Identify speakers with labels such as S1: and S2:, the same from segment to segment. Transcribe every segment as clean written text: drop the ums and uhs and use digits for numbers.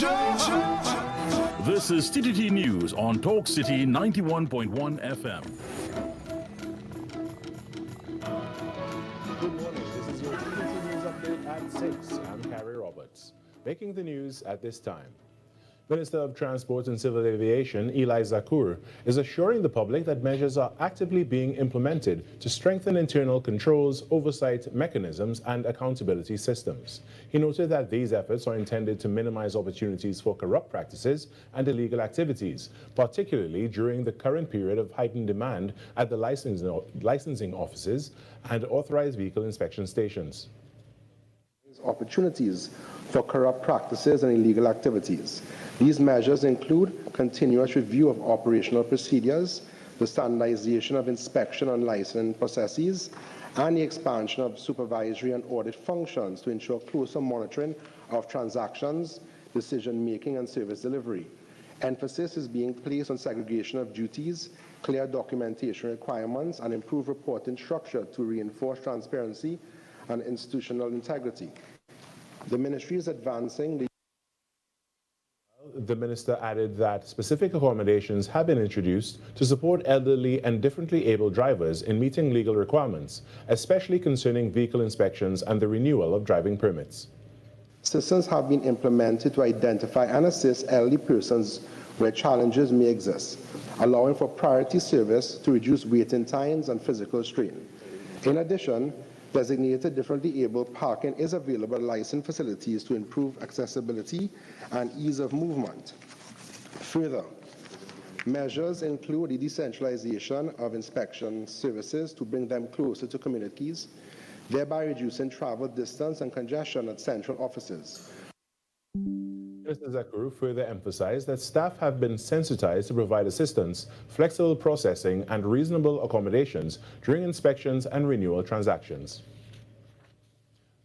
S1: This is TTT News on Talk City 91.1 FM.
S2: Good morning. This is your TTT News update at 6. I'm Carrie Roberts. Making the news at this time. Minister of Transport and Civil Aviation, Eli Zakur, is assuring the public that measures are actively being implemented to strengthen internal controls, oversight mechanisms, and accountability systems. He noted that these efforts are intended to minimize opportunities for corrupt practices and illegal activities, particularly during the current period of heightened demand at the licensing offices and authorized vehicle inspection stations.
S3: Opportunities for corrupt practices and illegal activities. These measures include continuous review of operational procedures, the standardization of inspection and licensing processes, and the expansion of supervisory and audit functions to ensure closer monitoring of transactions, decision-making, and service delivery. Emphasis is being placed on segregation of duties, clear documentation requirements, and improved reporting structure to reinforce transparency and institutional integrity. The ministry is advancing
S2: The minister added that specific accommodations have been introduced to support elderly and differently able drivers in meeting legal requirements, especially concerning vehicle inspections and the renewal of driving permits.
S3: Systems have been implemented to identify and assist elderly persons where challenges may exist, allowing for priority service to reduce waiting times and physical strain. In addition, designated differently able parking is available at licensed facilities to improve accessibility and ease of movement. Further, measures include the decentralization of inspection services to bring them closer to communities, thereby reducing travel distance and congestion at central offices.
S2: Mr. Zakur further emphasized that staff have been sensitized to provide assistance, flexible processing, and reasonable accommodations during inspections and renewal transactions.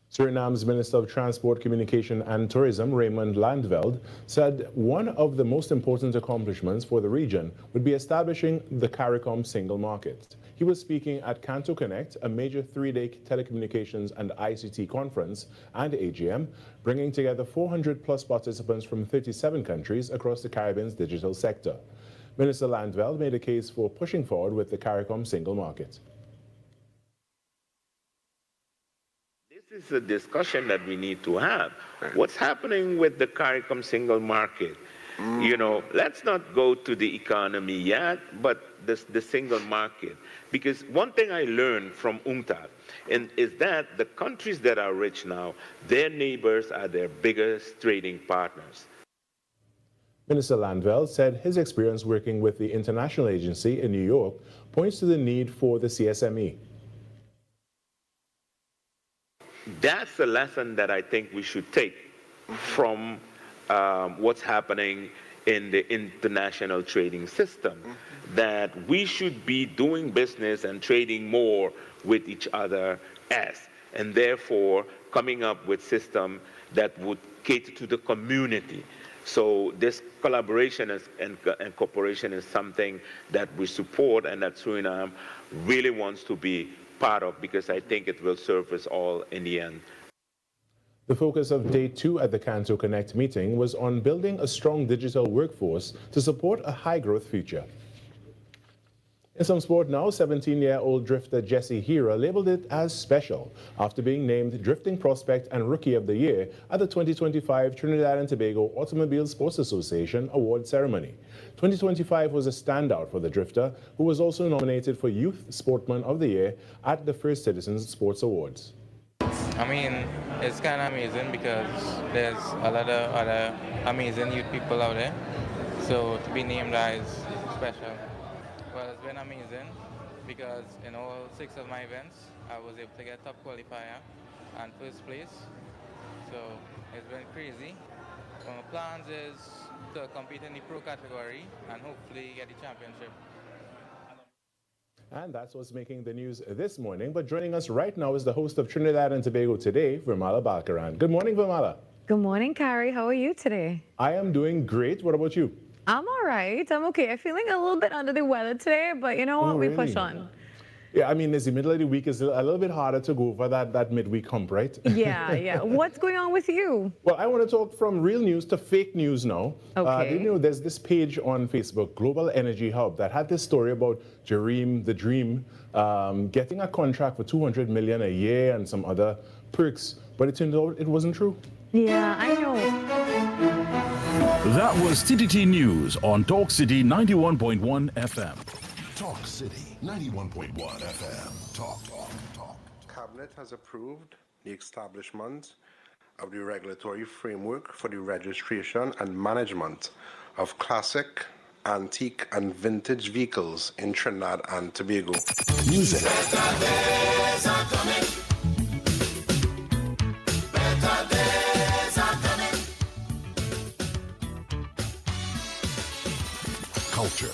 S2: Suriname's Minister of Transport, Communication and Tourism, Raymond Landveld, said one of the most important accomplishments for the region would be establishing the CARICOM single market. He was speaking at Canto Connect, a major three-day telecommunications and ICT conference and AGM, bringing together 400-plus participants from 37 countries across the Caribbean's digital sector. Minister Landveld made a case for pushing forward with the CARICOM single market.
S4: This is a discussion that we need to have. What's happening with the CARICOM single market? You know, let's not go to the economy yet, but the single market. Because one thing I learned from UNCTAD is that the countries that are rich now, their neighbors are their biggest trading partners.
S2: Minister Landveld said his experience working with the international agency in New York points to the need for the CSME.
S4: That's the lesson that I think we should take from what's happening in the international trading system, that we should be doing business and trading more with each other and therefore coming up with systems that would cater to the community. So this collaboration and cooperation is something that we support and that Suriname really wants to be part of, because I think it will serve us all in the end.
S2: The focus of Day 2 at the Canto Connect meeting was on building a strong digital workforce to support a high-growth future. In some sport now, 17-year-old drifter Jesse Hira labeled it as special after being named Drifting Prospect and Rookie of the Year at the 2025 Trinidad and Tobago Automobile Sports Association award ceremony. 2025 was a standout for the drifter, who was also nominated for Youth Sportsman of the Year at the First Citizens Sports Awards.
S5: I mean, it's kind of amazing because there's a lot of other amazing youth people out there. So to be named as special. Well, it's been amazing because in all 6 of my events, I was able to get top qualifier and first place. So it's been crazy. My plans is to compete in the pro category and hopefully get the championship.
S2: And that's what's making the news this morning. But joining us right now is the host of Trinidad and Tobago Today, Vermala Balkaran. Good morning, Vermala.
S6: Good morning, Carrie. How are you today?
S2: I am doing great. What about you?
S6: I'm all right. I'm okay. I'm feeling a little bit under the weather today, but you know what? We push on.
S2: Yeah, I mean, it's the middle of the week is a little bit harder to go for that midweek hump, right?
S6: Yeah, yeah. What's going on with you?
S2: Well, I want to talk from real news to fake news now.
S6: Okay.
S2: There's this page on Facebook, Global Energy Hub, that had this story about Jareem, the Dream, getting a contract for $200 million a year and some other perks, but it turned out it wasn't true.
S6: Yeah, I know.
S1: That was TTT News on Talk City 91.1 FM.
S7: Talk City 91.1 FM. Talk.
S3: Cabinet has approved the establishment of the regulatory framework for the registration and management of classic, antique, and vintage vehicles in Trinidad and Tobago.
S7: Music. Culture.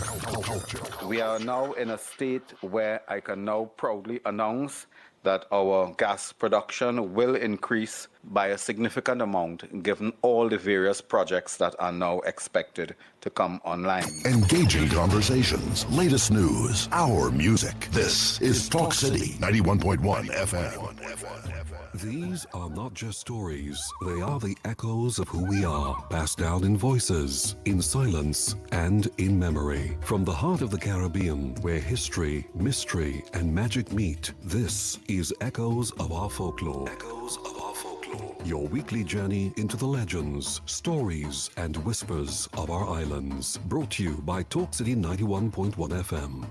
S8: We are now in a state where I can now proudly announce that our gas production will increase by a significant amount given all the various projects that are now expected to come online.
S7: Engaging conversations, latest news, our music. This is Talk City 91.1 FM.
S9: These are not just stories, they are the echoes of who we are, passed down in voices, in silence, and in memory. From the heart of the Caribbean, where history, mystery, and magic meet, this is Echoes of Our Folklore. Echoes of Our Folklore. Your weekly journey into the legends, stories, and whispers of our islands. Brought to you by Talk City 91.1 FM.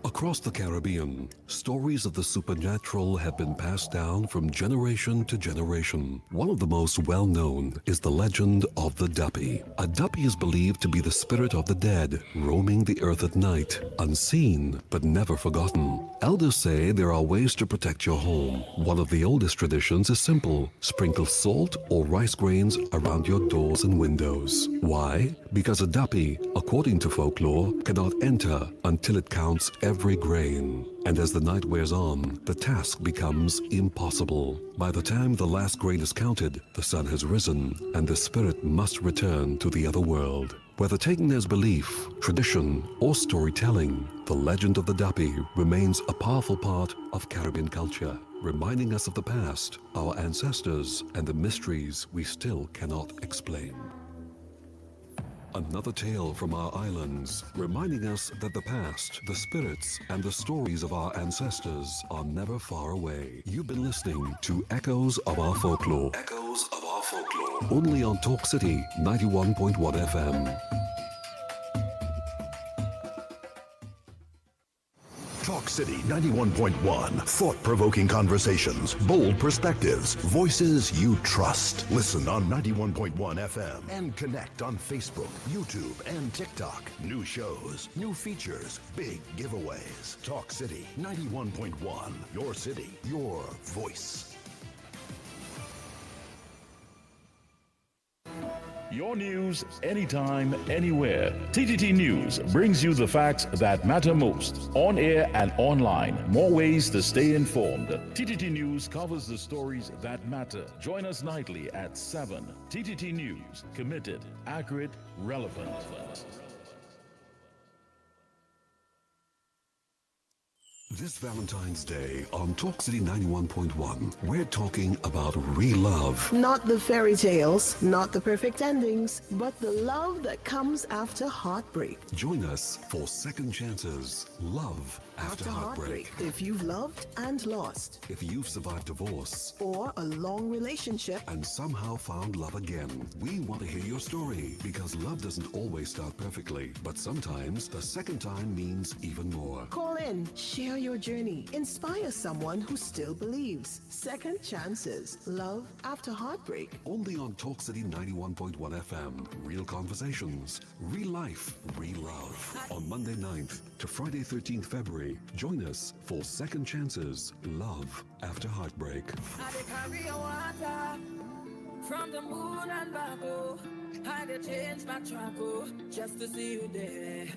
S9: Across the Caribbean, stories of the supernatural have been passed down from generation to generation. One of the most well-known is the legend of the Duppy. A Duppy is believed to be the spirit of the dead, roaming the earth at night, unseen but never forgotten. Elders say there are ways to protect your home. One of the oldest traditions is simple: sprinkle salt or rice grains around your doors and windows. Why? Because a Duppy, according to folklore, cannot enter until it counts every grain. And as the night wears on, the task becomes impossible. By the time the last grain is counted, the sun has risen, and the spirit must return to the other world. Whether taken as belief, tradition, or storytelling, the legend of the Duppy remains a powerful part of Caribbean culture, reminding us of the past, our ancestors, and the mysteries we still cannot explain. Another tale from our islands, reminding us that the past, the spirits, and the stories of our ancestors are never far away. You've been listening to Echoes of Our Folklore. Echoes of Our Folklore. Only on Talk City 91.1 FM.
S7: Talk City 91.1. Thought-provoking conversations, bold perspectives, voices you trust. Listen on 91.1 FM and connect on Facebook, YouTube, and TikTok. New shows, new features, big giveaways. Talk City 91.1. Your city, your voice.
S1: Your news, anytime, anywhere. TTT News brings you the facts that matter most. On air and online. More ways to stay informed. TTT News covers the stories that matter. Join us nightly at 7. TTT News. Committed, accurate, relevant.
S9: This Valentine's Day on Talk City 91.1, we're talking about real love.
S10: Not the fairy tales, not the perfect endings, but the love that comes after heartbreak.
S9: Join us for Second Chances, Love After Heartbreak.
S10: If you've loved and lost,
S9: If you've survived divorce
S10: or a long relationship,
S9: and somehow found love again, we want to hear your story, because love doesn't always start perfectly, but sometimes the second time means even more.
S10: call in, share your journey, inspire someone who still believes. Second Chances, Love After Heartbreak.
S9: Only on Talk City 91.1 FM. Real conversations, real life, real love. On Monday 9th to Friday 13th February, join us for Second Chances, Love After Heartbreak.
S11: I dey carry your water from the moon and back, oh. I dey change my track, oh, just to see you there.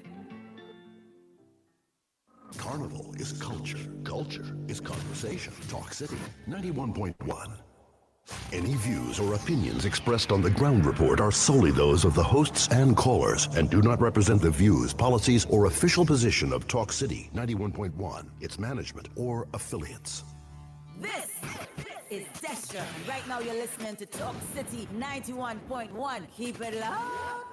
S7: Carnival is culture. Culture is conversation. Talk City 91.1. Any views or opinions expressed on the Ground Report are solely those of the hosts and callers and do not represent the views, policies, or official position of Talk City 91.1, its management, or affiliates.
S12: This is Destra. Right now you're listening to Talk City 91.1. Keep it locked.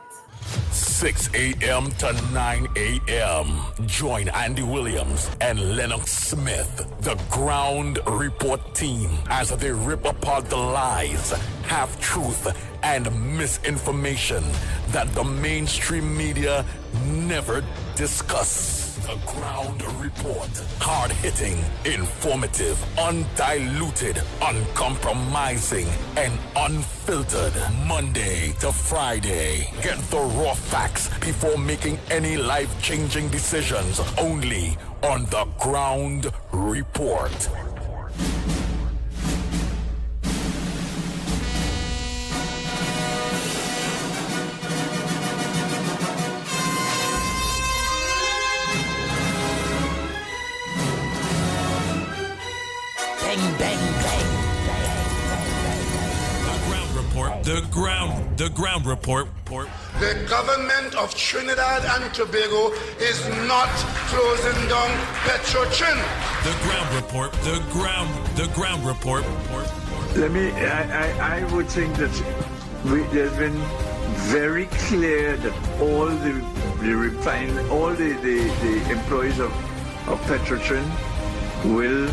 S13: 6 a.m. to 9 a.m. Join Andy Williams and Lennox Smith, the Ground Report team, as they rip apart the lies, half-truth, and misinformation that the mainstream media never discuss. The Ground Report. Hard-hitting, informative, undiluted, uncompromising, and unfiltered. Monday to Friday. Get the raw facts before making any life-changing decisions. Only on The Ground Report.
S12: Bang, bang, bang.
S13: The Ground Report.
S14: The government of Trinidad and Tobago is not closing down Petrotrin.
S13: The Ground Report.
S15: I would think that there's been very clear that all the employees of Petrotrin will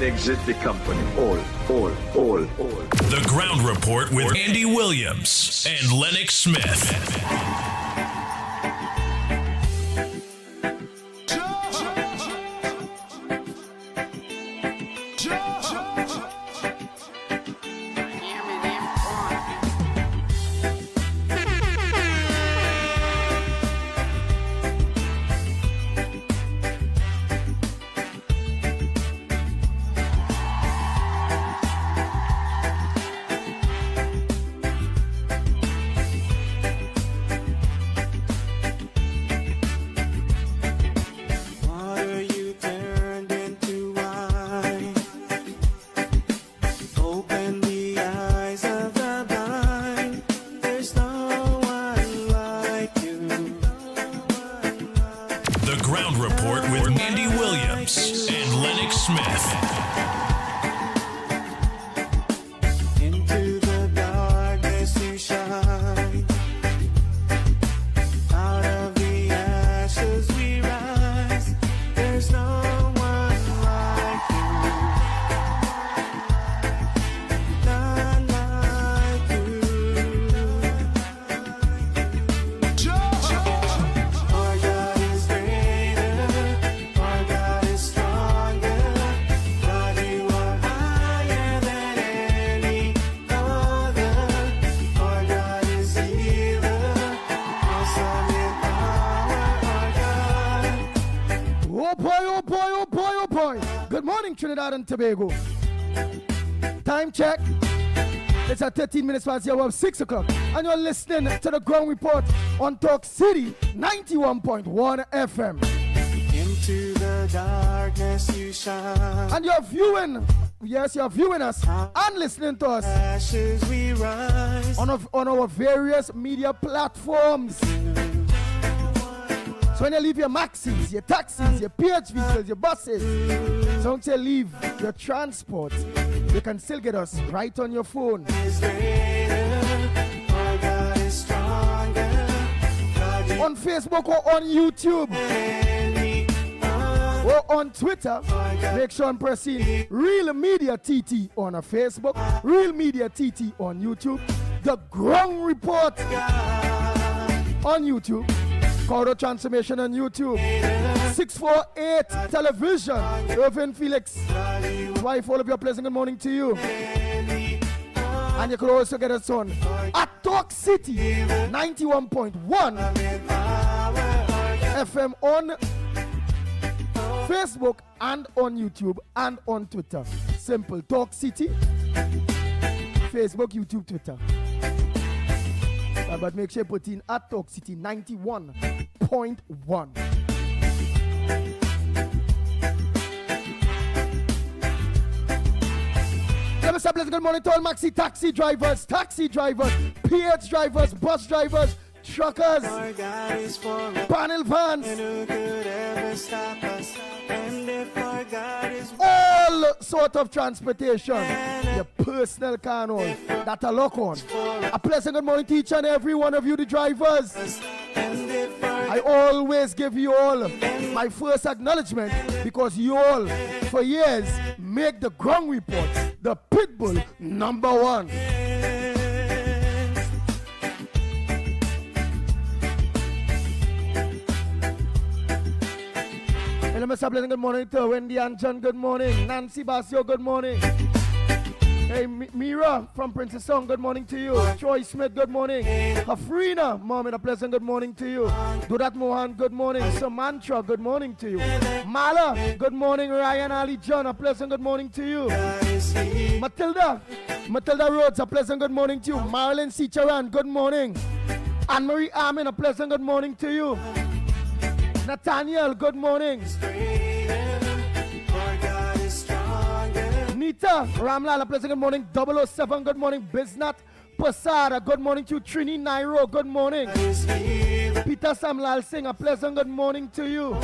S15: exit the company. All.
S13: The Ground Report with Andy Williams and Lennox Smith.
S16: Trinidad and Tobago. Time check. It's at 13 minutes past the hour of 6 o'clock. And you're listening to the Ground Report on Talk City 91.1 FM.
S17: Into the darkness you shine.
S16: And you're viewing, yes, you're viewing us and listening to us
S17: Ashes we rise.
S16: on our various media platforms. So when you leave your maxis, your taxis, your PH vehicles, your buses, so don't you leave your transport, you can still get us right on your phone. On Facebook or on YouTube or on Twitter, make sure I'm pressing Real Media TT on a Facebook, Real Media TT on YouTube, The Ground Report on YouTube. Corridor Transformation on YouTube. 648 Television. Irvin Felix. Wife, all of you, pleasant good morning to you. And you could also get us on at Talk City 91.1 FM on Facebook and on YouTube and on Twitter. Simple. Talk City. Facebook, YouTube, Twitter. But make sure you put in at Talk City 91.1. Let me say pleasant good morning to all maxi taxi drivers, PH drivers, bus drivers, truckers, panel vans, all sort of transportation, your personal car and all, that a lock on. A pleasant good morning to each and every one of you, the drivers. I always give you all my first acknowledgement because you all, for years, make the ground report the Pitbull #1. Hey, let me say good morning to Wendy and John, good morning. Nancy Basio, good morning. Hey, Mira from Princess Song, good morning to you. Troy Smith, good morning. Hafrina, Mom, and a pleasant good morning to you. Dudat Mohan, good morning. Samantha, good morning to you. Mala, good morning. Ryan Ali John, a pleasant good morning to you. Matilda Rhodes, a pleasant good morning to you. Marilyn Sicharan, good morning. Anne-Marie Armin, a pleasant good morning to you. Nathaniel, good morning. Nita Ramlal, a pleasant good morning. 007, good morning. Biznat Pasada, good morning to you. Trini Nairo, good morning. Peter Samlal Singh, a pleasant good morning to you.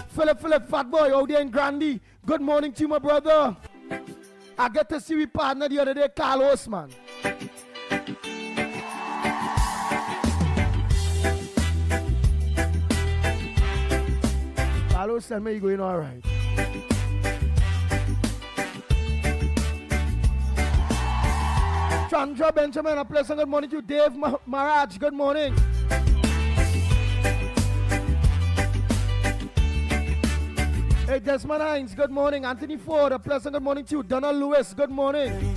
S16: Philip Fatboy, out there in Grandi, good morning to you, my brother. I get to see we partner the other day, Carlos, man. Carlos, tell me you're going all right. Chandra Benjamin, a pleasant good morning to you. Dave Maraj, good morning. Hey, Desmond Hines, good morning. Anthony Ford, a pleasant good morning to you. Donald Lewis, good morning.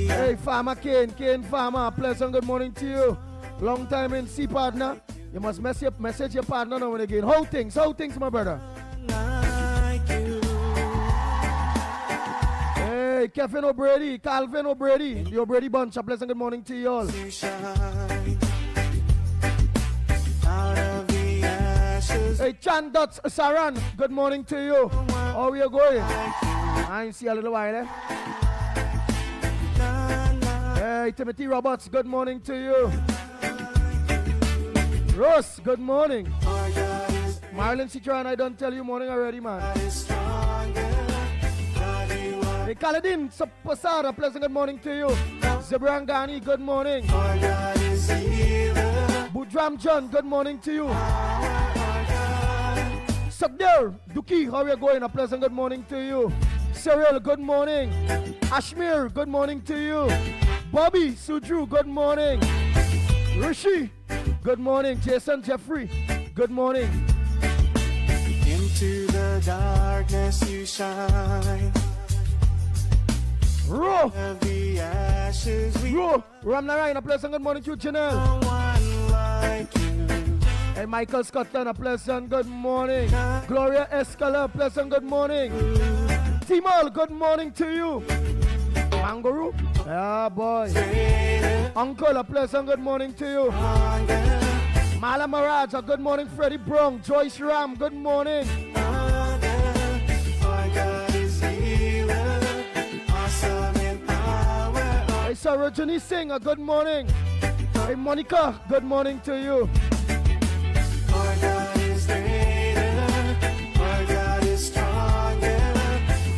S16: Hey, Farmer Kane Farmer, a pleasant good morning to you. Long time in see, partner. You must message your partner now and again. How things, my brother? Hey, Calvin O'Brady, the O'Brady bunch, a pleasant good morning to you all. Hey, Chan Dots Saran, good morning to you. How are you going? I ain't see a little while, eh? Hey, Timothy Roberts, good morning to you. Ross, good morning. Marlon Citron, I don't tell you morning already, man. Hey, Kaladin Pasada, pleasant good morning to you. Zebrangani, good morning. Budram John, good morning to you. Sagdir Duki, how are you going? A pleasant good morning to you. Cyril, good morning. Ashmir, good morning to you. Bobby Sudru, good morning. Rishi, good morning. Jason Jeffrey, good morning.
S17: Into the darkness you shine.
S16: Ro, Ramnarayan, a pleasant good morning to you. Janelle.
S17: No one like you.
S16: Hey, Michael Scotland, a pleasant good morning. Gloria Escala, a pleasant good morning. Timol, good morning to you. Manguru, yeah boy. Uncle, a pleasant good morning to you. Mala Maraj, a good morning. Freddie Brown, Joyce Ram, good morning. Hey, Sarojini Singh, a good morning. Hey, Monica, good morning to you.
S17: Our God is greater, our God is stronger,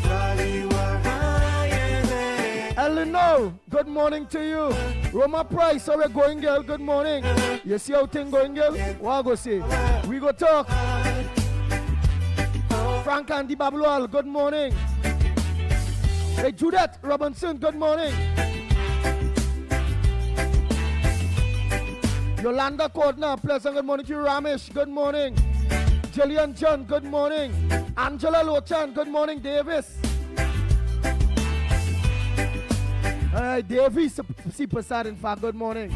S17: God, you are higher than.
S16: Eleanor, good morning to you. Roma Price, how we going, girl? Good morning. You see how thing going, girl? What I go say? We go talk. Frank Andy Bablual, good morning. Hey, Judith Robinson, good morning. Yolanda Cordner, pleasant good morning to you. Ramesh, good morning. Jillian John, good morning. Angela Lochan, good morning. Davis. Davis, Sipasad, in fact, good morning.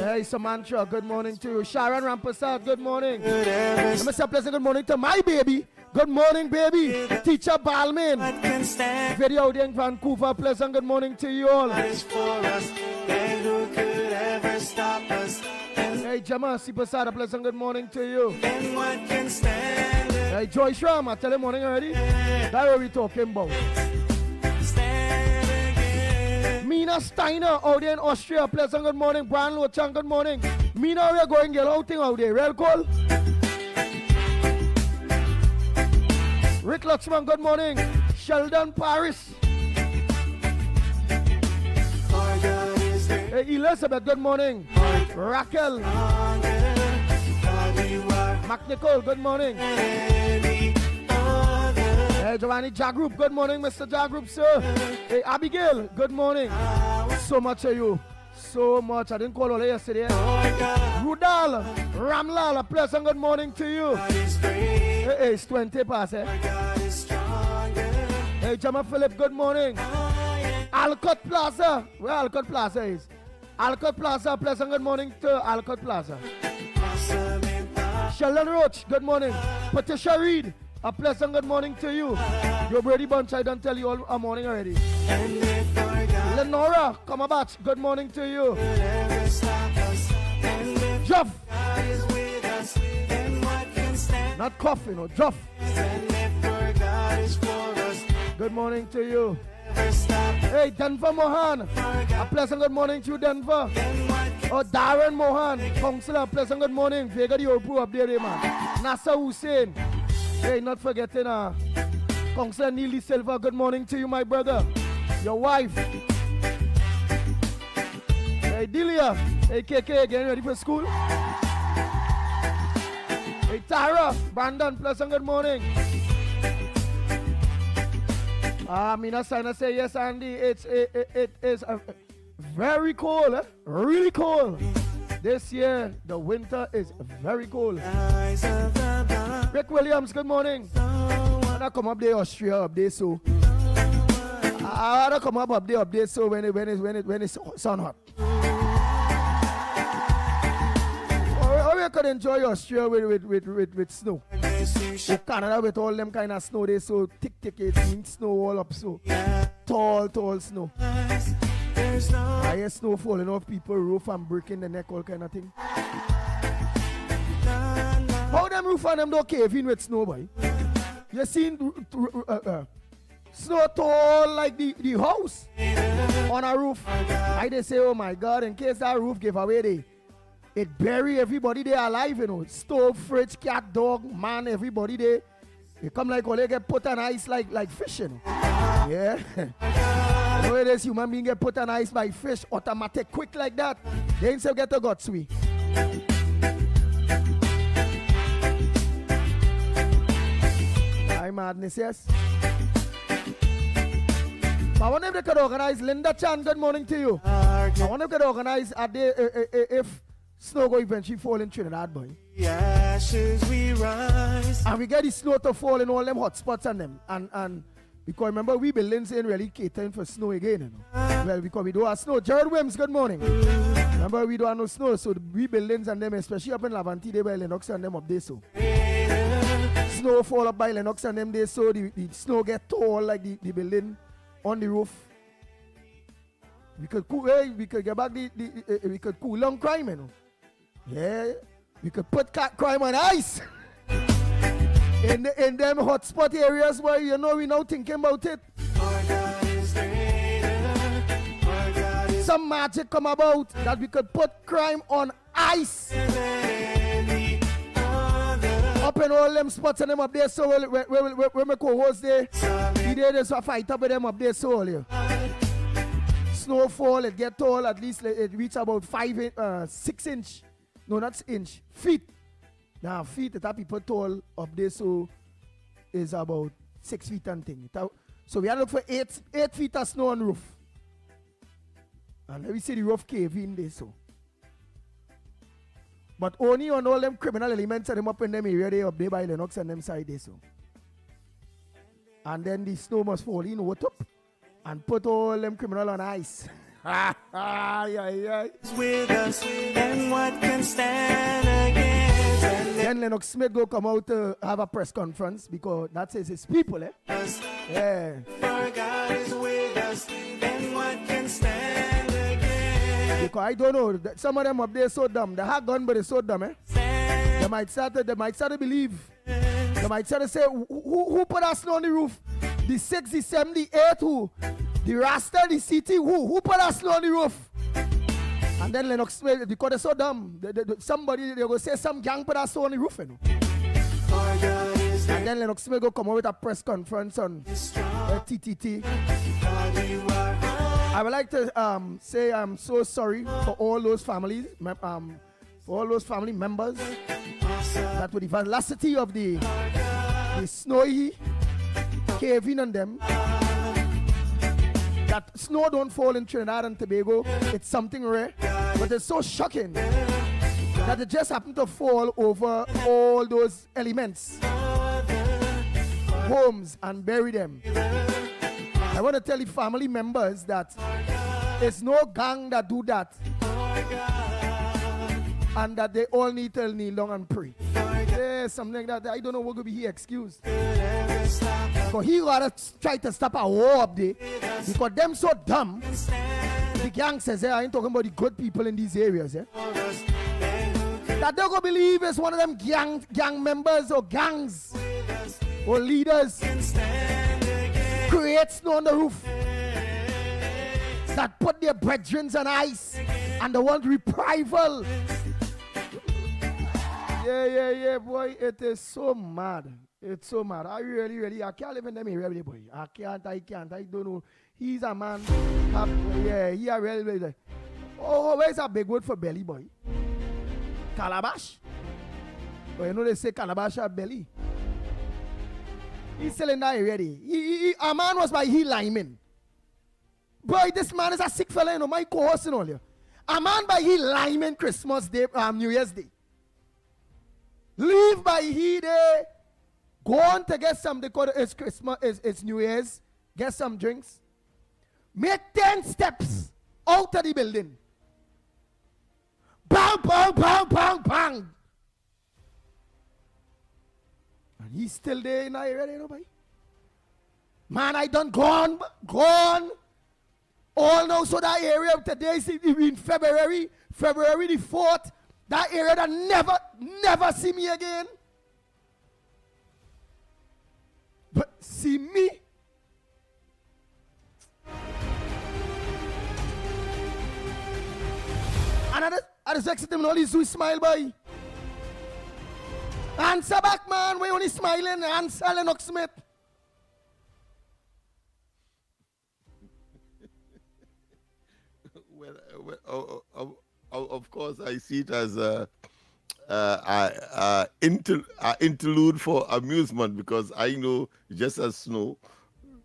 S16: Hey, Samantha, good morning to you. Sharon Rampasad, good morning. Let me say pleasant good morning to my baby. Good morning, baby. Teacher Balmain. Video out there in Vancouver, pleasant good morning to you all.
S17: Stop us.
S16: Hey, Jama Sipasada, pleasant good morning to you.
S17: And what can stand
S16: Hey, Joy Shram, I tell him morning already. That's what we talking about. Mina Steiner out there in Austria. Pleasant good morning. Brian Lochang, good morning. Mina, we are going to get outing out there. Real cool. Rick Luxman, good morning. Sheldon Paris. Hey, Elizabeth, good morning. Raquel. Mac Nicole, good morning. Hey, Giovanni Jagroup, good morning, Mr. Jagroup, sir. Hey, Abigail, good morning. So much of you. So much. I didn't call all yesterday. Rudal, Ramlal, a pleasant good morning to you. Hey, it's 20 past, eh? Hey, Jama Philip, good morning. Alcott Plaza. Where Alcott Plaza is? Alcott Plaza, pleasant good morning to Alcott Plaza. Sheldon Roach, good morning. Patricia Reed, a pleasant good morning to you. Your Brady Bunch, I don't tell you all a morning already. Lenora, come about, good morning to you. Jeff. Not coffee, no, Jeff. Good morning to you. Hey, Denver Mohan, a pleasant good morning to you, Denver. Oh, Darren Mohan, Councillor, pleasant good morning. Vega the Yorubu up there, man. Nasser Hussein. Hey, not forgetting, Councillor Neely Silva, good morning to you, my brother. Your wife. Hey, Delia. Hey, KK, getting ready for school? Hey, Tara, Brandon, pleasant good morning. Mina Sana say yes, Andy. It is very cold, eh? Really cold. This year, the winter is very cold. Rick Williams, good morning. I come up there, Austria, up there, so. I wanna come up there, so when it's sun hot. Or you could enjoy Austria with snow. Or Canada with all them kind of snow, they so thick, it means snow all up, so tall snow. I hear snow falling off people roof and breaking the neck, all kind of thing. How them roof and them don't cave in with snow, boy? You seen snow tall like the house on a roof. I they say, oh my God, in case that roof give away, it bury everybody there alive, you know. Stove, fridge, cat, dog, man, everybody there. They come like all they get put on ice like fish, you know. Yeah. You know it is, human being get put on ice by fish, automatic, quick like that. They ain't say get a gut sweet. High madness, yes. I wonder if they could organize, Linda Chan, good morning to you. I wonder if they could organize a day if snow go eventually fall in Trinidad, boy.
S17: Ashes we rise.
S16: And we get the snow to fall in all them hot spots on them. And because remember, we buildings ain't really catering for snow again, you know. Well, because we don't have snow. Jared Wims, good morning. Remember, we don't have no snow, so we buildings and them, especially up in Lavante, they by Lennox and them up there, so. Snow fall up by Lennox and them there, so the snow get tall like the building on the roof. We could cool, we could get back we could cool long crime, you know. Yeah, we could put crime on ice. in them hotspot areas where you know we now thinking about it. Some magic come about that we could put crime on ice. Up in all them spots and them up there, so when my co-host there, he did this fight up with them up there, so yeah. Snowfall, it get tall, at least it reach about 6 inch. No, not inch, feet. Now, feet, that people tall up there, so is about 6 feet and thing. So we had to look for 8 feet of snow on roof. And let me see the roof cave in there, so. But only on all them criminal elements and them up in them area, they up there by Lennox and them side there, so. And then the snow must fall in, what up? And put all them criminal on ice.
S17: With us, and what can stand against?
S16: Then Lennox Smith go come out to have a press conference because that says his people, eh? Yeah.
S17: For God is with us, and what can stand against?
S16: Because I don't know, some of them up there so dumb. They have gun, but they're so dumb, eh? They might start to believe. They You might try to say, who put us snow on the roof? The 6, the 7, the 8, who? The Rasta, the CT, who put us snow on the roof? And then Lennox, because they're so dumb, somebody, they go say some gang put us snow on the roof, you know? And then Lennox Smith go come out with a press conference on TTT. I would like to say I'm so sorry for all those families, for all those family members that with the velocity of the snowy caving on them, that snow don't fall in Trinidad and Tobago. It's something rare, but it's so shocking that it just happened to fall over all those elements, homes, and bury them. I want to tell the family members that it's no gang that do that, and that they all need to kneel down and pray. Yeah, something like that. I don't know what could be here excused. Because he rather try to stop a war up there, because them so dumb. The gang says, I ain't talking about the good people in these areas, that they're going to believe it's one of them gang members or gangs or leaders create snow on the roof that put their brethren on ice and they want reprisal. Yeah, boy, it is so mad. It's so mad. I really, I can't live in them area, boy. I can't, I don't know. He's a man. He a really. Oh, where's a big word for belly, boy? Calabash. But you know they say calabash or belly. He's selling that already. A man was by he lineman. Boy, this man is a sick fella, you know, my co-host and all you. A man by he lineman Christmas Day, New Year's Day. Leave by he day. Go on to get some, because it's Christmas, it's New Year's. Get some drinks. Make 10 steps out of the building. Bang, bang, bang, bang, bang. And he's still there in that area, nobody. Man, I done gone. All now, so that area today is in February the 4th. That area that never see me again. But see me. And I just exit him and all these who smile, boy. Answer back, man. We only smiling. Answer Lennox Smith.
S18: Well, of course, I see it as interlude for amusement, because I know just as snow,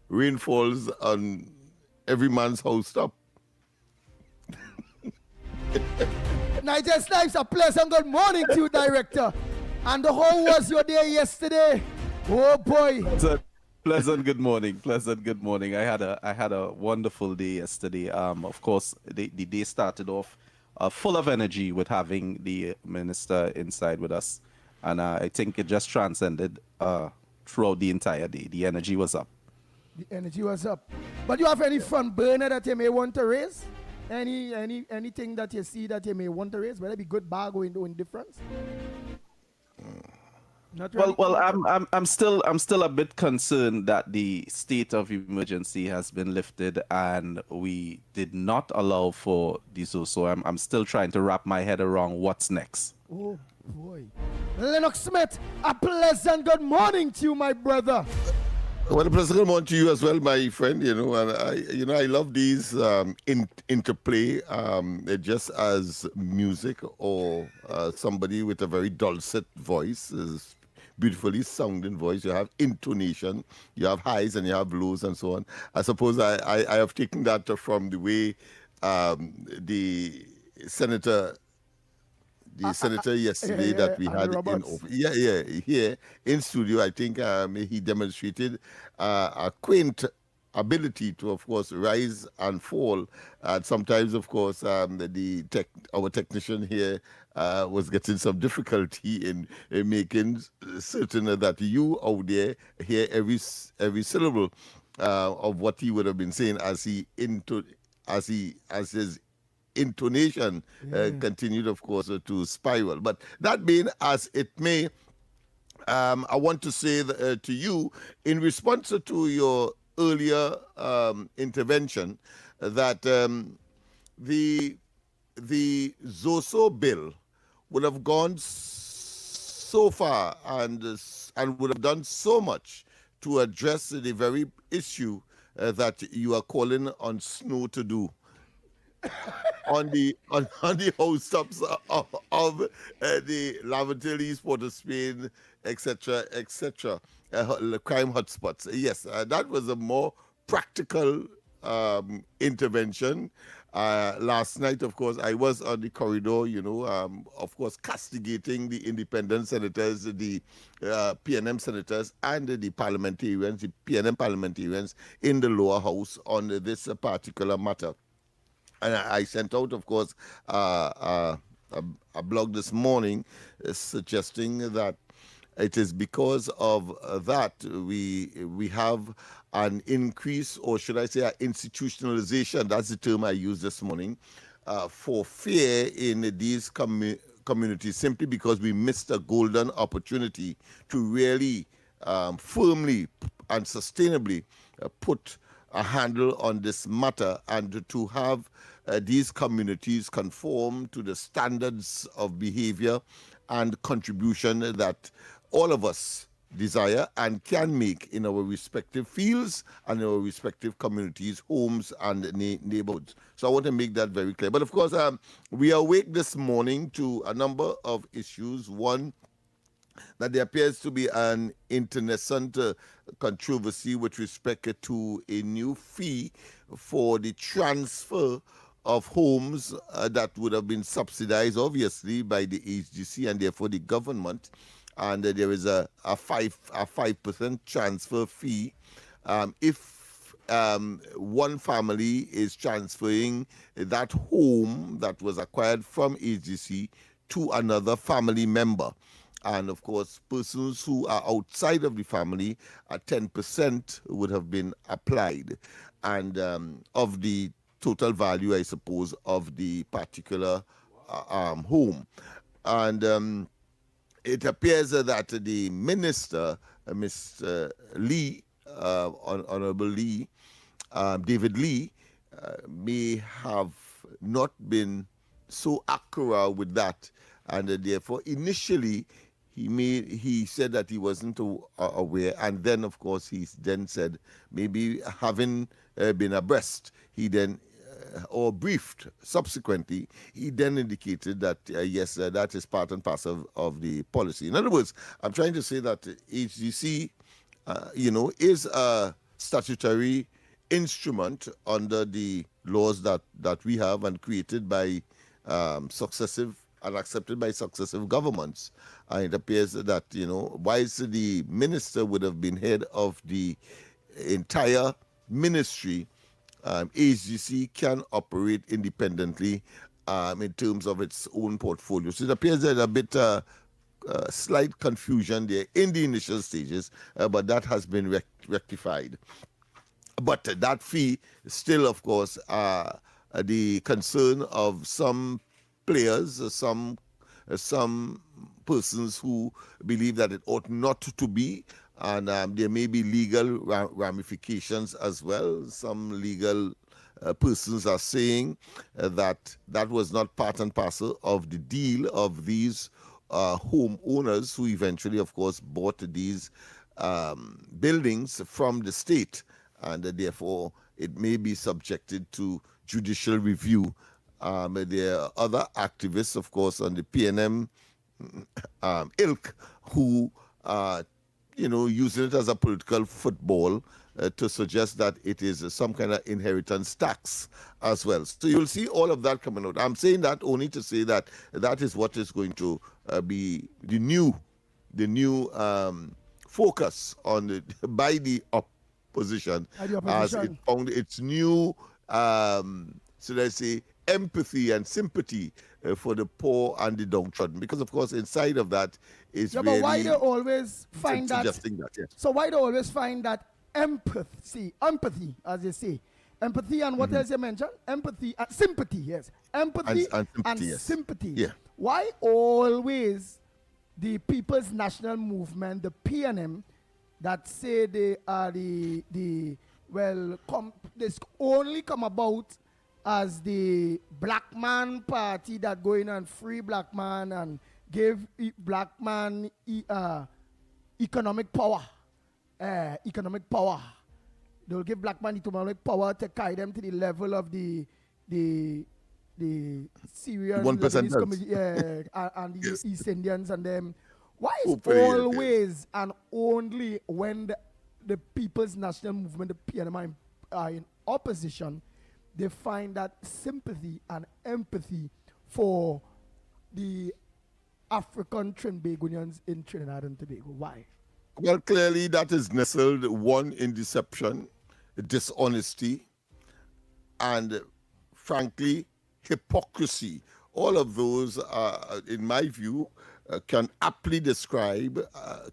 S18: rain falls on every man's house top.
S16: Nigel Snipes, a pleasant good morning to you, Director. And how was your day yesterday? Oh boy.
S19: Pleasant good morning. I had a wonderful day yesterday. Of course, the day started off full of energy with having the minister inside with us, and I think it just transcended throughout the entire day. The energy was up.
S16: But you have any front burner that you may want to raise? Anything that you see that you may want to raise? Whether it be good, bad, or indifference?
S19: Well, I'm still a bit concerned that the state of emergency has been lifted and we did not allow for this. So I'm still trying to wrap my head around what's next.
S16: Oh boy, Lennox Smith, a pleasant good morning to you, my brother.
S18: Well, a pleasant good morning to you as well, my friend. You know, and I love these interplay, just as music or somebody with a very dulcet voice is. Beautifully sounding voice. You have intonation, you have highs and you have lows and so on. I suppose I have taken that from the way the senator yesterday that we had here in studio. I think he demonstrated a quaint ability to, of course, rise and fall. And sometimes, of course, our technician here was getting some difficulty in making certain that you out there hear every syllable of what he would have been saying as his intonation continued, of course, to spiral. But that being as it may, I want to say to you, in response to your earlier intervention, that the Zoso bill would have gone so far and would have done so much to address the very issue that you are calling on Snow to do. on the housetops of the Laventille, East Port of Spain, etc., crime hotspots. Yes, that was a more practical intervention. Last night, of course, I was on the corridor, of course, castigating the independent senators, the PNM senators, and the parliamentarians, the PNM parliamentarians in the lower house on this particular matter. And I sent out, of course, a blog this morning suggesting that it is because of that we have an increase, or should I say, an institutionalization, that's the term I used this morning, for fear in these communities, simply because we missed a golden opportunity to really firmly and sustainably put a handle on this matter and to have these communities conform to the standards of behavior and contribution that all of us desire and can make in our respective fields and our respective communities, homes, and neighborhoods. So I want to make that very clear. But of course, we are awake this morning to a number of issues. One, that there appears to be an internecine controversy with respect to a new fee for the transfer of homes that would have been subsidized, obviously, by the HGC and therefore the government. And there is a 5% transfer fee if one family is transferring that home that was acquired from HGC to another family member. And of course, persons who are outside of the family, 10% would have been applied. And of the total value, I suppose, of the particular home. And it appears that the minister, Mr. Lee, Honorable Lee, David Lee, may have not been so accurate with that. And therefore, initially, he said that he wasn't aware, and then of course he then said maybe having been abreast, he then or briefed subsequently, he then indicated that yes, that is part and parcel of the policy. In other words, I'm trying to say that HGC, is a statutory instrument under the laws that we have and created by successive and accepted by successive governments. And it appears that, whilst the minister would have been head of the entire ministry, HGC can operate independently in terms of its own portfolio. So it appears there's a bit slight confusion there in the initial stages, but that has been rectified. But that fee still, of course, the concern of some players, some persons who believe that it ought not to be, and there may be legal ramifications as well. Some legal persons are saying that was not part and parcel of the deal of these homeowners who eventually, of course, bought these buildings from the state, and therefore it may be subjected to judicial review. There are other activists, of course, on the PNM ilk who are, using it as a political football to suggest that it is some kind of inheritance tax as well. So you'll see all of that coming out. I'm saying that only to say that that is what is going to be the new focus on by the opposition as it found its new, should I say, empathy and sympathy for the poor and the downtrodden, because of course inside of that is really,
S16: but why they always find that,
S18: yes.
S16: So why they always find that empathy as they say, empathy and what else you mentioned, empathy and sympathy, yes, empathy and
S18: yes.
S16: sympathy,
S18: yeah.
S16: Why always the People's National Movement, the PNM, that say they are this only come about as the black man party that go in and free black man and give black man economic power. They'll give black man economic power to carry them to the level of the Syrian
S18: 1%,
S16: community, and the
S18: Yes.
S16: East Indians and them. Why is
S18: Hopefully, yes,
S16: always and only when the People's National Movement, the PNM, are in opposition, they find that sympathy and empathy for the African Trinbagonians in Trinidad and Tobago? Why?
S18: Well, clearly that is nestled, one, in deception, dishonesty, and frankly, hypocrisy. All of those, in my view, can aptly describe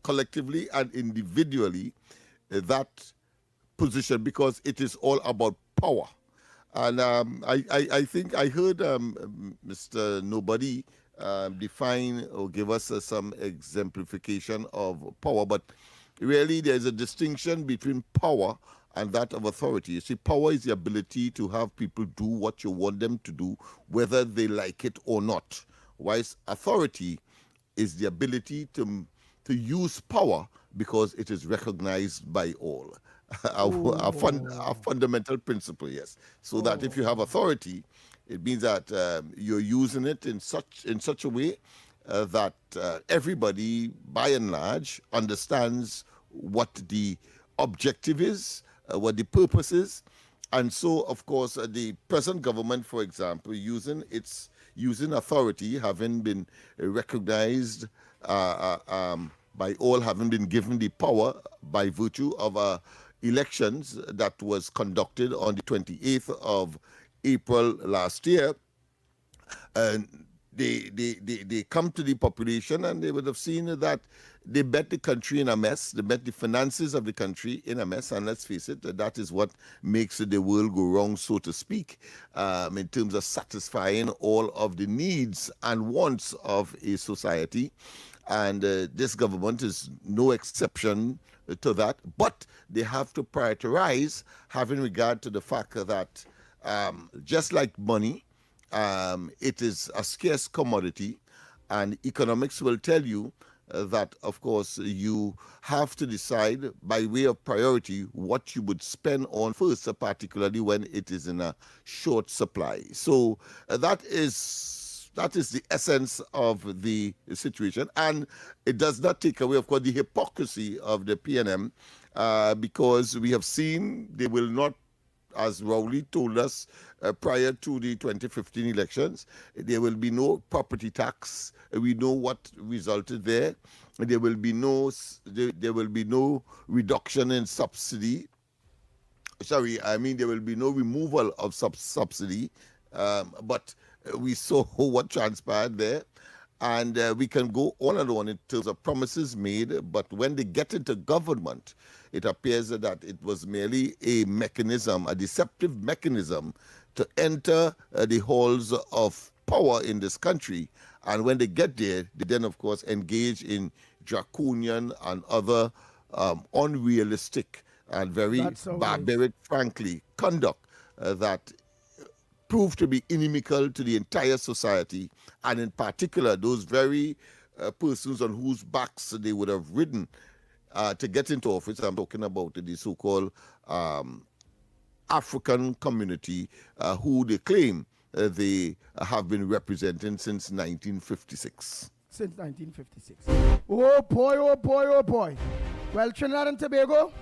S18: collectively and individually that position, because it is all about power. And I think I heard Mr. Nobody define or give us some exemplification of power, but really there's a distinction between power and that of authority. You see, power is the ability to have people do what you want them to do, whether they like it or not. Whilst authority is the ability to use power because it is recognized by all. Our fundamental principle, yes. So that if you have authority, it means that you're using it in such a way that everybody, by and large, understands what the objective is, what the purpose is. And so, of course, the present government, for example, using authority, having been recognized by all, having been given the power by virtue of elections that was conducted on the 28th of April last year, and they come to the population and they would have seen that they bet the country in a mess, they bet the finances of the country in a mess, and let's face it, that is what makes the world go wrong, so to speak, in terms of satisfying all of the needs and wants of a society. And this government is no exception to that, but they have to prioritize, having regard to the fact that just like money, it is a scarce commodity, and economics will tell you that, of course, you have to decide by way of priority what you would spend on first, particularly when it is in a short supply. So that is the essence of the situation, and it does not take away, of course, the hypocrisy of the PNM, because we have seen they will not, as Rowley told us prior to the 2015 elections, there will be no property tax. We know what resulted there. There will be no reduction in subsidy. Sorry, I mean there will be no removal of subsidy. But we saw what transpired there. And we can go on and on in terms of promises made, but when they get into government, it appears that it was merely a mechanism, a deceptive mechanism to enter the halls of power in this country. And when they get there, they then, of course, engage in draconian and other unrealistic and very barbaric, frankly, conduct that proved to be inimical to the entire society, and in particular those very persons on whose backs they would have ridden to get into office. I'm talking about the so-called African community who they claim they have been representing since 1956.
S16: Since 1956. Oh boy, oh boy, oh boy. Well, Trinidad and Tobago,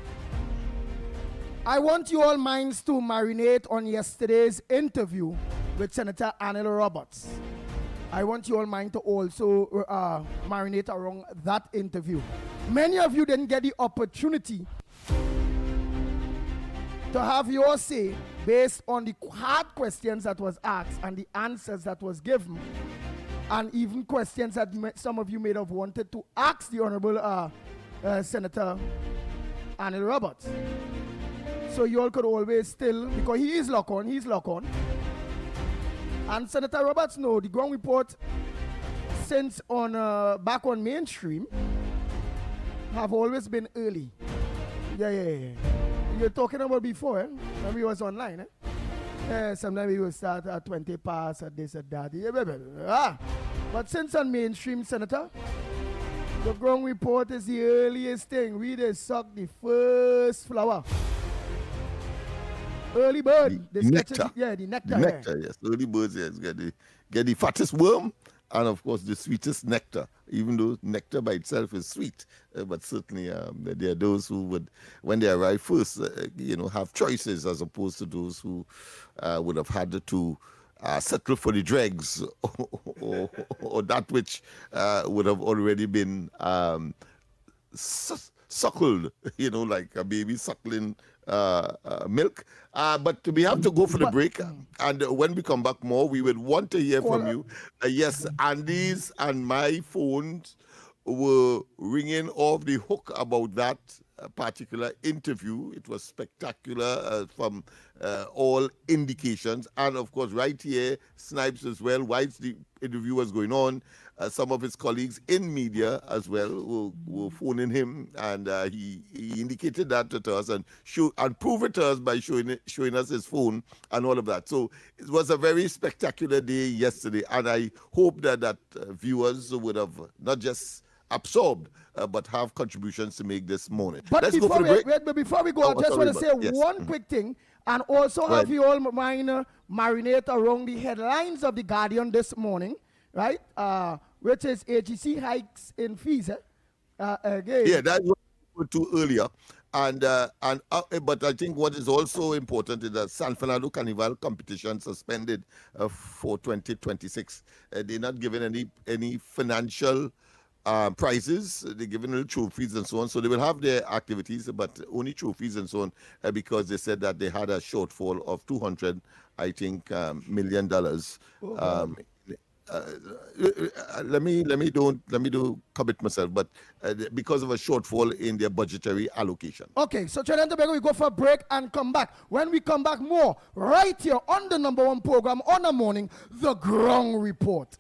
S16: I want you all minds to marinate on yesterday's interview with Senator Anil Roberts. I want you all mind to also marinate around that interview. Many of you didn't get the opportunity to have your say based on the hard questions that was asked and the answers that was given, and even questions that some of you may have wanted to ask the Honorable Senator Anil Roberts. So you all could always still, because he is lock on. And Senator Roberts, no, the ground report since on back on mainstream have always been early. Yeah. You're talking about before, eh? When we was online, eh? Sometimes we would start at 20 past, at this, at that. Yeah. But since on mainstream, Senator, the ground report is the earliest thing. We just suck the first flower. Early bird.
S18: The nectar.
S16: The nectar.
S18: The nectar, yes. Early birds, yes. Get the fattest worm and, of course, the sweetest nectar. Even though nectar by itself is sweet. But certainly there are those who would, when they arrive first, have choices as opposed to those who would have had to settle for the dregs or that which would have already been suckled, like a baby suckling milk. But we have to go for the break. And when we come back more, we would want to hear from you. Yes, Andy's and my phones were ringing off the hook about that particular interview. It was spectacular from all indications. And of course, right here, Snipes as well, whilst the interview was going on, some of his colleagues in media as well were phoning him, and he indicated that to us and proved it to us by showing us his phone and all of that. So it was a very spectacular day yesterday, and I hope that viewers would have not just absorbed, but have contributions to make this morning.
S16: But
S18: Let's go for the break.
S16: But before we go, I just want to say one quick thing, and also have you all marinate around the headlines of The Guardian this morning, right? Which is AGC hikes in fees. Again.
S18: Yeah, that was too earlier. But I think what is also important is that San Fernando Carnival competition suspended for 2026. They're not giving any financial prizes. They're giving little trophies and so on. So they will have their activities, but only trophies and so on, because they said that they had a shortfall of $200 million. Let me do commit myself, but because of a shortfall in their budgetary allocation.
S16: Okay, so Trinidad and Tobago, we go for a break and come back. When we come back, more right here on the #1 program on the morning, The Ground Report.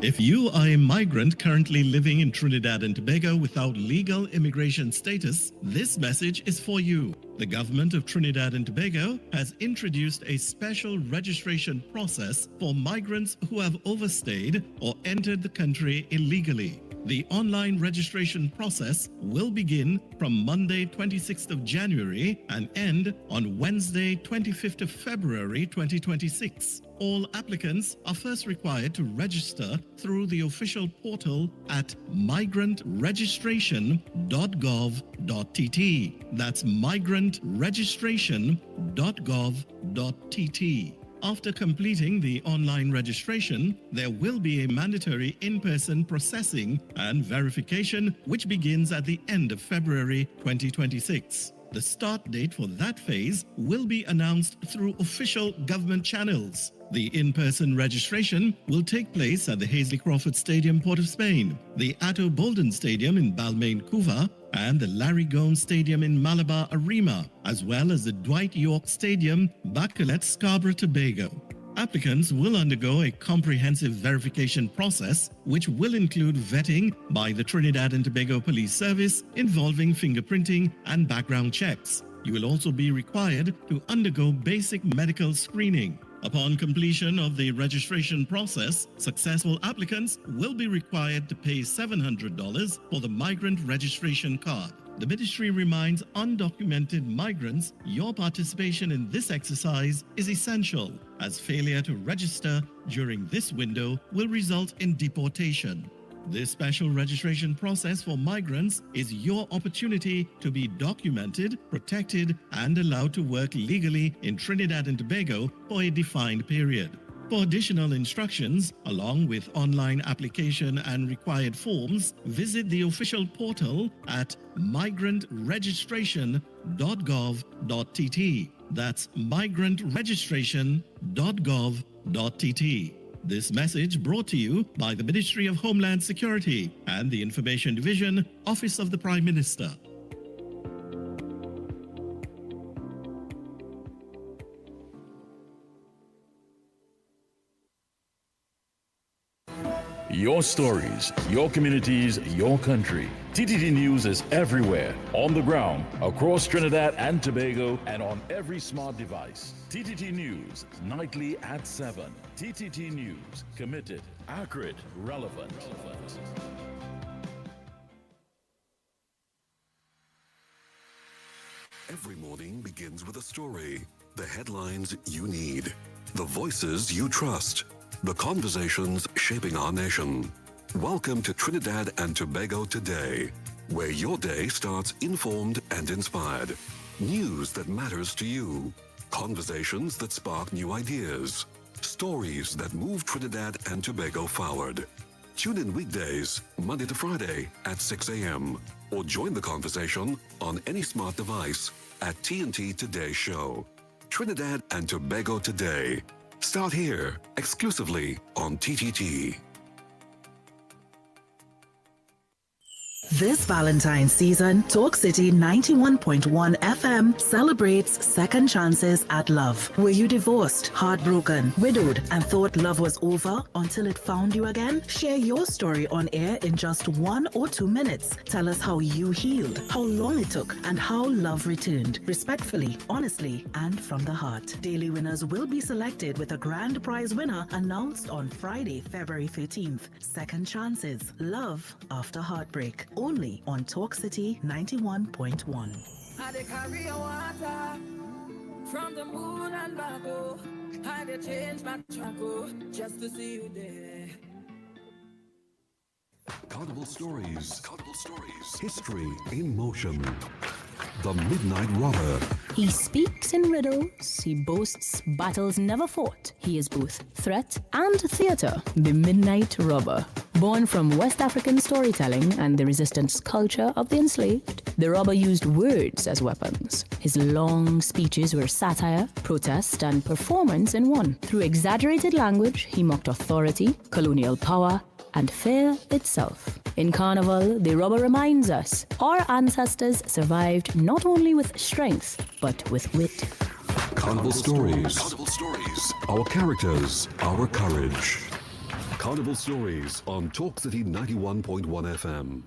S20: If you are a migrant currently living in Trinidad and Tobago without legal immigration status, this message is for you. The government of Trinidad and Tobago has introduced a special registration process for migrants who have overstayed or entered the country illegally. The online registration process will begin from Monday 26th of January and end on Wednesday 25th of February 2026. All applicants are first required to register through the official portal at migrantregistration.gov.tt. That's migrantregistration.gov.tt. After completing the online registration, there will be a mandatory in-person processing and verification, which begins at the end of February 2026. The start date for that phase will be announced through official government channels. The in-person registration will take place at the Hazley Crawford Stadium, Port of Spain, the Atto Bolden Stadium in Balmain, Couva, and the Larry Gomes Stadium in Malabar, Arima, as well as the Dwight York Stadium, Bacalet, Scarborough, Tobago. Applicants will undergo a comprehensive verification process, which will include vetting by the Trinidad and Tobago Police Service involving fingerprinting and background checks. You will also be required to undergo basic medical screening. Upon completion of the registration process, successful applicants will be required to pay $700 for the migrant registration card. The ministry reminds undocumented migrants your participation in this exercise is essential, as failure to register during this window will result in deportation. This special registration process for migrants is your opportunity to be documented, protected, and allowed to work legally in Trinidad and Tobago for a defined period. For additional instructions, along with online application and required forms, visit the official portal at migrantregistration.gov.tt. That's migrantregistration.gov.tt. This message brought to you by the Ministry of Homeland Security and the Information Division, Office of the Prime Minister.
S1: your stories, your communities, your country. TTT News is everywhere, on the ground, across Trinidad and Tobago, and on every smart device. TTT News, nightly at 7. TTT News, committed, accurate, relevant.
S9: Every morning begins with a story. The headlines you need. The voices you trust. The conversations shaping our nation. Welcome to Trinidad and Tobago Today, where your day starts informed and inspired. News that matters to you. Conversations that spark new ideas. Stories that move Trinidad and Tobago forward. Tune in weekdays, Monday to Friday at 6 a.m. or join the conversation on any smart device at TNT Today Show. Trinidad and Tobago Today. Start here, exclusively on TTT.
S21: This Valentine's season, Talk City 91.1 FM celebrates second chances at love. Were you divorced, heartbroken, widowed, and thought love was over until it found you again? Share your story on air in just 1 or 2 minutes. Tell us how you healed, how long it took, and how love returned. Respectfully, honestly, and from the heart. Daily winners will be selected with a grand prize winner announced on Friday, February 13th. Second chances. Love after heartbreak. Only on Talk City 91.1.
S11: I dey carry your water from the moon and back, oh. I dey change my track, oh, just to see you there.
S9: Carnival Stories. History in motion. The Midnight Robber.
S22: He speaks in riddles, he boasts battles never fought. He is both threat and theater, the Midnight Robber. Born from West African storytelling and the resistance culture of the enslaved, the robber used words as weapons. His long speeches were satire, protest, and performance in one. Through exaggerated language, he mocked authority, colonial power, and fear itself. In Carnival, the robber reminds us our ancestors survived not only with strength, but with wit.
S9: Carnival Stories. Our characters, our courage. Carnival Stories on Talk City 91.1 FM.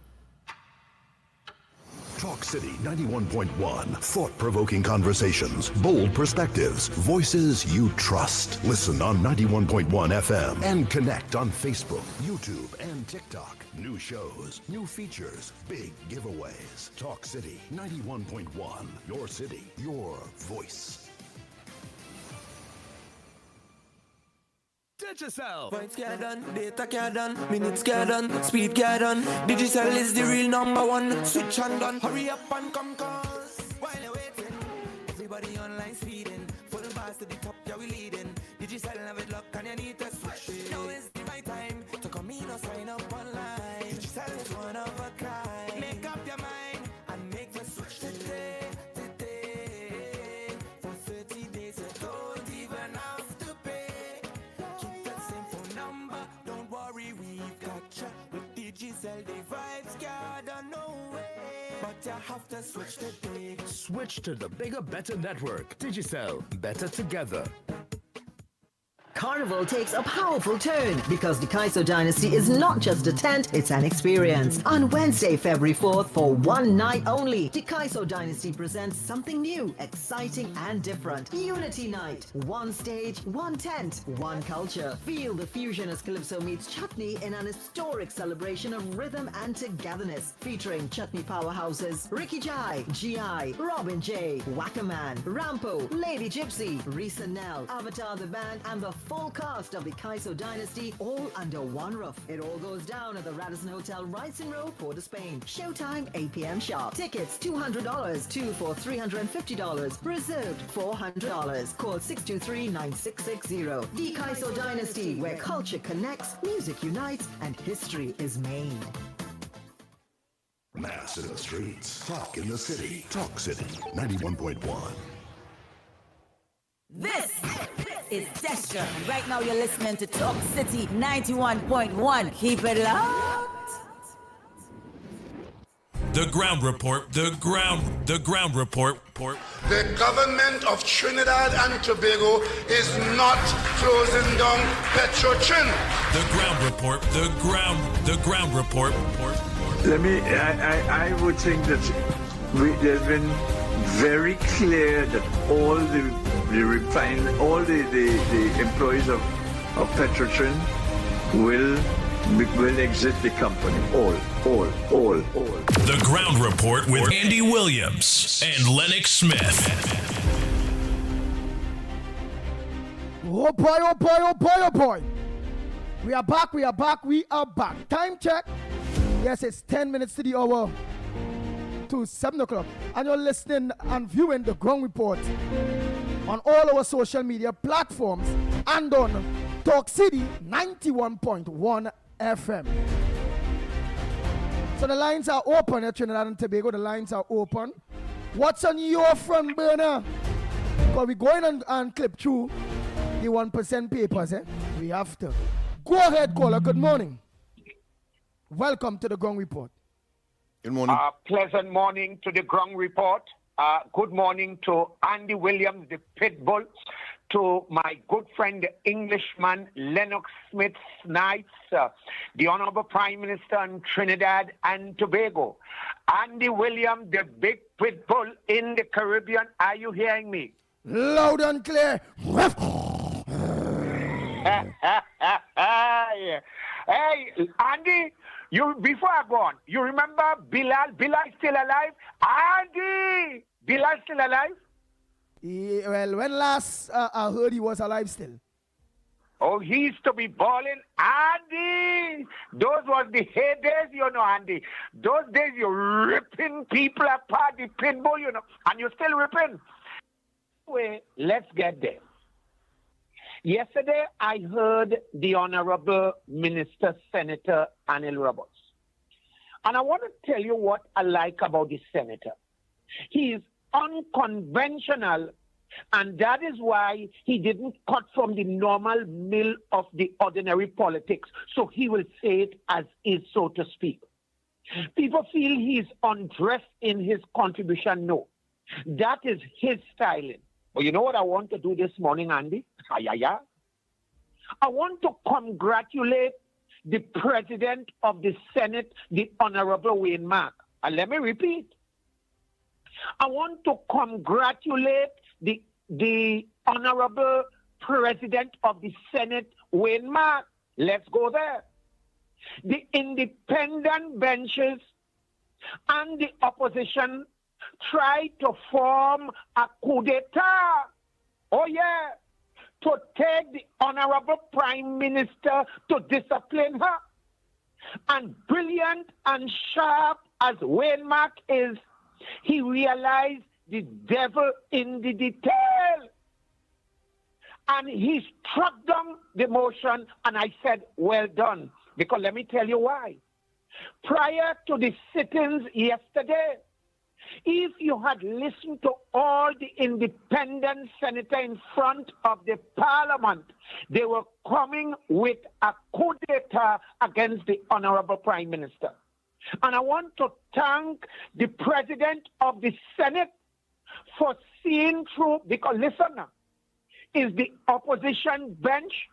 S7: Talk City 91.1. Thought-provoking conversations, bold perspectives, voices you trust. Listen on 91.1 FM and connect on Facebook, YouTube, and TikTok. New shows, new features, big giveaways. Talk City 91.1. Your city, your voice.
S17: Digicel. Points get done, data get done, minutes get done, speed get done. Digicel is the real #1. Switch and done, hurry up and come cause. While you're waiting, everybody online speeding. Full bars to the top, yeah we leading. Digicel have it luck and you need to switch it. Now is the right time to come in or sign up online. Digicel is one of a kind. Make up your mind and make the switch today. For 30 days you don't even have to pay. Keep that same phone number, don't worry, we've got you. With Digicel, the vibes got no way. But you have to switch today.
S23: Switch to the bigger, better network. Digicel, better together.
S24: Carnival takes a powerful turn because the Kaiso Dynasty is not just a tent, it's an experience. On Wednesday, February 4th, for one night only, the Kaiso Dynasty presents something new, exciting and different. Unity Night. One stage, one tent, one culture. Feel the fusion as Calypso meets Chutney in an historic celebration of rhythm and togetherness, featuring Chutney powerhouses Ricky Jai, G.I., Robin J., Wackerman, Rampo, Lady Gypsy, Risa Nell, Avatar the Band, and the full cast of the Kaiso Dynasty, all under one roof. It all goes down at the Radisson Hotel, Wrightson Road, Port of Spain. Showtime, 8 p.m. sharp. Tickets, $200, 2 for $350. Reserved, $400. Call 623-9660. The Kaiso Dynasty, where culture connects, music unites, and history is made.
S7: Mass in the streets. Talk in the city. Talk City 91.1.
S12: This is Destra, and right now you're listening to Talk City 91.1. Keep it locked.
S13: The ground report. The ground report.
S14: The government of Trinidad and Tobago is not closing down Petrotrin.
S13: The ground report. The ground report.
S15: I would think that there's been very clear that all the employees of Petrotrin will exit the company. All.
S13: The ground report with Andy Williams and Lennox Smith.
S16: Oh boy. We are back. Time check. Yes, it's 10 minutes to the hour to 7 o'clock. And you're listening and viewing the ground report on all our social media platforms and on Talk City 91.1 FM. So the lines are open at Trinidad and Tobago. The lines are open. What's on your front burner? Because we're going and clip through the 1% papers. We have to. Go ahead, caller. Good morning. Welcome to the Ground Report.
S18: Good morning.
S2: Pleasant morning to the Ground Report. Good morning to Andy Williams, the Pitbull, to my good friend, the Englishman, Lennox Smith Snipes, the Honorable Prime Minister in Trinidad and Tobago. Andy Williams, the big Pitbull in the Caribbean. Are you hearing me?
S16: Loud and clear.
S2: Hey, Andy, before I go on, you remember Bilal? Bilal still alive? Andy! Bilal still alive?
S16: Yeah, well, when last I heard he was alive still.
S2: Oh, he used to be balling. Andy! Those was the heydays, Andy. Those days you're ripping people apart, the pinball, and you're still ripping. Anyway, let's get there. Yesterday, I heard the Honorable Minister, Senator Anil Roberts. And I want to tell you what I like about the Senator. He is unconventional, and that is why he didn't cut from the normal mill of the ordinary politics. So he will say it as is, so to speak. People feel he's undressed in his contribution. No, that is his styling. But you know what I want to do this morning, Andy? I want to congratulate the President of the Senate, the Honorable Wayne Mark. And let me repeat. I want to congratulate the Honorable President of the Senate, Wayne Mark. Let's go there. The independent benches and the opposition tried to form a coup d'etat. Oh, yeah. To take the Honorable Prime Minister to discipline her. And brilliant and sharp as Wayne Mark is, he realized the devil in the detail. And he struck down the motion, and I said, well done. Because let me tell you why. Prior to the sittings yesterday, if you had listened to all the independent senators in front of the parliament, they were coming with a coup d'etat against the Honorable Prime Minister. And I want to thank the President of the Senate for seeing through, because listen now, is the opposition bench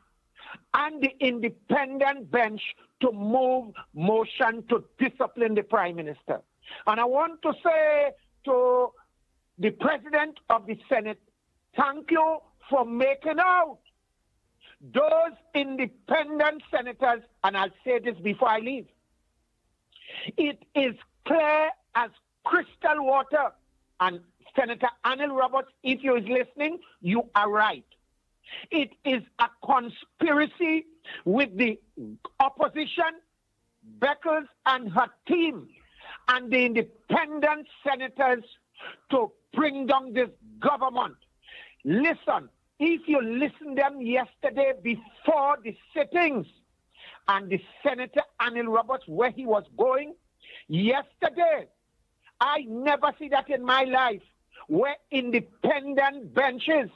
S2: and the independent bench to move motion to discipline the Prime Minister. And I want to say to the President of the Senate, thank you for making out those independent senators, and I'll say this before I leave. It is clear as crystal water, and Senator Anil Roberts, if you is listening, you are right. It is a conspiracy with the opposition, Beckles and her team, and the independent senators to bring down this government. Listen, if you listen them yesterday before the sittings, and the Senator Anil Roberts, where he was going, yesterday, I never see that in my life, where independent benches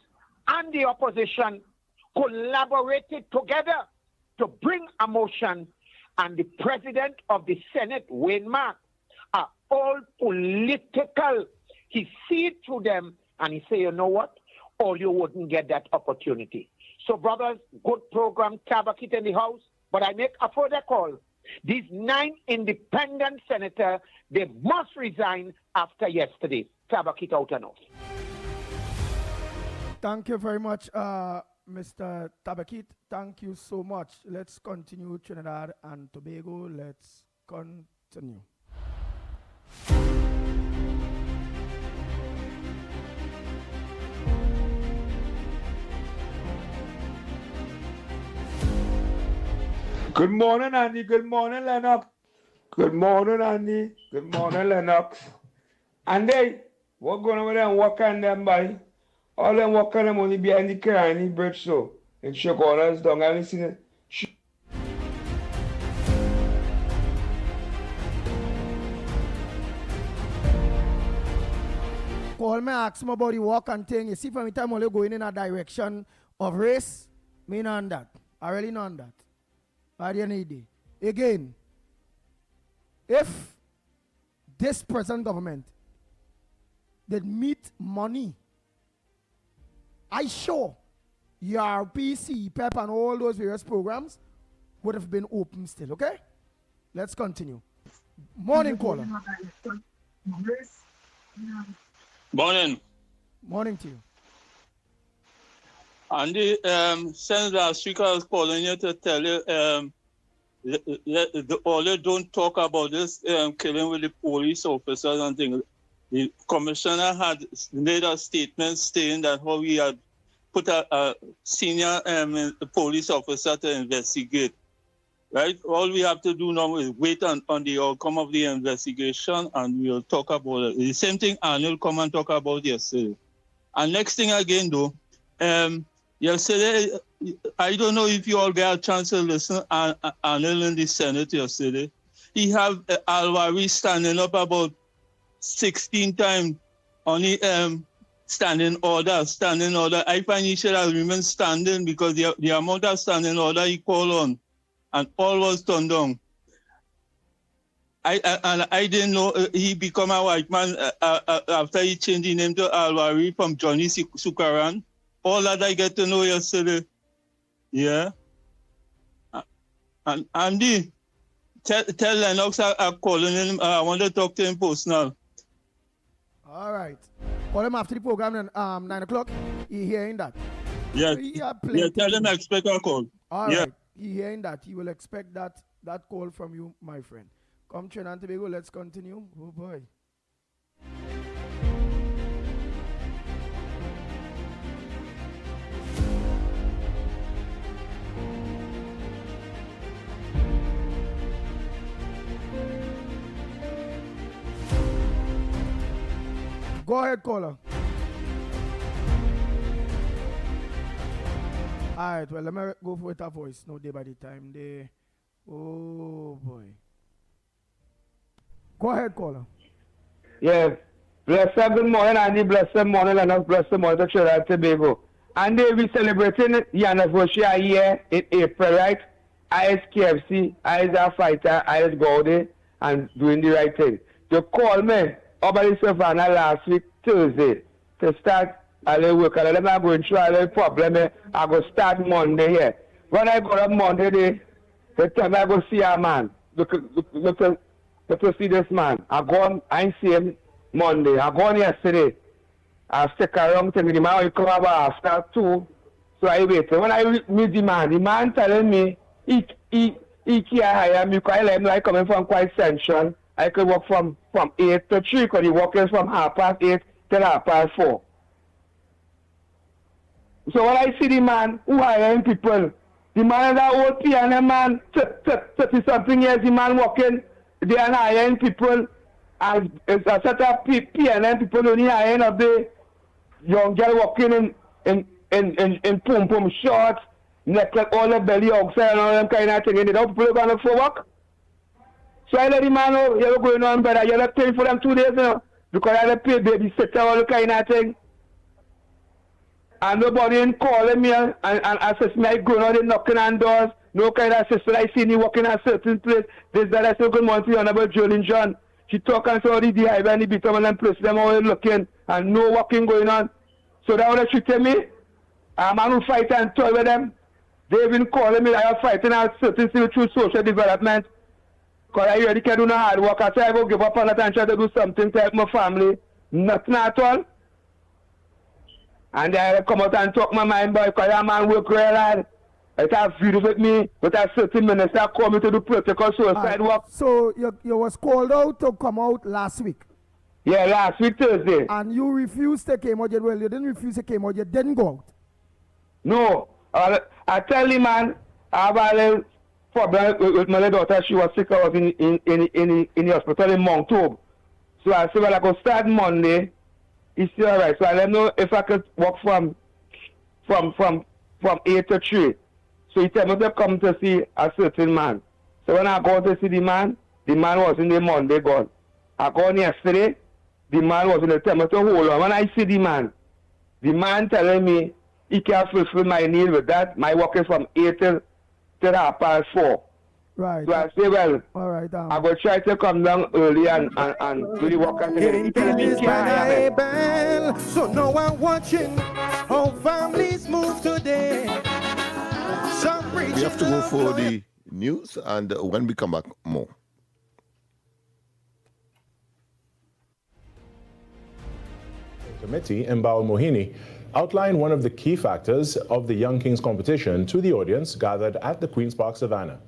S2: and the opposition collaborated together to bring a motion, and the President of the Senate, Wayne Mark, all political. He see it through them and he say, you know what? Or you wouldn't get that opportunity. So, brothers, good program, Tabakit in the house. But I make a further call. These 9 independent senators, they must resign after yesterday. Tabakit out and off.
S16: Thank you very much, Mr. Tabakit. Thank you so much. Let's continue Trinidad and Tobago. Let's continue.
S3: Good morning, Andy. Good morning, Lennox. Good morning, Andy. Good morning, Lennox. Andy, what going on with them walking them by? All them walking them only behind the Kirani bridge, so in Chicago's down. I listen it.
S16: Call me, ask me about the walk and thing. You see, from the time only going in a direction of race, me not on that. I really not on that. By the end of the day. Again, if this present government did meet money, I sure ERP, CPEP, and all those various programs would have been open still, okay? Let's continue. Morning, caller.
S4: Morning.
S16: Morning to you.
S4: Andy, since last week I was calling you to tell you, all you don't talk about this killing with the police officers and things. The commissioner had made a statement saying that how we had put a senior police officer to investigate. Right? All we have to do now is wait on the outcome of the investigation and we'll talk about it. The same thing Arnold come and talk about yesterday. And next thing again though, yesterday, I don't know if you all get a chance to listen to Arnold in the Senate yesterday. He have Alwari standing up about 16 times on the standing order. I find he should have remained standing because the amount of standing order he called on and all was turned down. I didn't know he become a white man after he changed his name to Alwari from Johnny Sukaran. All that I get to know yesterday. Yeah. And Andy, tell Lennox I'm calling him. I want to talk to him personal.
S16: All right. Call him after the program at 9 o'clock. He hearing that?
S4: Yes. Yeah, tell him I expect a call.
S16: All right. He hearing that. He will expect that call from you, my friend. Come, Trinidad and Tobago. Let's continue. Oh, boy. Go ahead, caller. All right, well, let me go with a voice. No day by the time. Oh, boy. Go ahead, caller.
S3: Yes. Blessed good morning, Andy. Blessed morning, Lennox. Blessed morning to Trinidad and Tobago. And we celebrating the anniversary year in April, right? I is KFC, I is a fighter, I is Gaudi, and doing the right thing. You call me over the Savannah last week, Thursday, to start a little work. And I'm going through a little problem. I go start Monday here. When I go up Monday, the time I go see a man, look to see this man. I go on, I see him Monday. I go on yesterday. I stick around till the man will come about after 2. So I wait. When I meet the man telling me he can't hire me because I let him like coming from quite central. I could work from 8 to 3 because he working from 8:30 till 4:30. So when I see the man who hiring people, the man is that old piano man, 30-something years, the man working, they are hiring people, and it's a set of piano people only hiring up the young girl working in pom-pom shorts, necklace, all the belly outside and all them kind of thing, and they don't people going to for work. So I let the man know, you're going on, brother, you're not paying for them 2 days now, because I have to pay babysitter, all the kind of thing. And nobody in calling me and assist me, I going out and knocking on doors, no kind of assistance. I see me working at a certain place. This that I say good morning to you, Honorable Jolene John. She talk and saw the highway and the bitumen and place them all looking and no walking going on. So that what they treated me. A man who fight and toy with them. They've been calling me like I'm fighting out certain things through social development. Because I already can do no hard work. I say I go give up on that and try to do something to help my family. Nothing at all. And I come out and talk my mind, boy, because that man work real hard. It have videos with me, but a certain minister call me to do protocol suicide work.
S16: So you was called out to come out last week?
S3: Yeah, last week Thursday.
S16: And you refused to come out. Well, you didn't refuse to come out. You didn't go out.
S3: No. I tell the man, I have a little problem with my daughter. She was sick. I was in the hospital in Moncton. So I said, well, I go start Monday. He said, all right. So I let him know if I could walk from 8 to 3. So he told me to come to see a certain man. So when I go to see the man was in the Monday gone. I go on yesterday, the man was in the temple to hold on. When I see the man telling me he can't fulfill my need with that. My work is from 8 till 4:30.
S16: Right.
S3: So I say, well,
S16: all right,
S3: I will try to come down early and do the work.
S5: So no one watching how families move today.
S18: We have to go for the news, and when we come back, more.
S6: Committee Mbao Mohini outlined one of the key factors of the Young Kings competition to the audience gathered at the Queen's Park Savannah.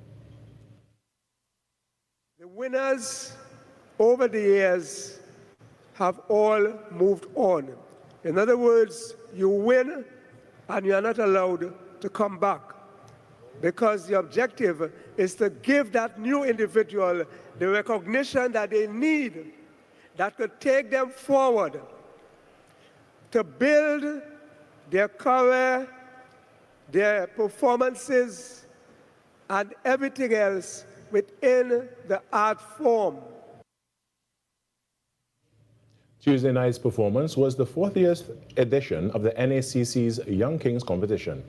S5: The winners over the years have all moved on. In other words, you win and you are not allowed to come back, because the objective is to give that new individual the recognition that they need, that could take them forward to build their career, their performances, and everything else within the art form.
S6: Tuesday night's performance was the 40th edition of the NACC's Young Kings competition.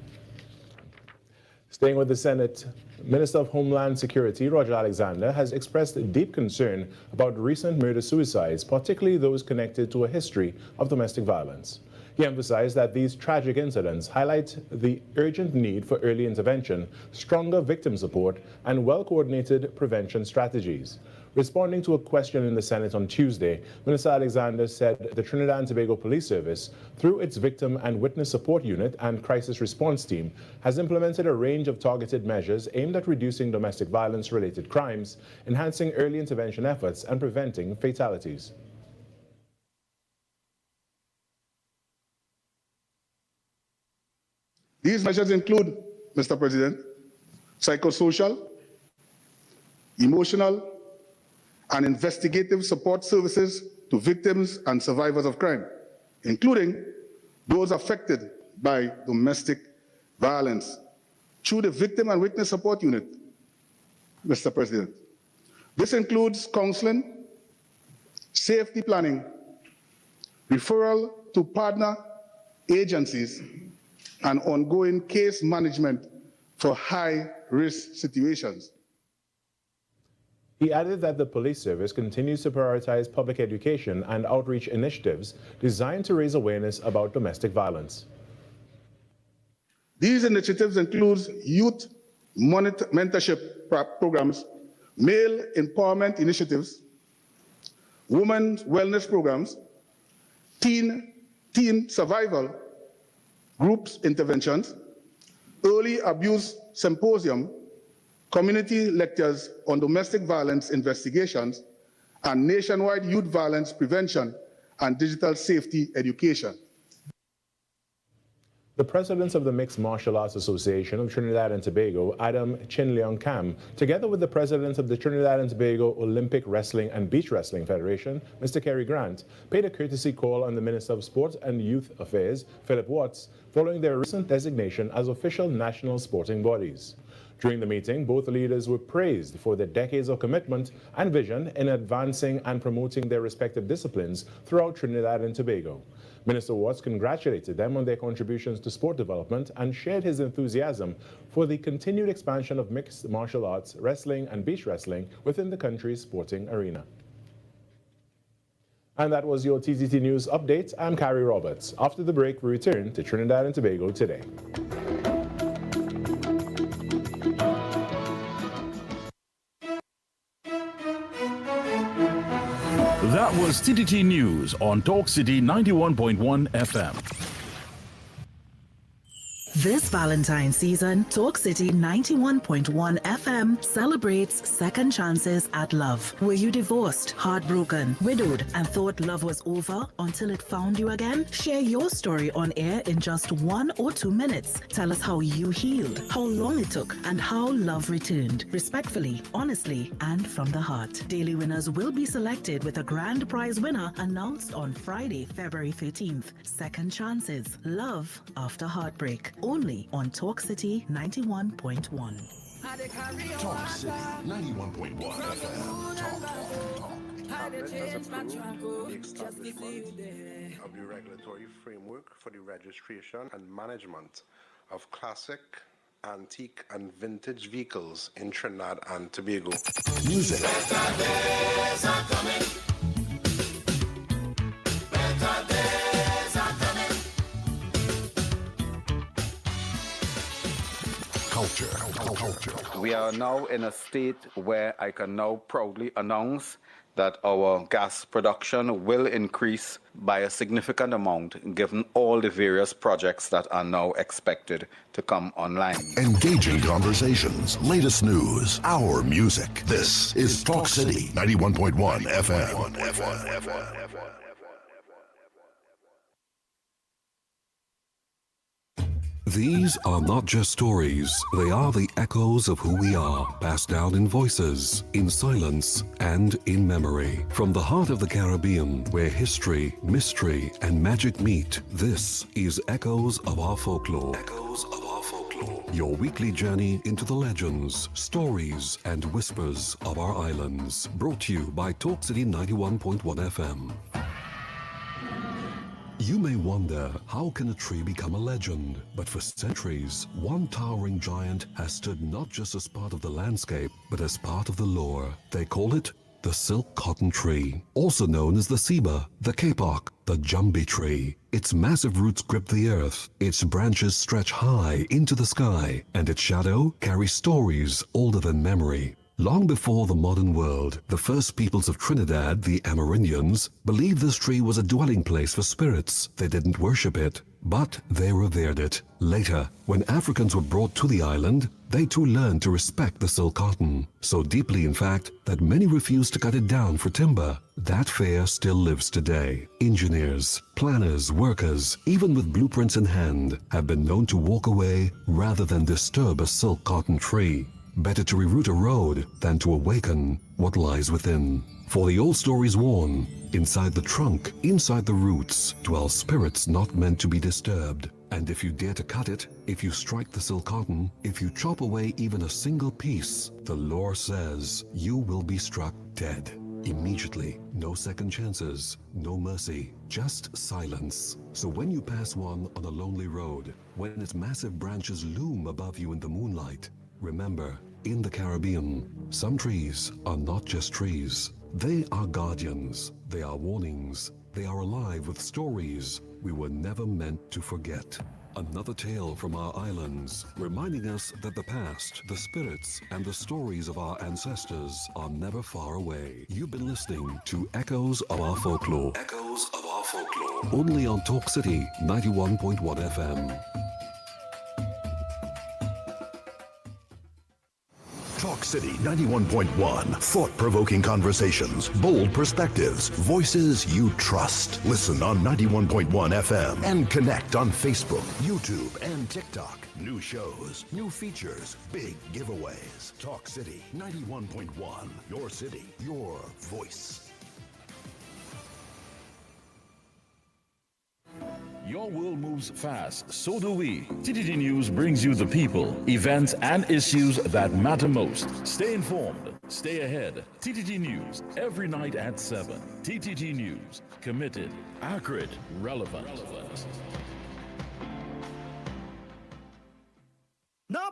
S6: Staying with the Senate, Minister of Homeland Security Roger Alexander has expressed deep concern about recent murder-suicides, particularly those connected to a history of domestic violence. He emphasized that these tragic incidents highlight the urgent need for early intervention, stronger victim support, and well-coordinated prevention strategies. Responding to a question in the Senate on Tuesday, Minister Alexander said the Trinidad and Tobago Police Service, through its Victim and Witness Support Unit and Crisis Response Team, has implemented a range of targeted measures aimed at reducing domestic violence-related crimes, enhancing early intervention efforts, and preventing fatalities.
S8: These measures include, Mr. President, psychosocial, emotional, and investigative support services to victims and survivors of crime, including those affected by domestic violence, through the Victim and Witness Support Unit, Mr. President. This includes counseling, safety planning, referral to partner agencies, and ongoing case management for high-risk situations.
S6: He added that the police service continues to prioritize public education and outreach initiatives designed to raise awareness about domestic violence.
S8: These initiatives include youth mentorship programs, male empowerment initiatives, women's wellness programs, teen survival groups interventions, early abuse symposium, community lectures on domestic violence investigations, and nationwide youth violence prevention and digital safety education.
S6: The president of the Mixed Martial Arts Association of Trinidad and Tobago, Adam Chin Leong Kam, together with the president of the Trinidad and Tobago Olympic Wrestling and Beach Wrestling Federation, Mr. Kerry Grant, paid a courtesy call on the Minister of Sport and Youth Affairs, Philip Watts, following their recent designation as official national sporting bodies. During the meeting, both leaders were praised for their decades of commitment and vision in advancing and promoting their respective disciplines throughout Trinidad and Tobago. Minister Watts congratulated them on their contributions to sport development and shared his enthusiasm for the continued expansion of mixed martial arts, wrestling and beach wrestling within the country's sporting arena. And that was your TTT News Update. I'm Carrie Roberts. After the break, we return to Trinidad and Tobago today.
S1: That was TTT News on Talk City 91.1 FM.
S21: This Valentine's season, Talk City 91.1 FM celebrates second chances at love. Were you divorced, heartbroken, widowed, and thought love was over until it found you again? Share your story on air in just 1 or 2 minutes. Tell us how you healed, how long it took, and how love returned. Respectfully, honestly, and from the heart. Daily winners will be selected with a grand prize winner announced on Friday, February 13th. Second chances. Love after heartbreak. Only on Talk City 91.1.
S7: Talk City 91.1 FM. Talk.
S10: Cabinet has approved the establishment of the regulatory framework for the registration and management of classic, antique, and vintage vehicles in Trinidad and Tobago.
S7: Music.
S11: Better days are coming. Better days are coming.
S7: Culture.
S19: We are now in a state where I can now proudly announce that our gas production will increase by a significant amount given all the various projects that are now expected to come online.
S7: Engaging conversations, latest news, our music. This is Talk City 91.1 FM.
S9: These are not just stories, they are the echoes of who we are, passed down in voices, in silence, and in memory. From the heart of the Caribbean, where history, mystery, and magic meet, this is Echoes of Our Folklore. Echoes of Our Folklore. Your weekly journey into the legends, stories, and whispers of our islands. Brought to you by Talk City 91.1 FM. You may wonder, how can a tree become a legend? But for centuries, one towering giant has stood not just as part of the landscape, but as part of the lore. They call it the silk cotton tree, also known as the ceiba, the kapok, the jumbi tree. Its massive roots grip the earth, its branches stretch high into the sky, and its shadow carries stories older than memory. Long before the modern world, the first peoples of Trinidad, the Amerindians, believed this tree was a dwelling place for spirits. They didn't worship it, but they revered it. Later, when Africans were brought to the island, they too learned to respect the silk cotton. So deeply, in fact, that many refused to cut it down for timber. That fear still lives today. Engineers, planners, workers, even with blueprints in hand, have been known to walk away rather than disturb a silk cotton tree. Better to reroute a road than to awaken what lies within. For the old stories warn, inside the trunk, inside the roots, dwell spirits not meant to be disturbed. And if you dare to cut it, if you strike the silk cotton, if you chop away even a single piece, the lore says you will be struck dead. Immediately. No second chances, no mercy, just silence. So when you pass one on a lonely road, when its massive branches loom above you in the moonlight, remember, in the Caribbean, some trees are not just trees. They are guardians, they are warnings, they are alive with stories we were never meant to forget. Another tale from our islands, reminding us that the past, the spirits, and the stories of our ancestors are never far away. You've been listening to Echoes of Our Folklore. Echoes of Our Folklore. Only on Talk City 91.1 FM.
S7: Talk City 91.1. Thought-provoking conversations, bold perspectives, voices you trust. Listen on 91.1 FM and connect on Facebook, YouTube, and TikTok. New shows, new features, big giveaways. Talk City 91.1. Your city, your voice.
S1: Your world moves fast, so do we. TTT News brings you the people, events, and issues that matter most. Stay informed, stay ahead. TTT News, every night at 7. TTT News, committed, accurate, relevant.
S17: No,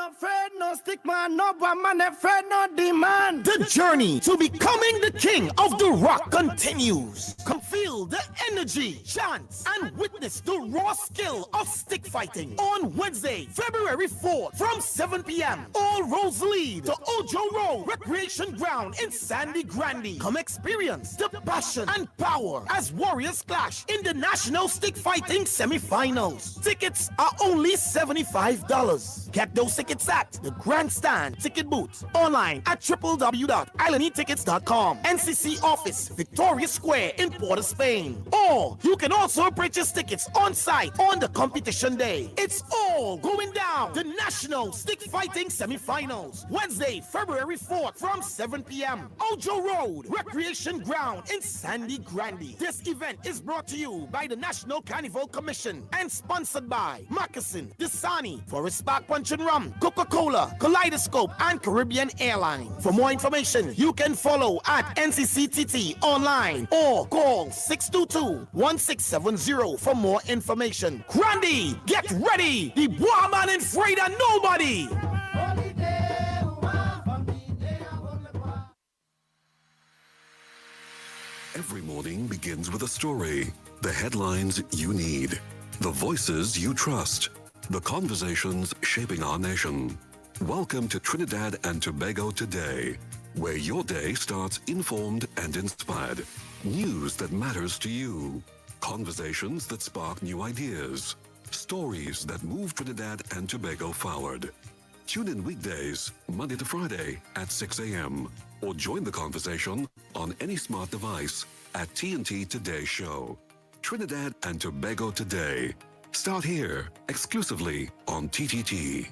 S20: not afraid, no stick man, no one man afraid, no demand. The journey to becoming the king of the rock continues. Come feel the energy, chance, and witness the raw skill of stick fighting on Wednesday, February 4th from 7 p.m. All roads lead to Ojo Road Recreation Ground in Sandy Grande. Come experience the passion and power as warriors clash in the National Stick Fighting Semi-Finals. Tickets are only $75. Get those tickets at the Grandstand Ticket Booth, online at www.islandetickets.com, NCC office, Victoria Square in Port of Spain. Or you can also purchase tickets on site on the competition day. It's all going down. The National Stick Fighting Semi-Finals, Wednesday, February 4th from 7 p.m. Ojo Road Recreation Ground in Sandy Grande. This event is brought to you by the National Carnival Commission and sponsored by Moccasin, Dasani, Forest Park Punch and Rum, Coca-Cola, Kaleidoscope, and Caribbean Airline. For more information, you can follow at NCCTT online or call 622-1670 for more information. Grande, get ready! The Bois ain't afraid of nobody!
S9: Every morning begins with a story. The headlines you need. The voices you trust. The conversations shaping our nation. Welcome to Trinidad and Tobago Today, where your day starts informed and inspired. News that matters to you. Conversations that spark new ideas. Stories that move Trinidad and Tobago forward. Tune in weekdays, Monday to Friday at 6 a.m. or join the conversation on any smart device at TNT Today Show. Trinidad and Tobago Today. Start here, exclusively on TTT.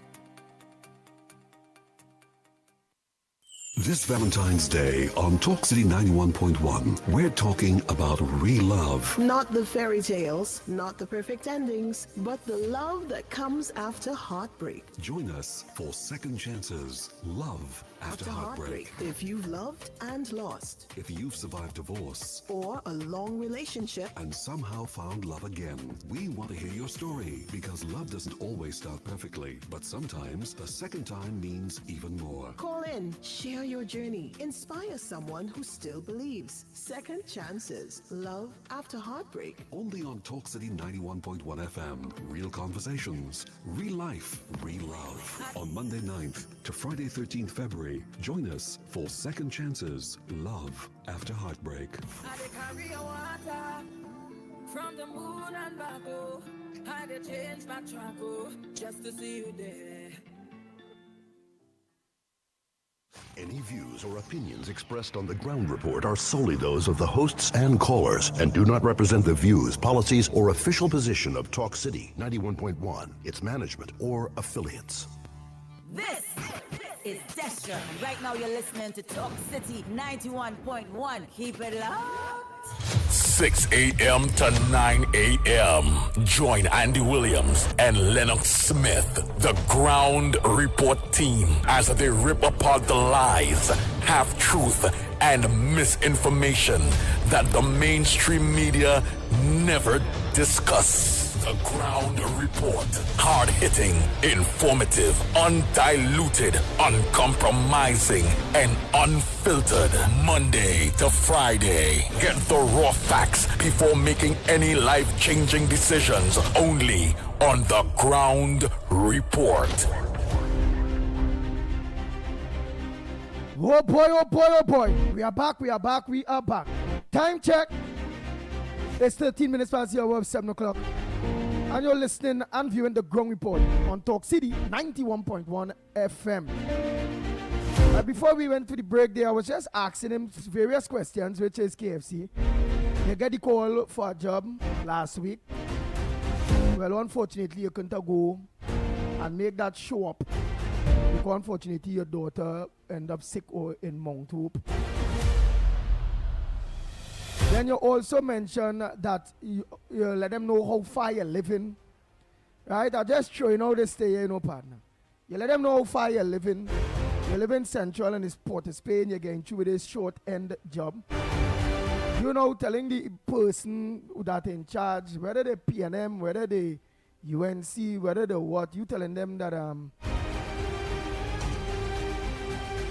S9: This Valentine's Day on Talk City 91.1, we're talking about real love.
S22: Not the fairy tales, not the perfect endings, but the love that comes after heartbreak.
S9: Join us for Second Chances, Love After Heartbreak.
S22: If you've loved and lost.
S9: If you've survived divorce.
S22: Or a long relationship.
S9: And somehow found love again. We want to hear your story because love doesn't always start perfectly, but sometimes a second time means even more.
S22: Call in, share your journey, inspire someone who still believes. Second Chances, Love After Heartbreak.
S9: Only on Talk City 91.1 FM. Real conversations, real life, real love. On Monday 9th to Friday 13th February, join us for Second Chances, Love After Heartbreak.
S11: From the moon and back, oh, I had to change my track, oh, just to see you there.
S7: Any views or opinions expressed on the Ground Report are solely those of the hosts and callers and do not represent the views, policies, or official position of Talk City 91.1, its management, or affiliates.
S12: This is Destra. Right now you're listening to Talk City 91.1. Keep it locked.
S13: 6 a.m. to 9 a.m. Join Andy Williams and Lennox Smith, the Ground Report team, as they rip apart the lies, half-truth, and misinformation that the mainstream media never discuss. The Ground Report. Hard-hitting, informative, undiluted, uncompromising, and unfiltered. Monday to Friday. Get the raw facts before making any life-changing decisions. Only on The Ground Report.
S16: Oh boy, oh boy, oh boy. We are back, we are back, we are back. Time check. It's 13 minutes past the hour of 7 o'clock. And you're listening and viewing the Ground Report on Talk City 91.1 FM. Before we went to the break there, I was just asking him various questions, which is KFC. You get the call for a job last week. Well, unfortunately, you couldn't go and make that show up. Because unfortunately, your daughter ended up sick or in Mount Hope. Then you also mentioned that you let them know how far you're living. Right? I just show you how they stay here, partner. You let them know how far you're living. You live in Central and it's Port of Spain. You're getting through with this short-end job. You know, telling the person that in charge, whether they PNM, whether they UNC, whether they what, you telling them that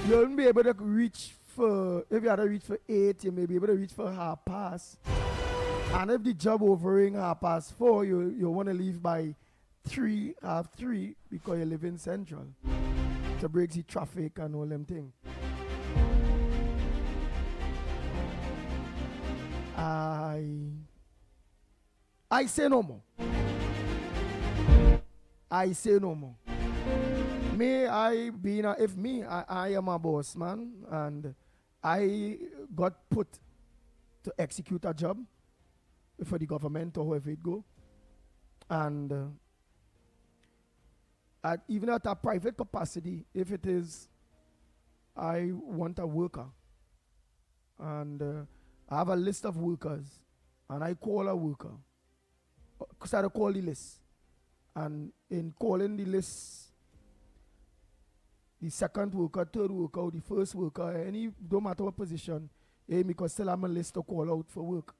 S16: You won't be able to reach for, if you had to reach for 8, you may be able to reach for 4:30. And if the job overing 4:30, you want to leave by 3:30 because you live in Central to break the traffic and all them things. I say no more. I say no more. I am a boss man and I got put to execute a job for the government or whoever it go. And even at a private capacity, if it is, I want a worker. And I have a list of workers. And I call a worker. Because I call the list. And in calling the list, the second worker, third worker, or the first worker, don't matter what position, because still I'm a list to call out for work.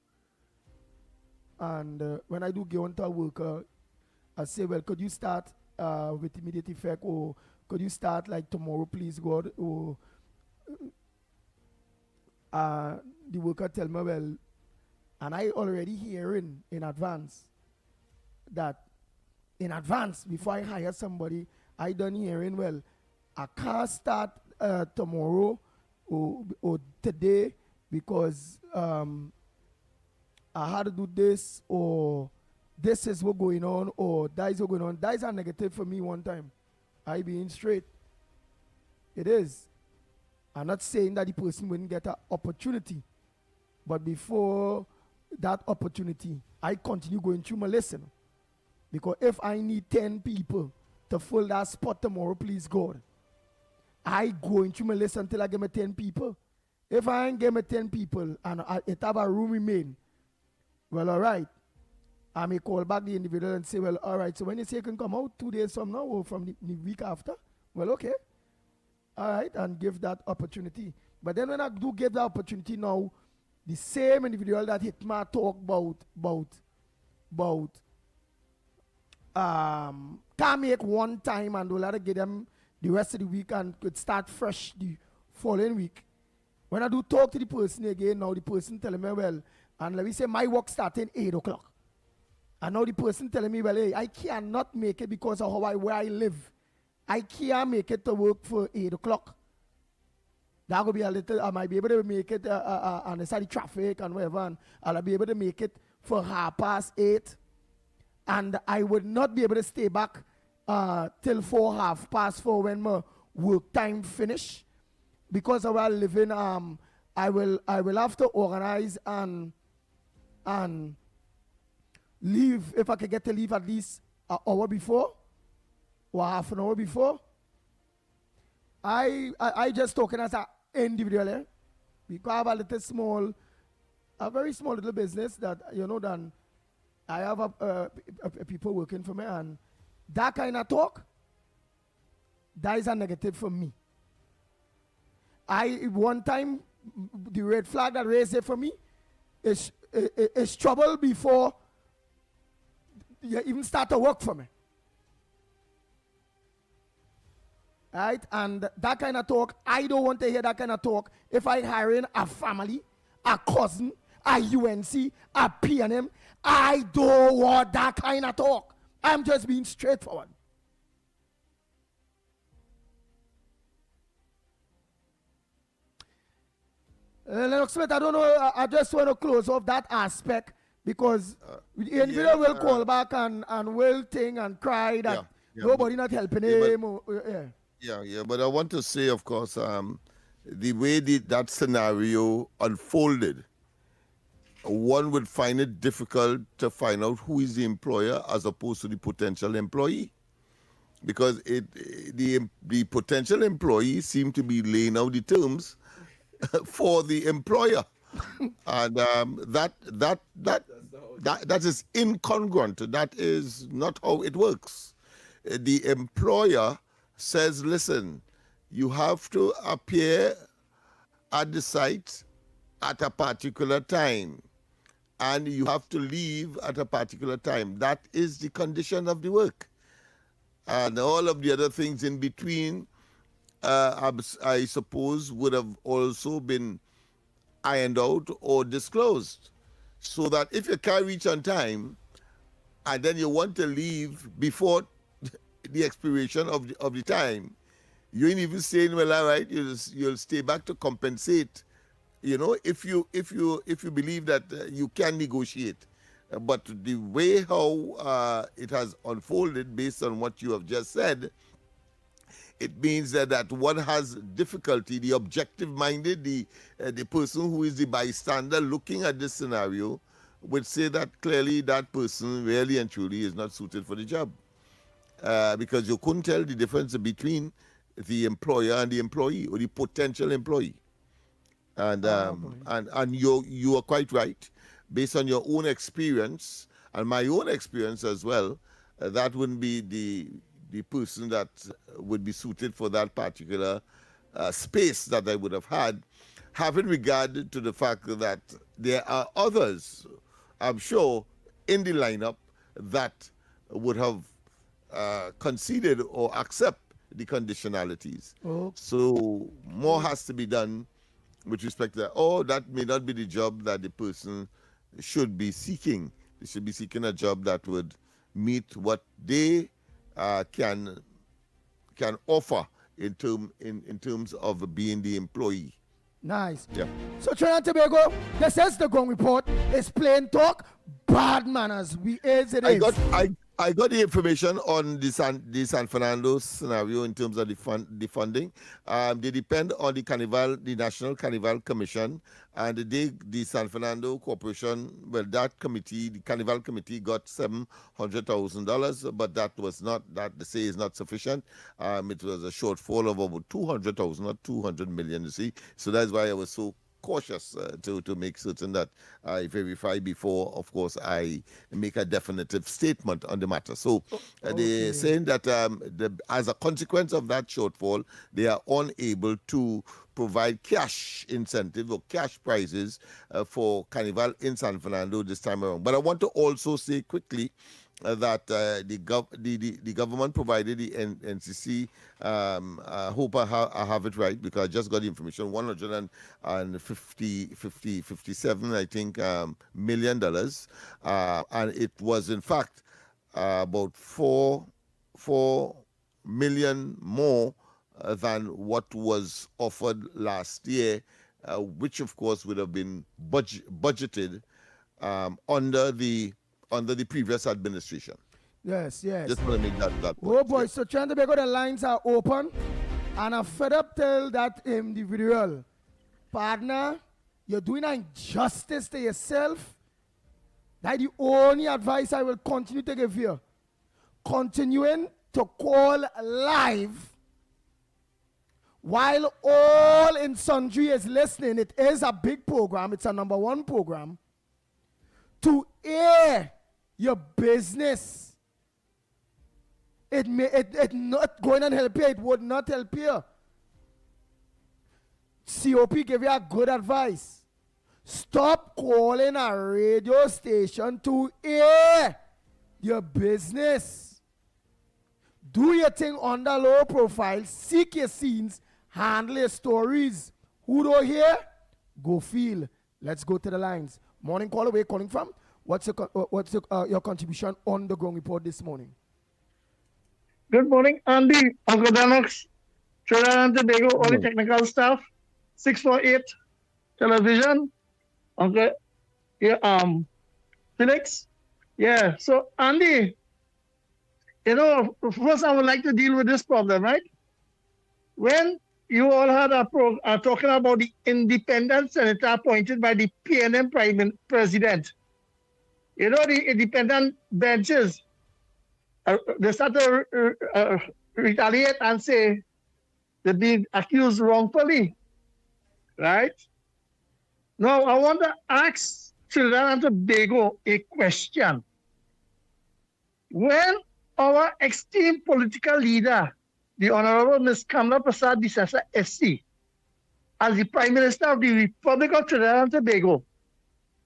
S16: And when I do get onto a worker, I say, well, could you start with immediate effect, or could you start like tomorrow, please, God? Or the worker tell me, well, and I already hearing in advance that before I hire somebody, I done hearing, well, I can't start tomorrow or today because I had to do this, or this is what's going on, or that is what's going on. That is a negative for me one time. I being straight. It is. I'm not saying that the person wouldn't get an opportunity, but before that opportunity, I continue going through my lesson. Because if I need 10 people to fill that spot tomorrow, please God, I go into my list until I get my 10 people. If I ain't get my 10 people and it have a room remain, well, all right. I may call back the individual and say, well, all right, so when you say you can come out 2 days from now or from the week after, well, okay. All right, and give that opportunity. But then when I do give that opportunity now, the same individual that hit my talk about can't make one time and we'll have to give them the rest of the week and could start fresh the following week. When I do talk to the person again, now the person telling me, well, and let me say my work starting 8 o'clock. And now the person telling me, well, hey, I cannot make it because of where I live. I can't make it to work for 8 o'clock. That will be a little, I might be able to make it on the side of traffic and whatever, and I'll be able to make it for 8:30. And I would not be able to stay back till 4:30 when my work time finish. Because of where I live in, I will have to organize and leave, if I can get to leave at least an hour before or half an hour before. I just talking as an individual, because I have a very small little business that, then I have people working for me, and that kind of talk, that is a negative for me. One time, the red flag that raised it for me is trouble before you even start to work for me. Right? And that kind of talk, I don't want to hear that kind of talk if I hiring a family, a cousin, a UNC, a PNM. I don't want that kind of talk. I'm just being straightforward. Lennox Smith, I don't know, I just want to close off that aspect because the individual will call back and will think and cry that nobody not helping him.
S18: Yeah, but I want to say, of course, the way that scenario unfolded, one would find it difficult to find out who is the employer as opposed to the potential employee. Because the potential employee seemed to be laying out the terms for the employer. And that is incongruent. That is not how it works. The employer says, listen, you have to appear at the site at a particular time, and you have to leave at a particular time. That is the condition of the work. And all of the other things in between I suppose, would have also been ironed out or disclosed, so that if you can't reach on time and then you want to leave before the expiration of the time, you ain't even saying, well, all right, you'll stay back to compensate. You know, if you believe that you can negotiate. But the way how it has unfolded based on what you have just said, it means that one has difficulty, the objective-minded, the person who is the bystander looking at this scenario would say that clearly that person really and truly is not suited for the job. Because you couldn't tell the difference between the employer and the employee, or the potential employee. And you are quite right. Based on your own experience and my own experience as well, that wouldn't be the person that would be suited for that particular space that I would have had, having regard to the fact that there are others, I'm sure, in the lineup that would have conceded or accept the conditionalities.
S16: Oh.
S18: So more has to be done with respect to that. Or that may not be the job that the person should be seeking. They should be seeking a job that would meet what they can offer in terms of being the employee.
S16: Nice.
S18: Yeah.
S16: So Trinidad and Tobago, this is the Gong Report. It's plain talk, bad manners.
S18: I got the information on the San Fernando scenario in terms of the funding. They depend on the National Carnival Commission, and the San Fernando Corporation, well, that committee, the Carnival Committee, got $700,000, but that they say is not sufficient. It was a shortfall of about 200,000, not 200 million. You see, so that's why I was so cautious to make certain that I verify before, of course, I make a definitive statement on the matter. So they're saying that as a consequence of that shortfall, they are unable to provide cash incentive or cash prizes for Carnival in San Fernando this time around. But I want to also say quickly that the government provided the NCC. I hope I have it right, because I just got the information. $157, I think, $1 million, and it was in fact about 4 million more than what was offered last year, which of course would have been budgeted under the previous administration.
S16: Yes.
S18: Just want to make that point.
S16: Oh boy, so Trinidad and Tobago, the lines are open, and I'm fed up till that individual. Partner, you're doing an injustice to yourself. That's the only advice I will continue to give you. Continuing to call live while all in sundry is listening. It is a big program. It's a #1 program. To air your business. It not going to help you. It would not help you. COP gave you a good advice. Stop calling a radio station to air your business. Do your thing under low profile. Seek your scenes. Handle your stories. Who don't hear? Go feel. Let's go to the lines. Morning caller, where you calling from? What's your contribution on the Gong Report this morning?
S14: Good morning, Andy, Uncle Lennox, Trinidad and Tobago, all the technical staff, 648 television, Uncle, Felix. Yeah, so Andy, first I would like to deal with this problem, right? When you all had talking about the independent senator appointed by the PNM president, the independent benches, they start to retaliate and say they're being accused wrongfully, right? Now, I want to ask Trinidad and Tobago a question. When our esteemed political leader, the Honorable Ms. Kamala Prasad Disasa SC, as the Prime Minister of the Republic of Trinidad and Tobago,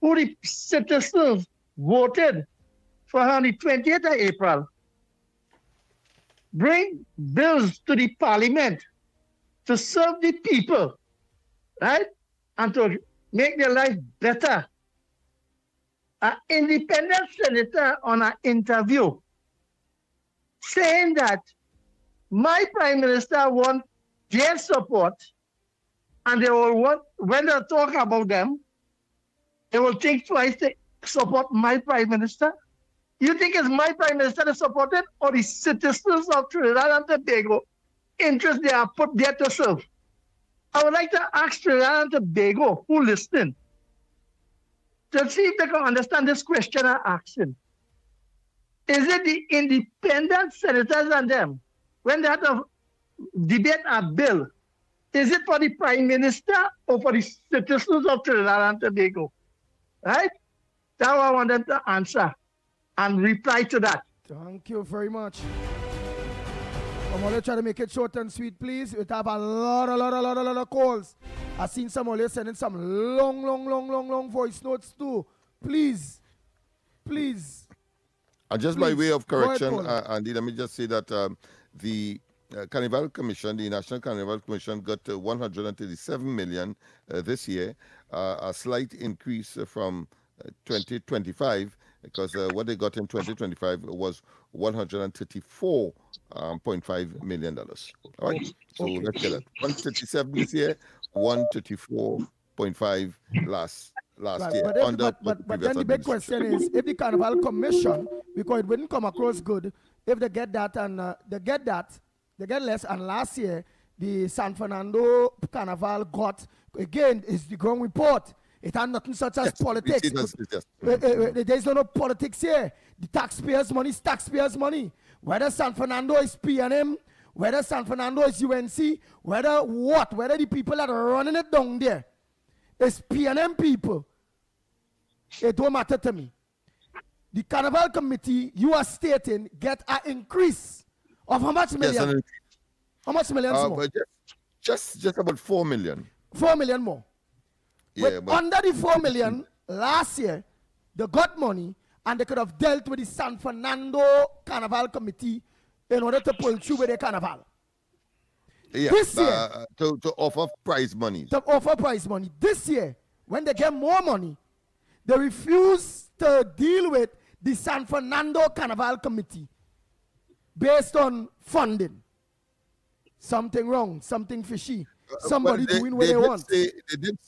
S14: who the citizens voted for her on the 28th of April, bring bills to the Parliament to serve the people, right? And to make their life better. An independent senator on an interview saying that my prime minister wants their support and they will want, when they talk about them, they will think twice to support my prime minister. You think it's my prime minister that supported or the citizens of Trinidad and Tobago interest they are put there to serve? I would like to ask Trinidad and Tobago who listening to see if they can understand this question I'm asking. Is it the independent senators and them, when they have to debate a bill, is it for the prime minister or for the citizens of Trinidad and Tobago? Right? That's what I want them to answer and reply to that.
S16: Thank you very much. I'm going to try to make it short and sweet, please. We have a lot of calls. I've seen some of you sending some long voice notes too. Please.
S18: And just by way of correction, Andy, let me just say that the Carnival Commission, the National Carnival Commission, got 137 million this year, a slight increase from 2025, because what they got in 2025 was $134.5 million. All right, so let's get it. 137 this year, 134.5 last year.
S16: But then the big question is, if the Carnival Commission, because it wouldn't come across good, if they get that and they get less. And last year, the San Fernando Carnival got, again, is the ground report. It had nothing such as politics. There's no politics here. The taxpayers' money is taxpayers' money. Whether San Fernando is PNM, whether San Fernando is UNC, whether the people that are running it down there is PNM people. It don't matter to me. The Carnival Committee, you are stating, get an increase of how much million?
S18: Yes,
S16: how much millions more?
S18: Just about 4 million.
S16: 4 million more.
S18: Yeah,
S16: but under the 4 million last year, they got money and they could have dealt with the San Fernando Carnival Committee in order to pull through with the carnival.
S18: Yeah,
S16: this year,
S18: to offer prize money.
S16: To offer prize money. This year, when they get more money, they refuse to deal with the San Fernando Carnival Committee based on funding. Something wrong, something fishy. Somebody doing what they want.
S18: They did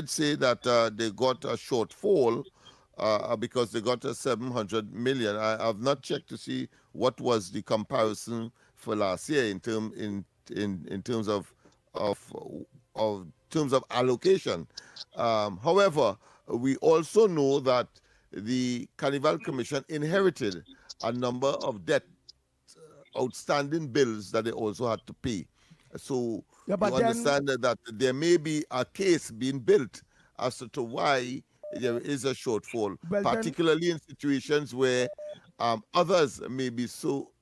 S18: say that they got a shortfall because they got a 700 million. I've not checked to see what was the comparison for last year in terms of allocation. However, we also know that the Carnival Commission inherited a number of outstanding bills that they also had to pay. So you understand that there may be a case being built as to why there is a shortfall, particularly in situations where others may be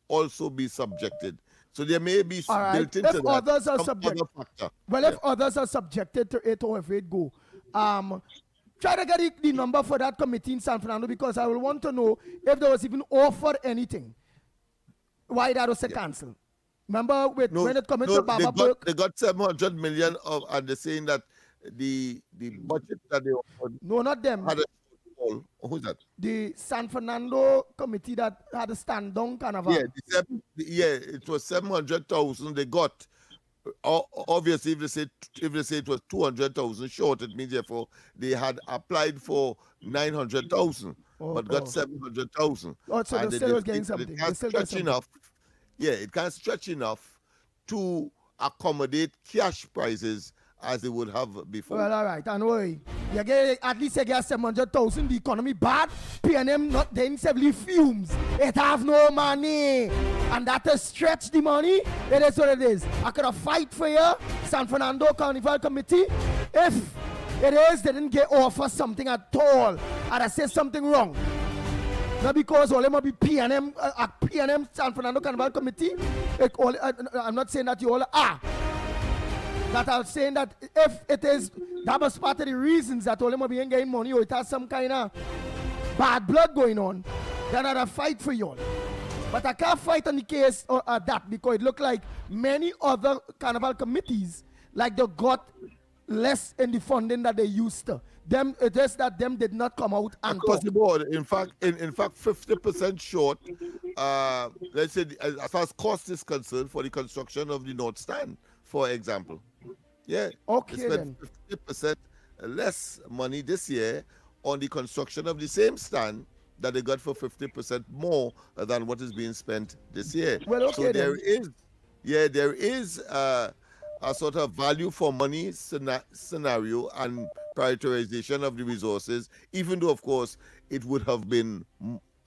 S18: also be subjected. So there may be built into that
S16: others are
S18: some other factor.
S16: Well, if others are subjected to it or if it go, try to get the number for that committee in San Fernando, because I will want to know if there was even offered anything. Why that was a cancel? Remember when it comes to Baba Burke?
S18: They got 700 million and they're saying that the budget that they offered.
S16: No, not them.
S18: Had a shortfall. Who's that?
S16: The San Fernando committee that had a stand-down carnival.
S18: It was 700,000 they got. Obviously, if they say it was 200,000 short, it means therefore they had applied for 900,000, but got 700,000.
S16: Oh, so they still was getting something.
S18: It can't stretch enough. Yeah, it can't stretch enough to accommodate cash prices as they would have before.
S16: Well, all right, don't worry. You get at least you get 700,000. The economy bad. PNM not then severely fumes. It have no money, and that to stretch the money. It is what it is. I could have fight for you, San Fernando Carnival Committee. If it is, they didn't get offer something at all, and I say something wrong. Not because all them be PNM, PNM San Fernando Carnival Committee. I'm not saying that you all are. That I'm saying that if it is, that was part of the reasons that all them be getting money, or it has some kind of bad blood going on, then I'd fight for you all. But I can't fight on the case or that because it looked like many other carnival committees, like they got less in the funding that they used to. Them, just that them did not come out and
S18: across
S16: talk.
S18: the board. In fact, 50% short. Let's say as far as cost is concerned for the construction of the North Stand, for example. Yeah.
S16: Okay,
S18: they spent 50% less money this year on the construction of the same stand that they got for 50% more than what is being spent this year.
S16: Well, okay,
S18: so
S16: there
S18: is a sort of value for money scenario and prioritization of the resources, even though, of course, it would have been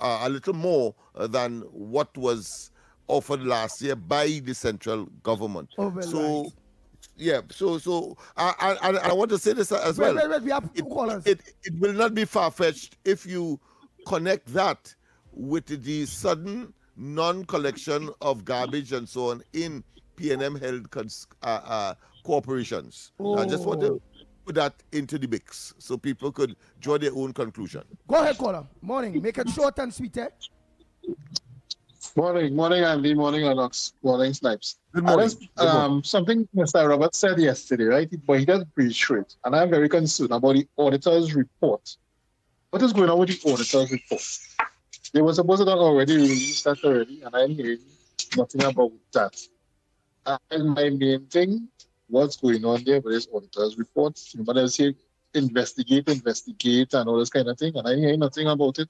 S18: a little more than what was offered last year by the central government.
S16: Right.
S18: Yeah, so I want to say this as well.
S16: Wait, we have callers.
S18: It will not be far-fetched if you connect that with the sudden non-collection of garbage and so on in PNM-held corporations. I just want to put that into the mix so people could draw their own conclusion.
S16: Go ahead, caller. Morning. Make it short and sweet, eh?
S8: Morning, Andy. Morning, Lennox. Morning, Snipes.
S18: Good morning.
S8: Something Mr. Robert said yesterday, right? But he doesn't breathe straight. And I'm very concerned about the auditor's report. What is going on with the auditor's report? They were supposed to have already released that already, and I'm hearing nothing about that. And my main thing, what's going on there with this auditor's report? But they say investigate, and all this kind of thing, and I hear nothing about it.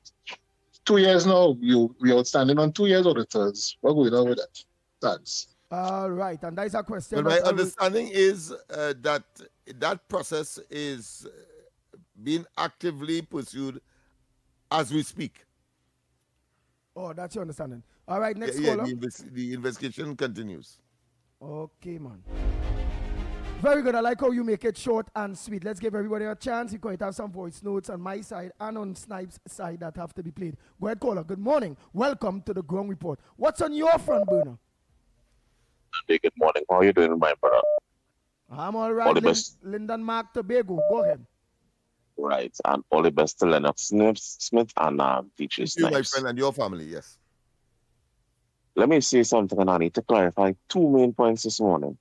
S8: 2 years now, we outstanding on 2 years auditors. What's going on with that? Thanks.
S16: All right, and that is a question.
S18: Well, my understanding is that process is being actively pursued as we speak.
S16: Oh, that's your understanding. All right, next
S18: Yeah,
S16: caller.
S18: the investigation continues.
S16: Okay, man. Very good. I like how you make it short and sweet. Let's give everybody a chance. You can have some voice notes on my side and on Snipes' side that have to be played. Go ahead, caller. Good morning. Welcome to the Ground Report. What's on your front burner?
S2: Hey, good morning. How are you doing, my brother?
S16: I'm all right.
S2: All the best.
S16: Lyndon Mark Tobago. Go ahead.
S2: Right. And all the best to Lennox Smith and DJ Snipes.
S18: You, my friend, and your family, yes.
S2: Let me say something, and I need to clarify two main points this morning.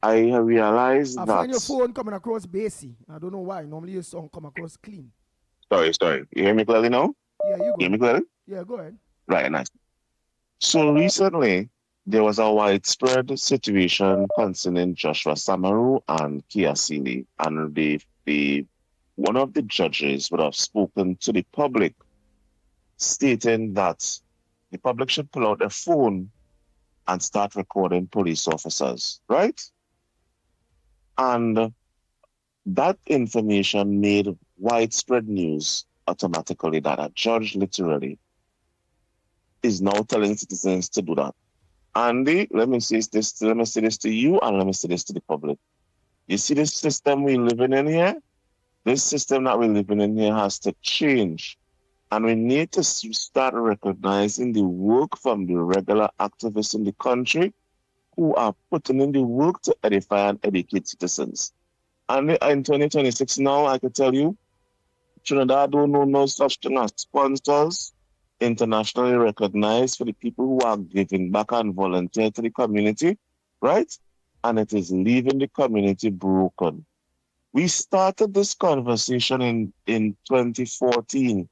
S2: I realized
S16: I
S2: that...
S16: find your phone coming across bassy. I don't know why. Normally your song come across clean.
S2: Sorry. You hear me clearly now?
S16: Yeah, you go.
S2: Hear me clearly?
S16: Yeah, go ahead.
S2: Right, nice. So recently, there was a widespread situation concerning Joshua Samaru and Kiasini, and one of the judges would have spoken to the public, stating that the public should pull out their phone and start recording police officers, right? And that information made widespread news automatically that a judge literally is now telling citizens to do that. Andy, let me say this to you, and let me say this to the public. You see this system we're living in here? This system that we're living in here has to change. And we need to start recognizing the work from the regular activists in the country who are putting in the work to edify and educate citizens. And in 2026 now, I can tell you, Trinidad don't know no such thing as sponsors, internationally recognized for the people who are giving back and volunteer to the community, right? And it is leaving the community broken. We started this conversation in 2014,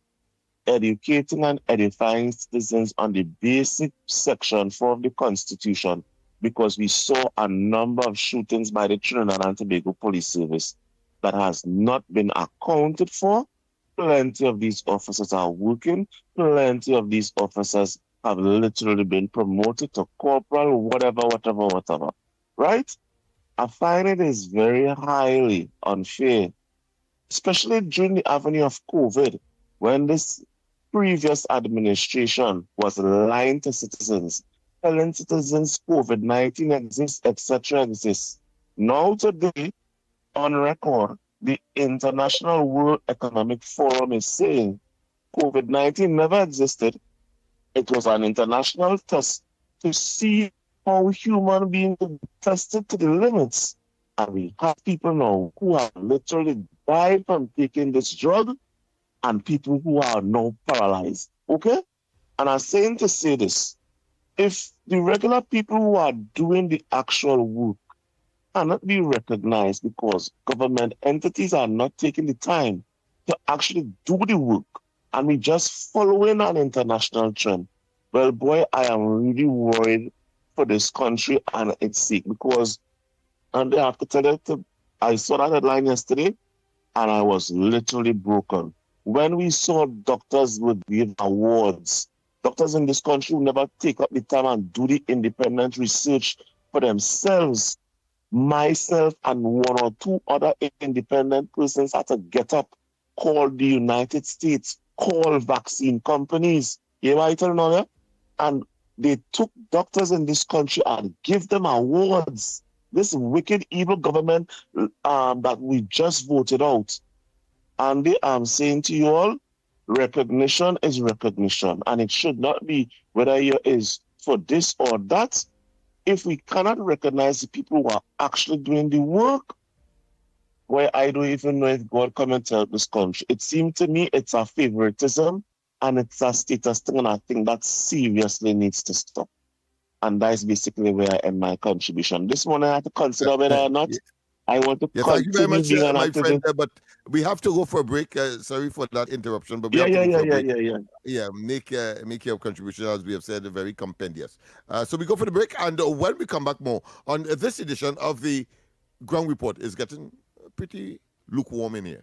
S2: educating and edifying citizens on the basic section 4 of the Constitution, because we saw a number of shootings by the Trinidad and Tobago Police Service that has not been accounted for. Plenty of these officers are working. Plenty of these officers have literally been promoted to corporal, whatever, right? I find it is very highly unfair, especially during the avenue of COVID, when this previous administration was lying to citizens, telling citizens COVID-19 exists, etc. exists. Now today, on record, the International World Economic Forum is saying COVID-19 never existed. It was an international test to see how human beings are tested to the limits. And we have people now who have literally died from taking this drug, and people who are now paralyzed. Okay? And I'm saying to say this, if the regular people who are doing the actual work cannot be recognized because government entities are not taking the time to actually do the work, and we just following an international trend, well, boy, I am really worried for this country and its sake, because, and I have to tell you, I saw that headline yesterday, and I was literally broken. When we saw doctors would give awards, doctors in this country will never take up the time and do the independent research for themselves. Myself and one or two other independent persons had to get up, call the United States, call vaccine companies. You know what I tell you now, yeah? And they took doctors in this country and give them awards. This wicked, evil government that we just voted out. And I'm saying to you all, recognition is recognition, and it should not be whether you is for this or that. If we cannot recognize the people who are actually doing the work, well, I don't even know if God come and help this country. It seems to me it's a favoritism and it's a status thing, and I think that seriously needs to stop. And that's basically where I end my contribution. This morning I have to consider whether or not I want to continue
S18: thank you very much,
S2: being an
S18: my
S2: activist.
S18: friend. But we have to go for a break. Sorry for that interruption, but we
S2: Yeah,
S18: have to go for a break.
S2: yeah.
S18: Make your contribution, as we have said, very compendious. So we go for the break, and when we come back, more on this edition of the Ground Report is getting pretty lukewarm in here.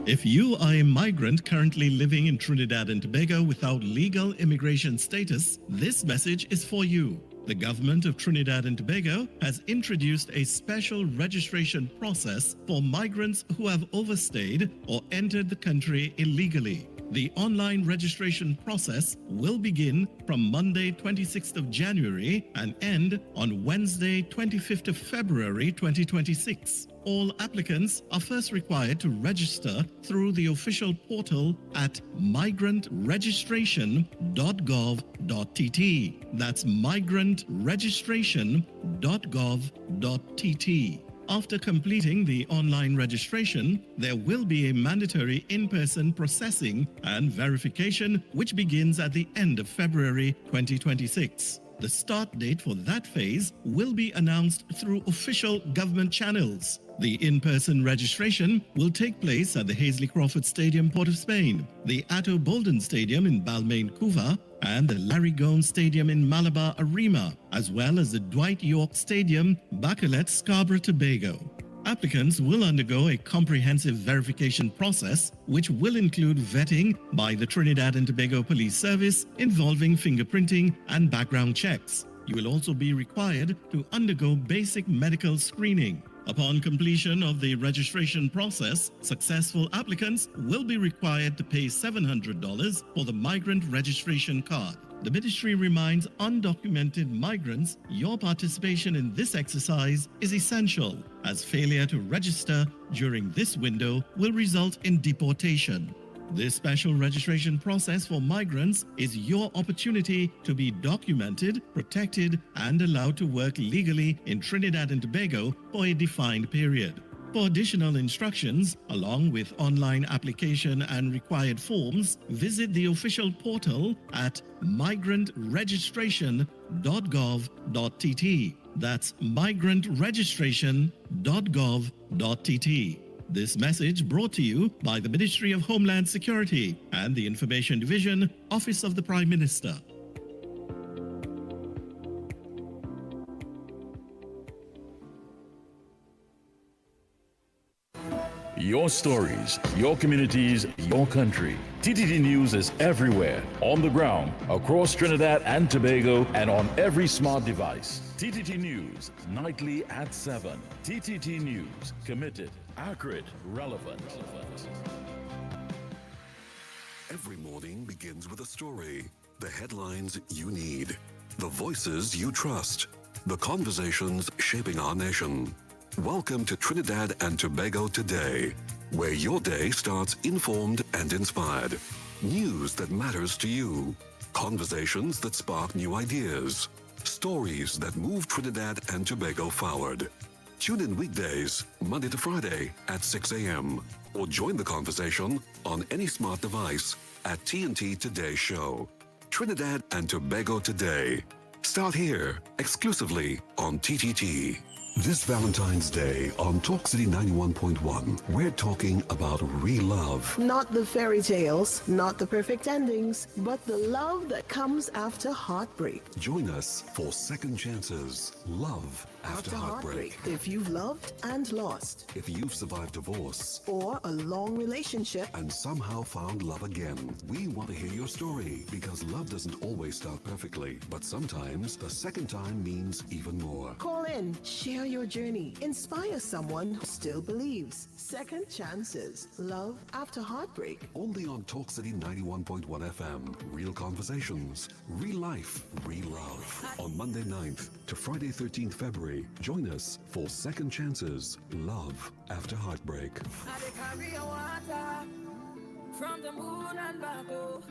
S4: If you are a migrant currently living in Trinidad and Tobago without legal immigration status, this message is for you. The government of Trinidad and Tobago has introduced a special registration process for migrants who have overstayed or entered the country illegally. The online registration process will begin from Monday 26th of January and end on Wednesday 25th of February 2026. All applicants are first required to register through the official portal at migrantregistration.gov.tt. That's migrantregistration.gov.tt. After completing the online registration, there will be a mandatory in-person processing and verification which begins at the end of February 2026. The start date for that phase will be announced through official government channels. The in-person registration will take place at the Hazley Crawford Stadium, Port of Spain, the Atto Bolden Stadium in Balmain, Couva, and the Larry Gomes Stadium in Malabar, Arima, as well as the Dwight York Stadium, Bacalet, Scarborough, Tobago. Applicants will undergo a comprehensive verification process, which will include vetting by the Trinidad and Tobago Police Service involving fingerprinting and background checks. You will also be required to undergo basic medical screening. Upon completion of the registration process, successful applicants will be required to pay $700 for the migrant registration card. The ministry reminds undocumented migrants your participation in this exercise is essential, as failure to register during this window will result in deportation. This special registration process for migrants is your opportunity to be documented, protected, and allowed to work legally in Trinidad and Tobago for a defined period. For additional instructions, along with online application and required forms, visit the official portal at migrantregistration.gov.tt. That's migrantregistration.gov.tt. This message brought to you by the Ministry of Homeland Security and the Information Division, Office of the Prime Minister.
S1: Your stories, your communities, your country. TTT News is everywhere, on the ground, across Trinidad and Tobago, and on every smart device. TTT News, nightly at 7. TTT News, committed, accurate, relevant.
S9: Every morning begins with a story. The headlines you need. The voices you trust. The conversations shaping our nation. Welcome to Trinidad and Tobago Today, where your day starts informed and inspired. News that matters to you. Conversations that spark new ideas. Stories that move Trinidad and Tobago forward. Tune in weekdays, Monday to Friday at 6 a.m. or join the conversation on any smart device at TNT Today Show. Trinidad and Tobago Today. Start here, exclusively on TTT. This Valentine's Day on Talk City 91.1, we're talking about real love.
S22: Not the fairy tales, not the perfect endings, but the love that comes after heartbreak.
S9: Join us for Second Chances, Love After Heartbreak.
S22: If you've loved and lost.
S9: If you've survived divorce.
S22: Or a long relationship.
S9: And somehow found love again. We want to hear your story because love doesn't always start perfectly, but sometimes the second time means even more.
S22: Call in, share your journey, inspire someone who still believes. Second Chances, Love After Heartbreak.
S9: Only on Talk City 91.1 FM. Real conversations, real life, real love. On Monday 9th to Friday 13th February, join us for Second Chances, Love After Heartbreak.
S11: From the moon and back, oh,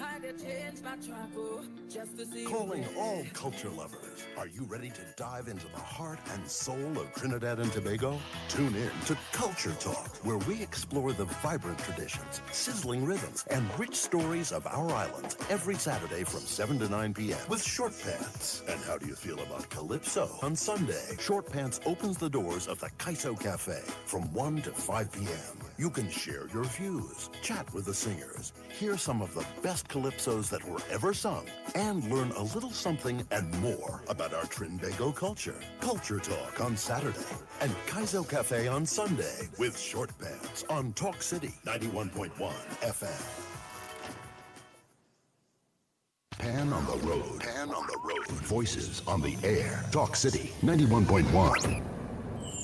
S11: I did change my track, oh, just to see.
S3: Calling all culture lovers. Are you ready to dive into the heart and soul of Trinidad and Tobago? Tune in to Culture Talk, where we explore the vibrant traditions, sizzling rhythms, and rich stories of our island every Saturday from 7 to 9 p.m. with Short Pants. And how do you feel about Calypso? On Sunday, Short Pants opens the doors of the Kaiso Cafe from 1 to 5 p.m. You can share your views, chat with the singers, hear some of the best calypsos that were ever sung, and learn a little something and more about our Trinbago culture. Culture Talk on Saturday and Kaiso Cafe on Sunday with Short Pants on Talk City 91.1 FM.
S7: Pan on the road. Pan on the road. Voices on the air. Talk City 91.1.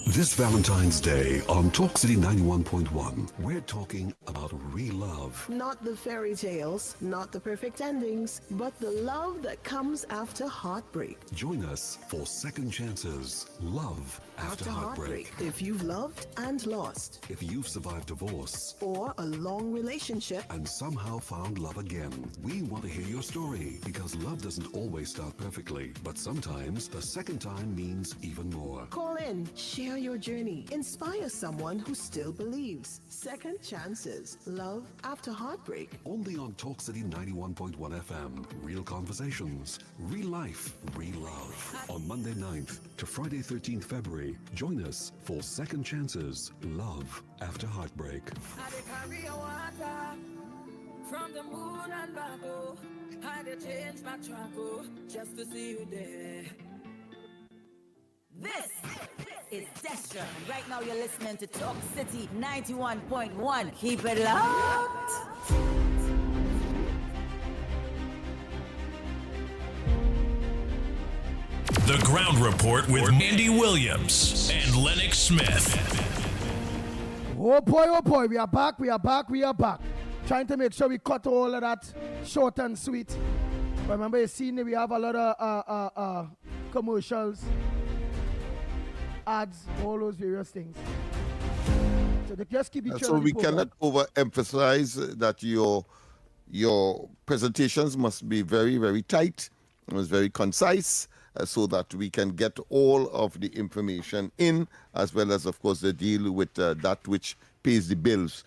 S9: This Valentine's Day on Talk City 91.1, we're talking about real love.
S22: Not the fairy tales, not the perfect endings, but the love that comes after heartbreak.
S9: Join us for Second Chances, Love After Heartbreak.
S22: If you've loved and lost.
S9: If you've survived divorce.
S22: Or a long relationship.
S9: And somehow found love again. We want to hear your story because love doesn't always start perfectly, but sometimes the second time means even more.
S22: Call in, share your journey, inspire someone who still believes. Second Chances, Love After Heartbreak.
S9: Only on Talk City 91.1 FM. Real conversations, real life, real love. On Monday 9th to Friday 13th February, join us for Second Chances, Love After Heartbreak.
S11: From the moon and back, oh, I did change my track, oh, just to see you there.
S12: This is Destra. Right now you're listening to Talk City 91.1. Keep it locked.
S15: The Ground Report with Andy Williams and Lennox Smith.
S16: Oh boy, we are back. Trying to make sure we cut all of that short and sweet. Remember, you seen we have a lot of commercials, ads, all those various things. So they just keep each other.
S18: So we cannot overemphasize that your presentations must be very, very tight. It was very concise. So that we can get all of the information in, as well as, of course, the deal with that which pays the bills.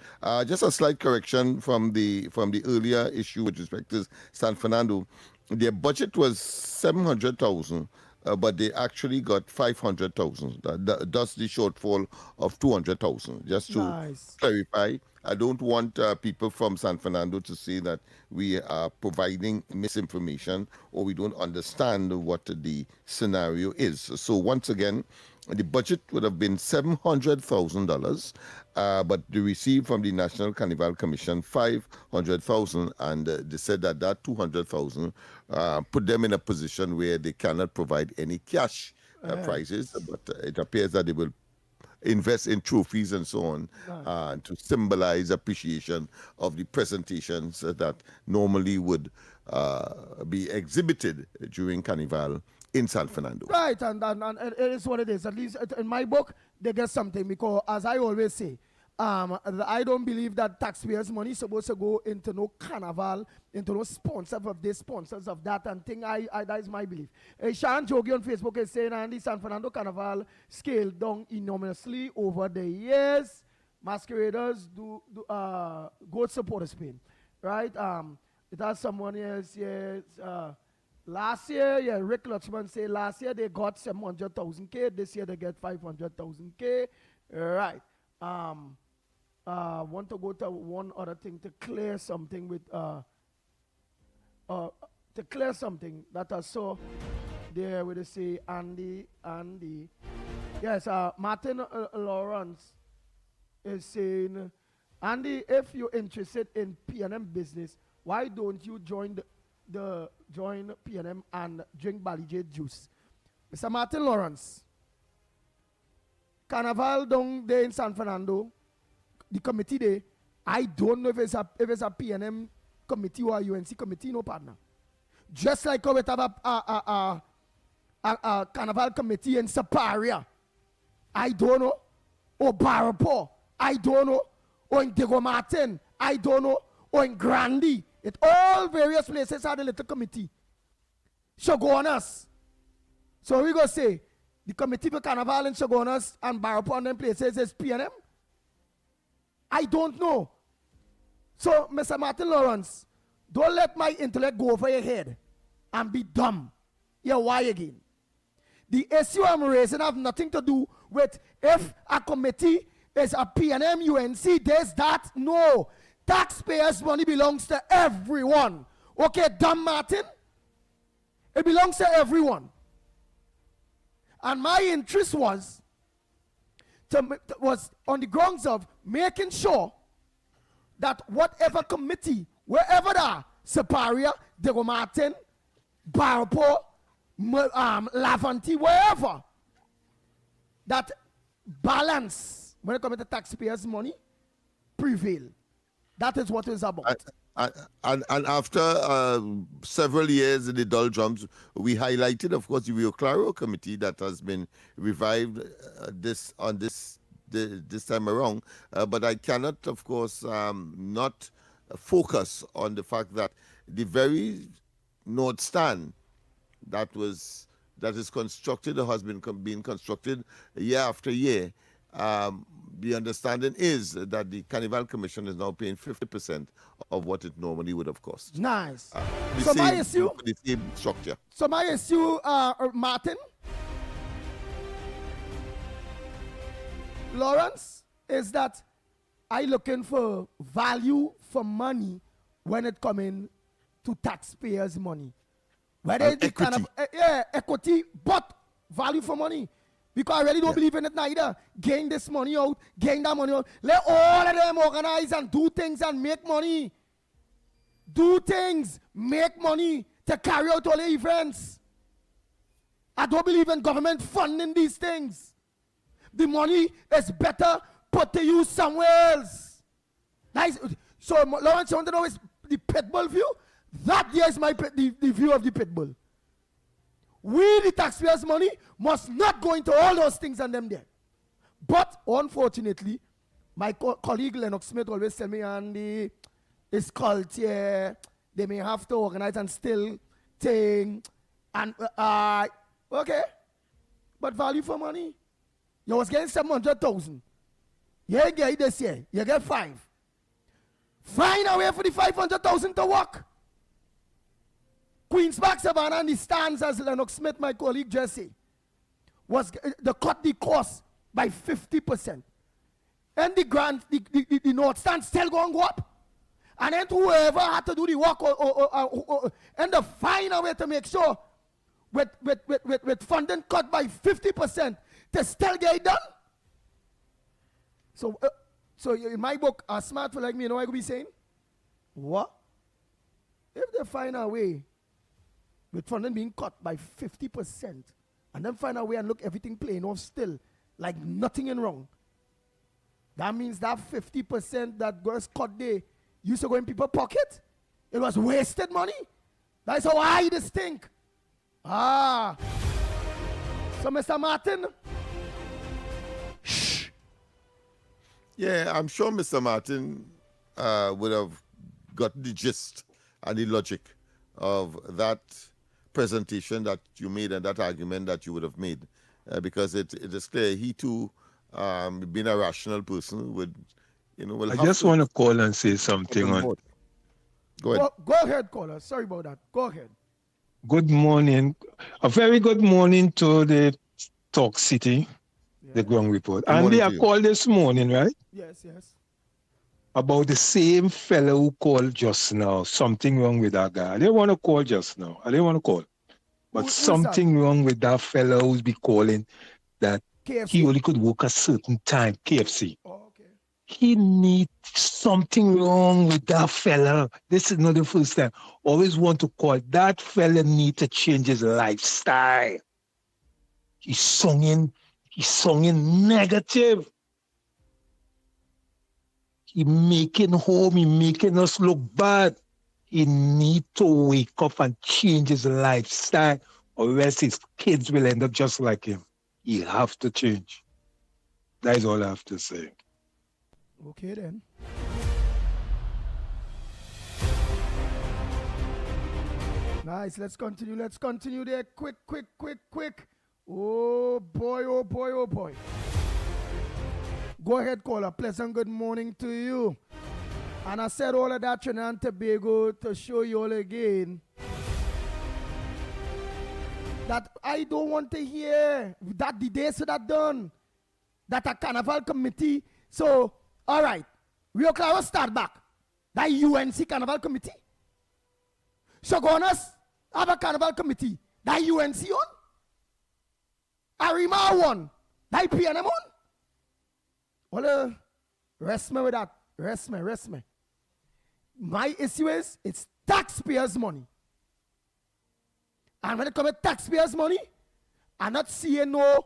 S18: Just a slight correction from the earlier issue with respect to San Fernando. Their budget was 700,000, but they actually got 500,000. That's the shortfall of 200,000. Just to clarify. I don't want people from San Fernando to say that we are providing misinformation or we don't understand what the scenario is. So once again, the budget would have been $700,000, but they received from the National Carnival Commission $500,000, and they said that $200,000 put them in a position where they cannot provide any cash prizes, but it appears that they will invest in trophies and so on to symbolize appreciation of the presentations that normally would be exhibited during Carnival in San Fernando.
S16: Right, and it is what it is. At least in my book, they get something because, as I always say, I don't believe that taxpayers' money is supposed to go into no carnival, into no sponsors of this, sponsors of that, and thing. That is my belief. Sean Jogi on Facebook is saying, Andy, San Fernando Carnival scaled down enormously over the years. Masqueraders go support Spain, right? It has someone else, yes. Last year, yeah, Rick Lutchman say last year they got 700,000 this year they get 500,000 right? Want to go to one other thing to clear something with that I saw there where they say Andy. Yes, Martin Lawrence is saying, Andy, if you're interested in P&M business, why don't you join P&M and drink Balijay juice? Mr. Martin Lawrence, Carnival down there in San Fernando, the committee there, I don't know if it's a P&M committee or a UNC committee, no partner. Just like how we have a Carnival committee in Saparia, I don't know, or Barapo, I don't know, or in Diego Martin, I don't know, or in Grandi. It all various places had a little committee. Shogunas. So we go say, the committee for Carnival in Shogunas and Barapo and them places is P&M? I don't know. So, Mr. Martin Lawrence, don't let my intellect go over your head and be dumb. Yeah, why again? The issue I'm raising have nothing to do with if a committee is a P&M, UNC, this, that. No. Taxpayers' money belongs to everyone. Okay, dumb Martin? It belongs to everyone. And my interest was on the grounds of making sure that whatever committee, wherever they are, Separia, Diego Martin, Barapo, Lavanti, wherever, that balance when it comes to taxpayers' money prevail. That is what it's about.
S18: And after several years in the doldrums, we highlighted, of course, the Rio Claro committee that has been revived this time around. But I cannot, of course, not focus on the fact that the very North Stand that is constructed or has been being constructed year after year. The understanding is that the Carnival Commission is now paying 50% of what it normally would have cost.
S16: Nice. So my issue,
S18: the same structure.
S16: So my issue, Martin Lawrence, is that I looking for value for money when it coming to taxpayers' money. Whether it's
S18: equity.
S16: Equity, but value for money. Because I really don't believe in it neither. Gain this money out, gain that money out. Let all of them organize and do things and make money. Do things, make money to carry out all the events. I don't believe in government funding these things. The money is better put to use somewhere else. Nice. So, Lawrence, you want to know is the pitbull view? That there is the view of the pitbull. We, the taxpayers' money, must not go into all those things and them there. But, unfortunately, my colleague Lennox Smith always tell me, Andy, it's culture, they may have to organize and still thing. And, okay. But value for money. You was getting 700,000. You get it this year. You get 5. Find a way for the 500,000 to work. Queen's Park Savannah and the stands, as Lennox Smith, my colleague, just said, was they cut the cost by 50%. And the North Stand still going to go up. And then whoever had to do the work and they find a way to make sure with funding cut by 50% to still get it done. So in my book, a smart for like me, you know what I could be saying? What? If they find a way with funding being cut by 50%, and then find a way and look everything plain off still, like nothing in wrong, that means that 50% that was cut there used to go in people's pocket. It was wasted money. That's how I this think. So Mr. Martin, shh.
S18: Yeah, I'm sure Mr. Martin would have got the gist and the logic of that presentation that you made and that argument that you would have made, because it is clear he too, being a rational person, would, will
S5: I
S18: have
S5: just
S18: to
S5: want to call and say something
S18: on
S5: on.
S18: board. Go ahead.
S16: Go ahead, caller. Sorry about that. Go ahead.
S5: Good morning. A very good morning to the Talk City, the Ground Report.
S18: Good
S5: And
S18: morning
S5: they
S18: to
S5: are
S18: you.
S5: called this morning, right?
S16: Yes.
S5: About the same fellow who called just now. Something wrong with that guy. I didn't want to call just now. I didn't want to call. But
S16: Who's
S5: something wrong with that fellow who's be calling that
S16: KFC?
S5: he only could work a certain time. KFC. He needs something wrong with that fella. This is not the first time. Always want to call. That fella need to change his lifestyle. He's singing negative. He making us look bad. He need to wake up and change his lifestyle, or else his kids will end up just like him. He have to change. That is all I have to say.
S16: Okay then. Nice. Let's continue there. Quick. Oh boy. Go ahead, caller. Pleasant good morning to you. And I said all of that Trinidad and Tobago to show you all again that I don't want to hear that the days that done. That a carnival committee. So, all right. Rio Claro start back. That UNC carnival committee. So go on us have a carnival committee. That UNC on. Arima one. That PNM on. Well, rest me with that. Rest me. My issue is, it's taxpayers' money. And when it comes to taxpayers' money, I'm not seeing no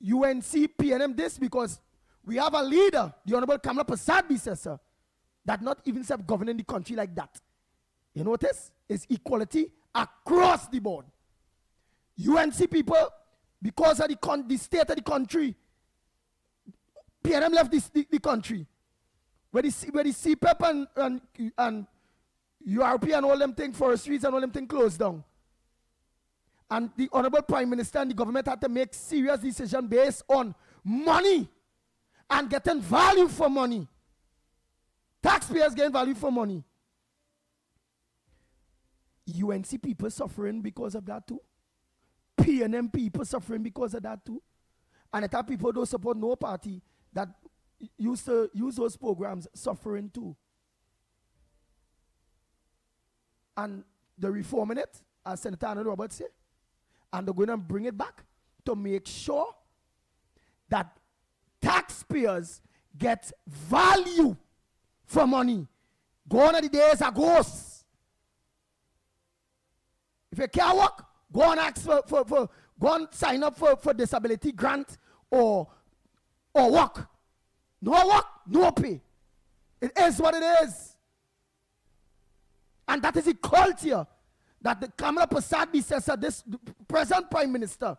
S16: UNC PNM this, because we have a leader, the Honorable Kamala Prasad says, sir, that not even governing the country like that. You notice? It's equality across the board. UNC people, because of the state of the country, PNM left the country. Where the CPEP and URP and all them things, forestries and all them things closed down. And the Honorable Prime Minister and the government had to make serious decisions based on money and getting value for money. Taxpayers getting value for money. UNC people suffering because of that too. PNM people suffering because of that too. And the people don't support no party that used to use those programs suffering too. And they're reforming it, as Senator Arnold Roberts said, and they're going to bring it back to make sure that taxpayers get value for money. Gone are the days are ghosts. If you can't work, go and ask go and sign up for disability grant or work. No work, no pay. It is what it is. And that is the culture that the Kamala Prasad says, this present Prime Minister,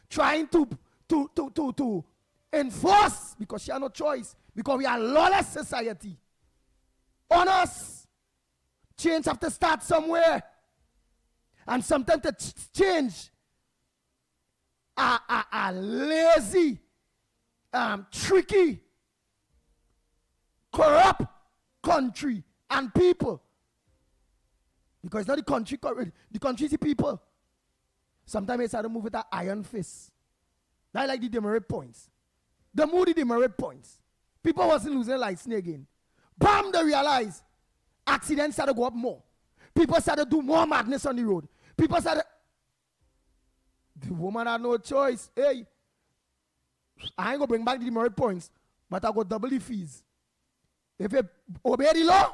S16: trying to enforce, because she has no choice, because we are a lawless society. On us. Change have to start somewhere. And sometimes to change a lazy, tricky, corrupt country and people. Because it's not the country, the country is the people. Sometimes it's hard to move with an iron fist. That's like the demerit points. The moody demerit points. People wasn't losing lights again. Bam, they realize accidents started to go up more. People started to do more madness on the road. People started. The woman had no choice. Hey, I ain't gonna bring back the demerit points, but I go double the fees. If you obey the law,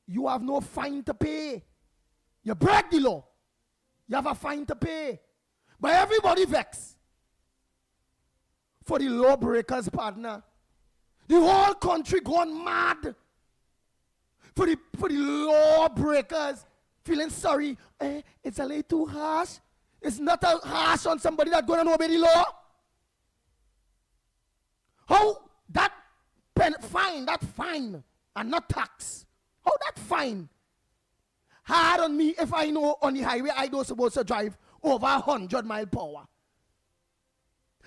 S16: you have no fine to pay. You break the law, you have a fine to pay. But everybody vex for the lawbreakers, partner. The whole country gone mad for the lawbreakers, feeling sorry. It's a little too harsh. It's not a harsh on somebody that's going to obey the law. How that fine, and not tax. How that fine hard on me if I know on the highway I don't supposed to drive over 100 mile per hour.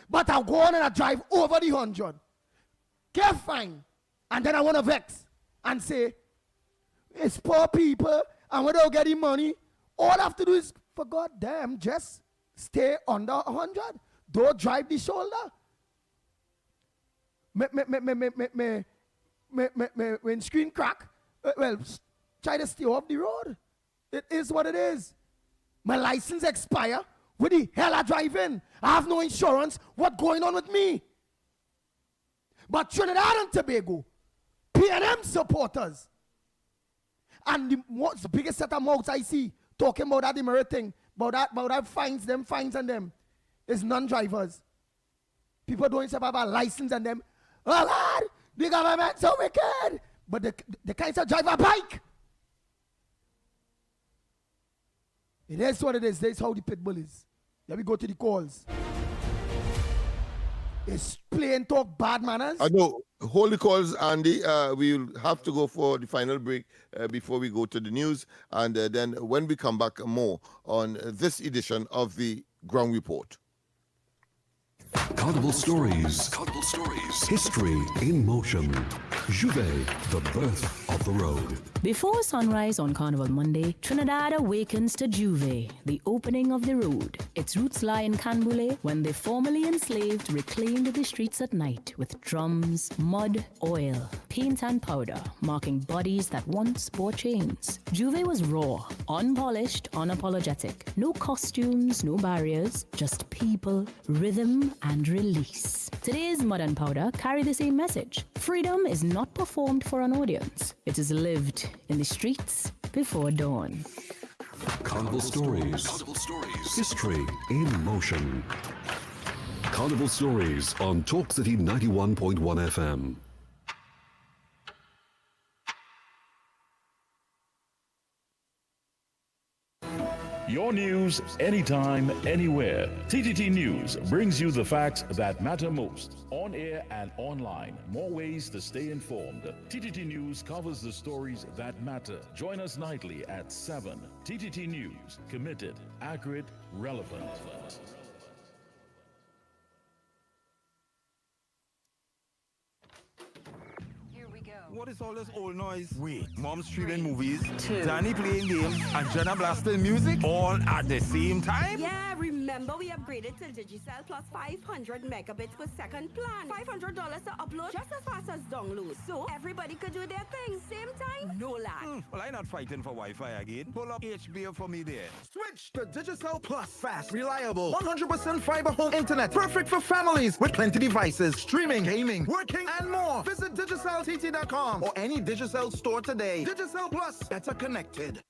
S16: But I'll go on and I drive over the 100. Get fine. And then I want to vex and say, it's poor people and without getting money, all I have to do is, for God damn, just stay under 100. Don't drive the shoulder. When screen crack, well, try to stay off the road. It is what it is. My license expire. Where the hell I drive in? I have no insurance. What's going on with me? But Trinidad and Tobago, PNM supporters, and the biggest set of mouths I see talking about that demerit thing, about that fines and them, is non-drivers. People don't have a license and them, oh Lord, the government's so wicked. But the kinds of drive a bike. It is what it is. That's how the pit bull is. Let me go to the calls. It's plain talk, bad manners.
S18: I know. Hold the calls, Andy. We'll have to go for the final break before we go to the news. And then when we come back, more on this edition of the Ground Report.
S9: Carnival Stories. Carnival Stories. History in motion. Juve, the birth of the road.
S6: Before sunrise on Carnival Monday, Trinidad awakens to Juve, the opening of the road. Its roots lie in Canboulay, when the formerly enslaved reclaimed the streets at night with drums, mud, oil, paint and powder, marking bodies that once bore chains. Juve was raw, unpolished, unapologetic. No costumes, no barriers, just people, rhythm, and release. Today's mud and powder carry the same message. Freedom is not performed for an audience. It is lived in the streets before dawn.
S9: Carnival Stories. Carnival Stories. History in motion. Carnival Stories on Talk City 91.1 FM.
S1: Your news, anytime, anywhere. TTT News brings you the facts that matter most. On air and online. More ways to stay informed. TTT News covers the stories that matter. Join us nightly at 7. TTT News. Committed, accurate, relevant.
S21: What is all this old noise? Wait, Mom streaming movies, Danny playing games, and Jenna blasting music all at the same time?
S23: Yeah, remember we upgraded to Digicel plus 500 megabits per second plan. $500 to upload just as fast as download. So everybody could do their thing, same time, no lag.
S21: Well, I'm not fighting for Wi-Fi again. Pull up HBO for me there.
S20: Switch to Digicel Plus. Fast, reliable, 100% fiber home internet. Perfect for families with plenty devices, streaming, gaming, working, and more. Visit DigicelTT.com or any Digicel store today. Digicel Plus, better connected.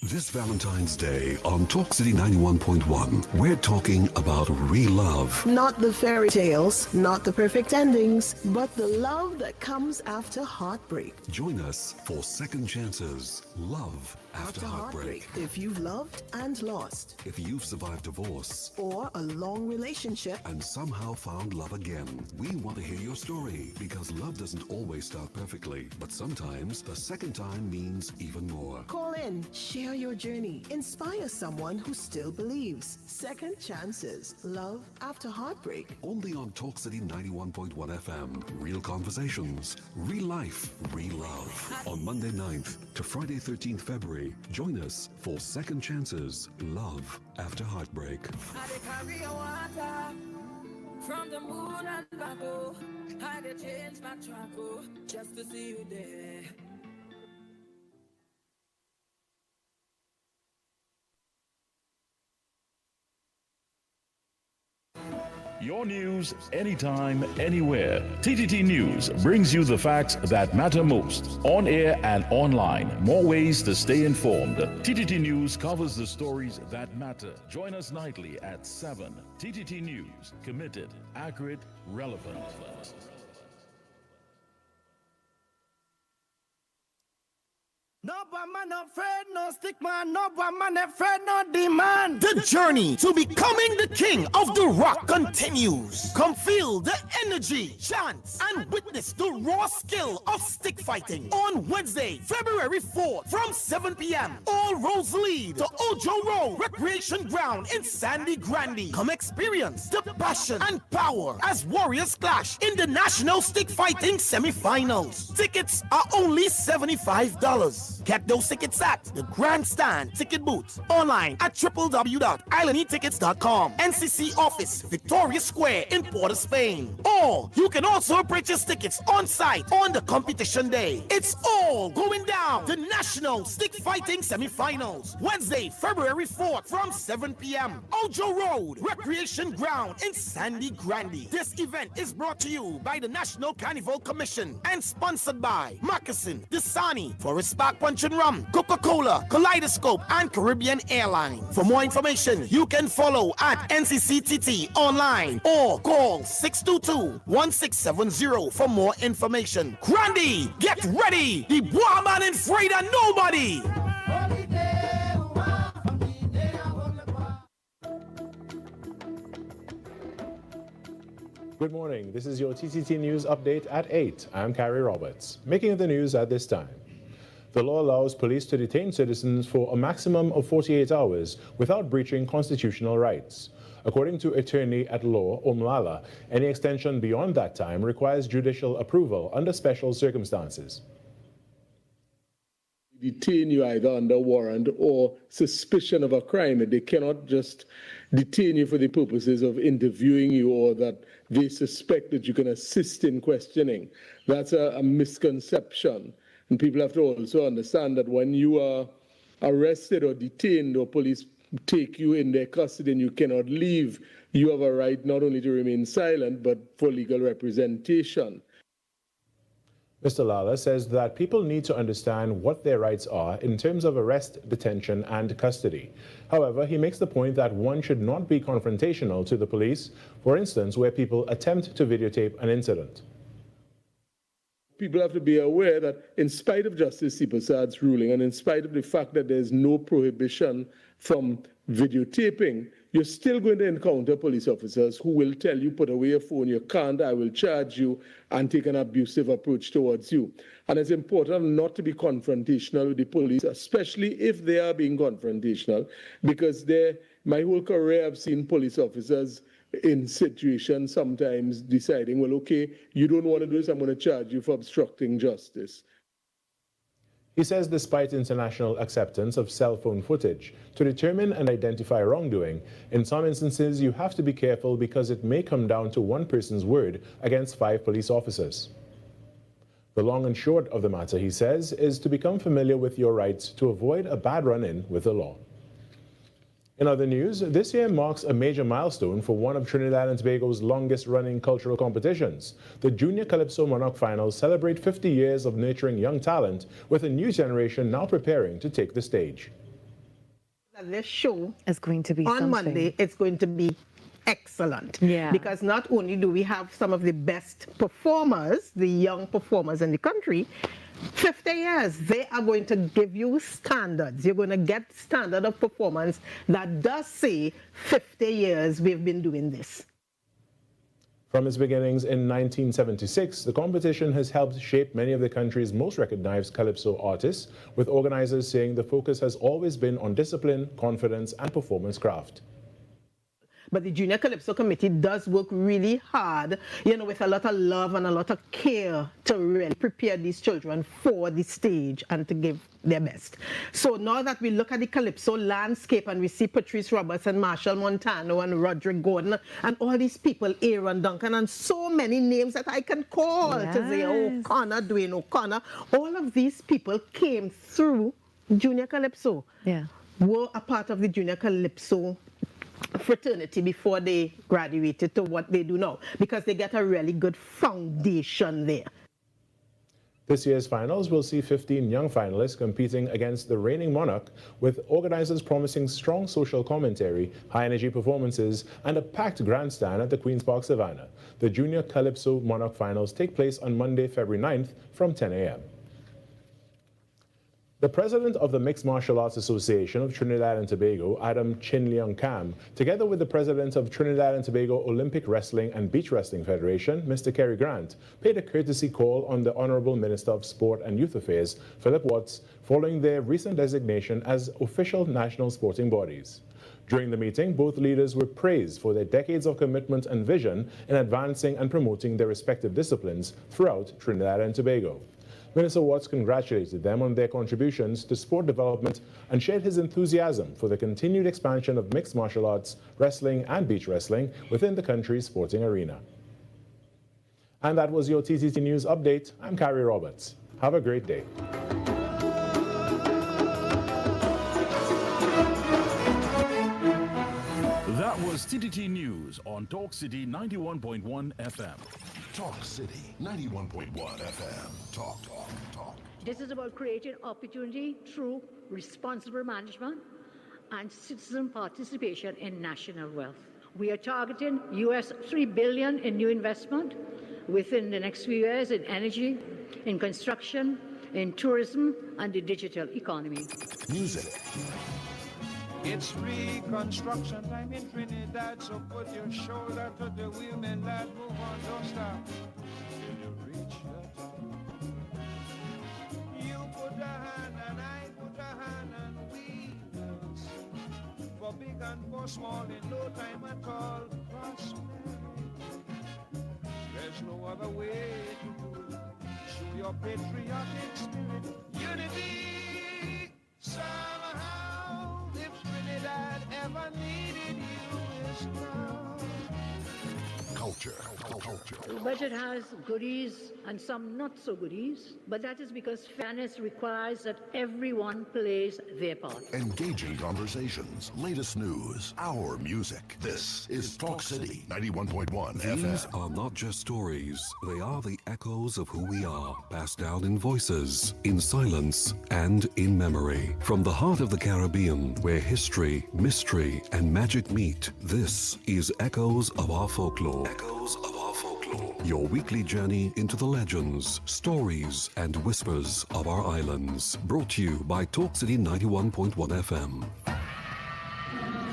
S9: This Valentine's Day on Talk City 91.1, we're talking about real love.
S22: Not the fairy tales, not the perfect endings, but the love that comes after heartbreak.
S9: Join us for Second Chances, Love After Heartbreak.
S22: If you've loved and lost.
S9: If you've survived divorce.
S22: Or a long relationship.
S9: And somehow found love again. We want to hear your story because love doesn't always start perfectly, but sometimes the second time means even more.
S22: Call in, share your journey, inspire someone who still believes. Second Chances, Love After Heartbreak.
S9: Only on Talk City 91.1 FM. Real conversations, real life, real love. On Monday 9th to Friday 13th February, join us for Second Chances, Love After Heartbreak.
S11: From the moon and back, oh, I did change my track, oh, just to see you there.
S1: Your news, anytime, anywhere. TTT News brings you the facts that matter most. On air and online. More ways to stay informed. TTT News covers the stories that matter. Join us nightly at 7. TTT News. Committed, accurate, relevant.
S20: No man afraid, no stick man, no man afraid, no demand. The journey to becoming the king of the rock continues. Come feel the energy, chance, and witness the raw skill of stick fighting on Wednesday, February 4th from 7 p.m. All roads lead to Ojo Road Recreation Ground in Sandy Grande. Come experience the passion and power as warriors clash in the National Stick Fighting Semi-Finals. Tickets are only $75. Get those tickets at the Grandstand Ticket Booth, online at www.islandetickets.com, NCC office, Victoria Square in Port of Spain. Or you can also purchase tickets on site on the competition day. It's all going down. The National Stick Fighting Semi-Finals, Wednesday, February 4th from 7 p.m. Ojo Road Recreation Ground in Sandy Grande. This event is brought to you by the National Carnival Commission and sponsored by Moccasin, Dasani, Forest Park Punch and Rum, Coca-Cola, Kaleidoscope, and Caribbean Airline. For more information, you can follow at NCCTT online or call 622-1670 for more information. Grande, get ready! The boy man ain't afraid of nobody!
S10: Good morning. This is your TTT News update at 8. I'm Carrie Roberts. Making the news at this time. The law allows police to detain citizens for a maximum of 48 hours without breaching constitutional rights. According to attorney at law Omlala, any extension beyond that time requires judicial approval under special circumstances.
S17: Detain you either under warrant or suspicion of a crime. They cannot just detain you for the purposes of interviewing you or that they suspect that you can assist in questioning. That's a misconception. And people have to also understand that when you are arrested or detained or police take you in their custody and you cannot leave, you have a right not only to remain silent, but for legal representation.
S10: Mr. Lala says that people need to understand what their rights are in terms of arrest, detention, and custody. However, he makes the point that one should not be confrontational to the police, for instance, where people attempt to videotape an incident.
S17: People have to be aware that in spite of Justice Sipasad's ruling and in spite of the fact that there's no prohibition from videotaping, you're still going to encounter police officers who will tell you, put away your phone, you can't, I will charge you, and take an abusive approach towards you. And it's important not to be confrontational with the police, especially if they are being confrontational, because my whole career I've seen police officers in situations sometimes deciding, well, okay, you don't want to do this, I'm going to charge you for obstructing justice.
S10: He says despite international acceptance of cell phone footage to determine and identify wrongdoing, in some instances you have to be careful because it may come down to one person's word against 5 police officers. The long and short of the matter, he says, is to become familiar with your rights to avoid a bad run-in with the law. In other news, this year marks a major milestone for one of Trinidad and Tobago's longest-running cultural competitions. The Junior Calypso Monarch Finals celebrate 50 years of nurturing young talent, with a new generation now preparing to take the stage.
S19: This show
S24: is going to be
S19: on
S24: something.
S19: Monday. It's going to be excellent.
S24: Yeah.
S19: Because not only do we have some of the best performers, the young performers in the country, 50 years, they are going to give you standards. You're going to get standard of performance that does say 50 years we've been doing this.
S10: From its beginnings in 1976, the competition has helped shape many of the country's most recognized calypso artists, with organizers saying the focus has always been on discipline, confidence, and performance craft.
S19: But the Junior Calypso Committee does work really hard, with a lot of love and a lot of care to really prepare these children for the stage and to give their best. So now that we look at the Calypso landscape and we see Patrice Roberts and Marshall Montano and Roderick Gordon and all these people, Aaron Duncan, and so many names that I can call, to say O'Connor, Dwayne O'Connor, all of these people came through Junior Calypso, were a part of the Junior Calypso fraternity before they graduated to what they do now, because they get a really good foundation there.
S10: This year's finals will see 15 young finalists competing against the reigning monarch, with organizers promising strong social commentary, high-energy performances, and a packed grandstand at the Queen's Park Savannah. The Junior Calypso Monarch Finals take place on Monday, February 9th from 10 a.m. The president of the Mixed Martial Arts Association of Trinidad and Tobago, Adam Chin Leong Kam, together with the president of Trinidad and Tobago Olympic Wrestling and Beach Wrestling Federation, Mr. Kerry Grant, paid a courtesy call on the Honorable Minister of Sport and Youth Affairs, Philip Watts, following their recent designation as official national sporting bodies. During the meeting, both leaders were praised for their decades of commitment and vision in advancing and promoting their respective disciplines throughout Trinidad and Tobago. Minister Watts congratulated them on their contributions to sport development and shared his enthusiasm for the continued expansion of mixed martial arts, wrestling and beach wrestling within the country's sporting arena. And that was your TTT News Update. I'm Carrie Roberts. Have a great day.
S1: That was TTT News on Talk City 91.1 FM.
S7: Talk City 91.1 FM. Talk.
S8: This is about creating opportunity through responsible management and citizen participation in national wealth. We are targeting US $3 billion in new investment within the next few years in energy, in construction, in tourism, and the digital economy.
S7: Music.
S13: It's reconstruction time in Trinidad, so put your shoulder to the wheel, and lad, move on, don't stop till you reach the top. You put a hand and I put a hand and we will sing. For big and for small in no time at all, prosperity. There's no other way to do it. Show your patriotic spirit, unity somehow. If Trinidad ever needed you, it's now.
S7: Culture.
S8: The budget has goodies and some not so goodies, but that is because fairness requires that everyone plays their part.
S7: Engaging conversations, latest news, our music. This is Talk City 91.1
S9: These
S7: FM.
S9: are not just stories. They are the echoes of who we are, passed down in voices, in silence, and in memory. From the heart of the Caribbean, where history, mystery, and magic meet, this is Echoes of Our Folklore. Echoes of Our Folklore. Your weekly journey into the legends, stories, and whispers of our islands. Brought to you by Talk City 91.1 FM.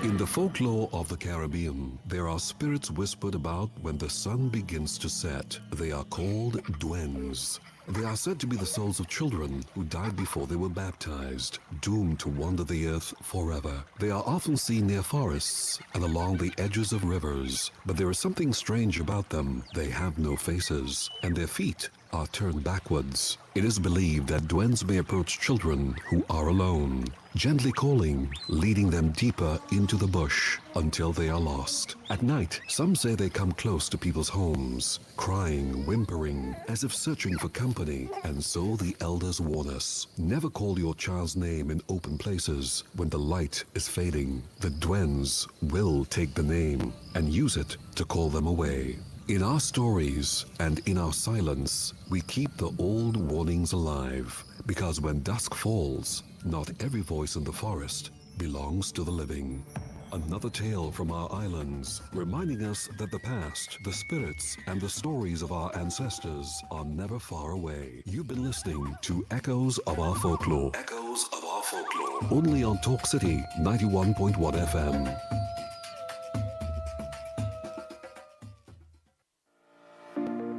S9: In the folklore of the Caribbean, there are spirits whispered about when the sun begins to set. They are called duendes. They are said to be the souls of children who died before they were baptized, doomed to wander the earth forever. They are often seen near forests and along the edges of rivers, but there is something strange about them. They have no faces, and their feet are turned backwards. It is believed that duendes may approach children who are alone, gently calling, leading them deeper into the bush until they are lost. At night, some say they come close to people's homes, crying, whimpering, as if searching for company. And so the elders warn us, never call your child's name in open places when the light is fading. The duendes will take the name and use it to call them away. In our stories and in our silence, we keep the old warnings alive, because when dusk falls, not every voice in the forest belongs to the living. Another tale from our islands, reminding us that the past, the spirits, and the stories of our ancestors are never far away. You've been listening to Echoes of Our Folklore. Echoes of Our Folklore. Only on Talk City 91.1 FM.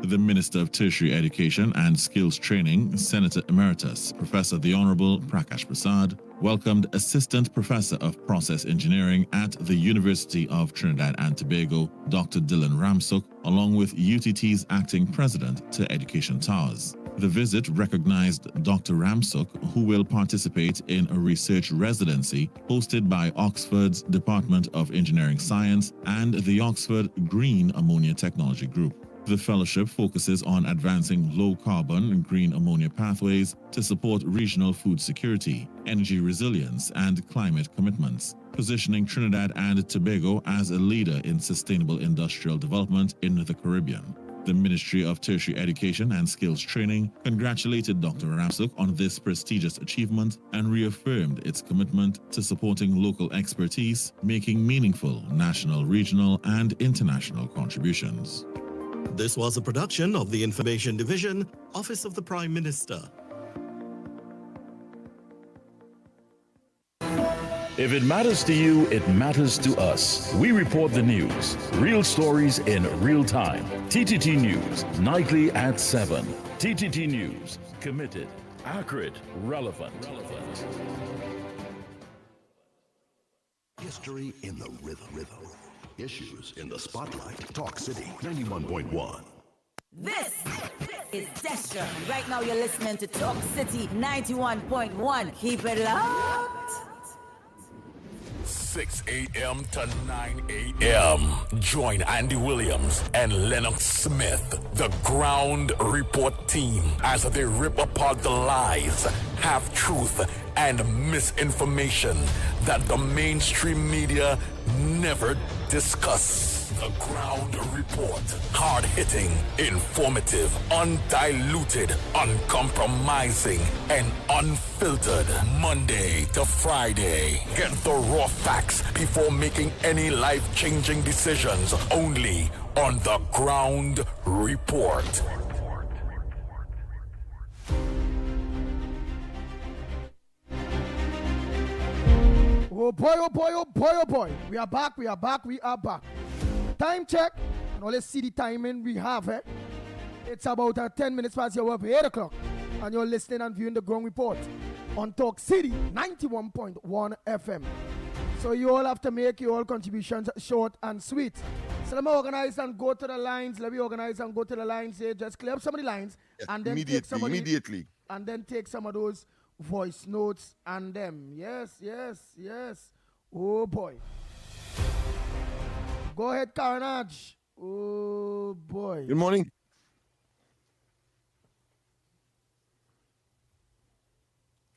S14: The Minister of Tertiary Education and Skills Training, Senator Emeritus, Professor the Honorable Prakash Prasad, welcomed Assistant Professor of Process Engineering at the University of Trinidad and Tobago, Dr. Dylan Ramsuk, along with UTT's Acting President to Education Towers. The visit recognized Dr. Ramsuk, who will participate in a research residency hosted by Oxford's Department of Engineering Science and the Oxford Green Ammonia Technology Group. The fellowship focuses on advancing low-carbon and green ammonia pathways to support regional food security, energy resilience, and climate commitments, positioning Trinidad and Tobago as a leader in sustainable industrial development in the Caribbean. The Ministry of Tertiary Education and Skills Training congratulated Dr. Ramsuk on this prestigious achievement and reaffirmed its commitment to supporting local expertise, making meaningful national, regional, and international contributions.
S24: This was a production of the Information Division, Office of the Prime Minister.
S1: If it matters to you, it matters to us. We report the news. Real stories in real time. TTT News, nightly at 7. TTT News, committed, accurate, relevant.
S7: History in the rhythm. Issues in the spotlight. Talk City 91.1.
S2: This is Destra. Right now you're listening to Talk City 91.1. Keep it locked.
S15: 6 a.m. to 9 a.m. Join Andy Williams and Lennox Smith, the Ground Report team, as they rip apart the lies, half-truth, and misinformation that the mainstream media never discuss. The Ground Report. Hard-hitting, informative, undiluted, uncompromising, and unfiltered. Monday to Friday. Get the raw facts before making any life-changing decisions. Only on The Ground Report.
S16: Oh boy, oh boy, oh boy, oh boy. We are back. Time check. Now let's see the timing we have. It's about 10 minutes past your 8 o'clock. And you're listening and viewing the Ground Report on Talk City 91.1 FM. So you all have to make your all contributions short and sweet. So let me organize and go to the lines. Here. Just clear up some of the lines.
S18: Yes,
S16: and then
S18: immediately.
S16: And then take some of those voice notes and them. Yes. Oh boy. Go ahead, Carnage. Oh boy.
S18: Good morning.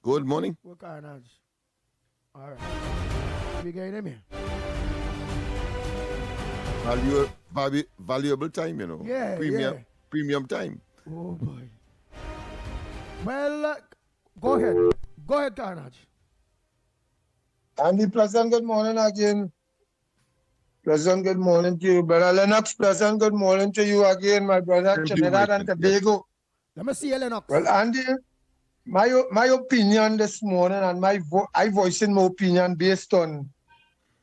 S18: Good morning.
S16: Go Carnage. All right. We getting him here.
S18: Valuable time, you know.
S16: Yeah.
S18: Premium time.
S16: Oh boy. Well, go ahead, Carnage.
S5: Andy, pleasant good morning again. Pleasant good morning to you, brother Lennox. Pleasant good morning to you again, my brother Trinidad and Tobago.
S16: Let me see you, Lennox.
S5: Well, Andy, my opinion this morning, and I voicing my opinion based on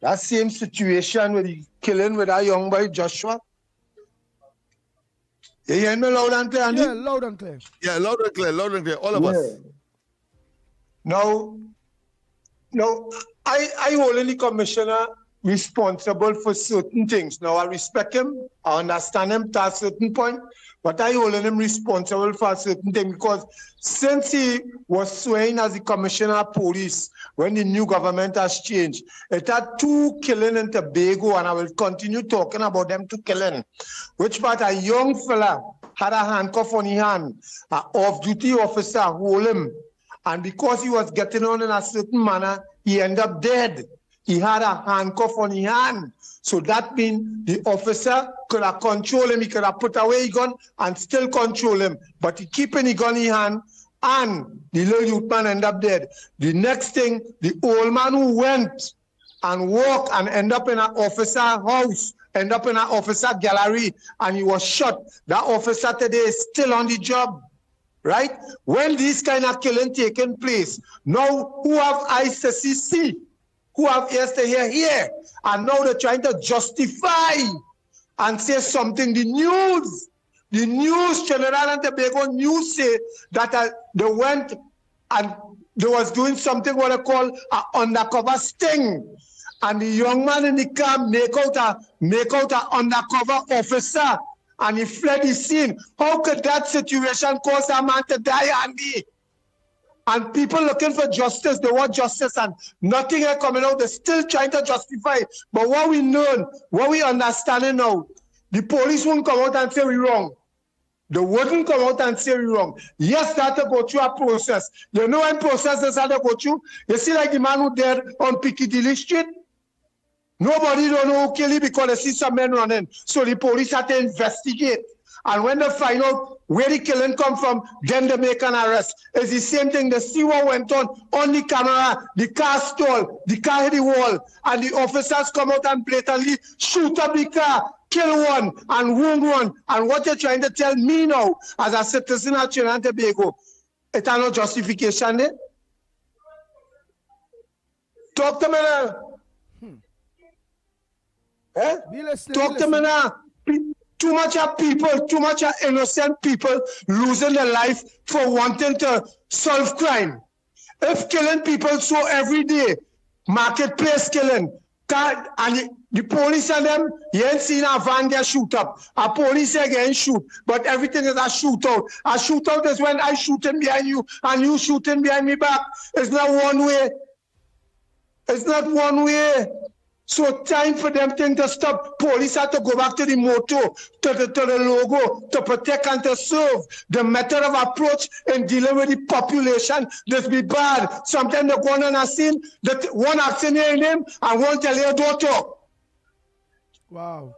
S5: that same situation with the killing with that young boy Joshua. You hear me loud and clear, Andy?
S16: Yeah, loud and clear.
S18: Yeah, loud and clear, all of us.
S5: Now, I hold the commissioner responsible for certain things. Now, I respect him, I understand him to a certain point, but I hold him responsible for a certain thing because since he was sworn as the commissioner of police, when the new government has changed, it had 2 killings in Tobago, and I will continue talking about them 2 killings, which part a young fella had a handcuff on his hand, an off-duty officer hold him, and because he was getting on in a certain manner, he ended up dead. He had a handcuff on his hand. So that means the officer could have controlled him. He could have put away his gun and still control him. But he keeping his gun in his hand, and the little youth man ended up dead. The next thing, the old man who went and walked and ended up in an officer house, ended up in an officer gallery, and he was shot. That officer today is still on the job. Right? When these kind of killing taking place, now who have eyes to see, who have ears to hear, and now they're trying to justify and say something. The news, Trinidad and Tobago news say that they went and they was doing something what they call an undercover sting. And the young man in the car make out an undercover officer, and he fled the scene. How could that situation cause a man to die, Andy? And people looking for justice, they want justice, and nothing is coming out. They're still trying to justify it. But what we know, what we understanding now, the police won't come out and say we're wrong. They wouldn't come out and say we're wrong. Yes, they have to go through a process. You know when processes have to go through? You see like the man who died on Piccadilly Street? Nobody don't know who killed him because they see some men running. So the police had to investigate. And when they find out where the killing come from, then they make an arrest. It's the same thing. They see what went on the camera. The car stole, the car hit the wall, and the officers come out and blatantly shoot up the car, kill one, and wound one. And what they're trying to tell me now, as a citizen of Trinidad and Tobago, it's no justification there. Talk to me now. Eh? Talk to me now. Too much of people, too much of innocent people losing their life for wanting to solve crime. If killing people so every day, marketplace killing, and the police and them, you ain't seen a van get shoot up. A police again shoot, but everything is a shootout. A shootout is when I shooting behind you and you shooting behind me back. It's not one way. It's not one way. So time for them things to stop. Police have to go back to the motto, to the logo, to protect and to serve. The method of approach in dealing with the population, this be bad. Sometimes they go on a scene, that one accident in him and one tell your daughter.
S16: Wow.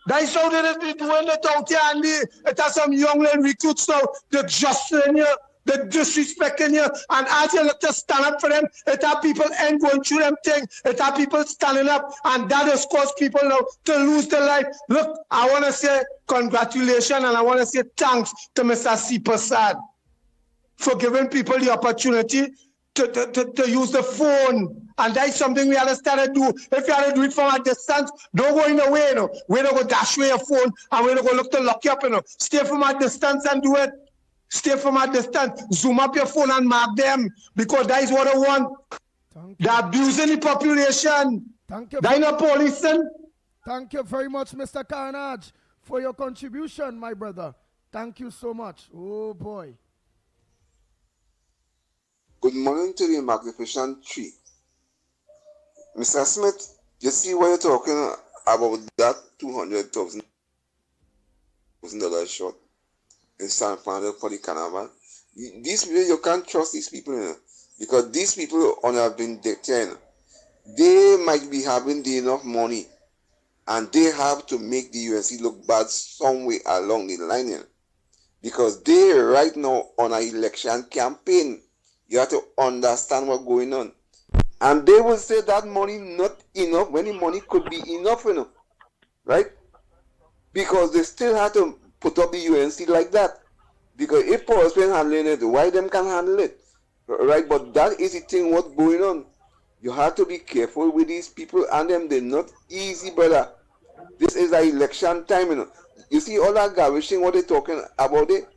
S5: That's how they doing it out here, and it has some young little recruits now, they're just in here. The disrespecting you, and as you look to stand up for them, it have people ain't going through them thing. It have people standing up, and that has caused people now to lose their life. Look, I want to say congratulations, and I want to say thanks to Mr. C. Prasad for giving people the opportunity to use the phone. And that's something we have to start to do. If you have to do it from a distance, don't go in the way, you know. We don't go dash away your phone, and we don't go look to lock you up, you know. Stay from a distance and do it. Stay from a distance. Zoom up your phone and mark them, because that is what I want. They're abusing the population.
S16: Thank you.
S5: They're not policing.
S16: Thank you very much, Mr. Carnage, for your contribution, my brother. Thank you so much. Oh, boy.
S3: Good morning to the Magnificent Tree. Mr. Smith, you see what you're talking about, that $200,000 shot in San Fernando for the carnival. These people, you can't trust these people, you know, because these people on a vindictive, they might be having the enough money, and they have to make the UNC look bad somewhere along the line, you know, because they right now on an election campaign. You have to understand what's going on, and they will say that money not enough when the money could be enough, you know, right? Because they still have to put up the UNC like that. Because if Paul's been handling it, why them can handle it? Right? But that is the thing what's going on. You have to be careful with these people and them. They're not easy, brother. This is an election time, you know. You see all that garbage thing, what they're talking about it?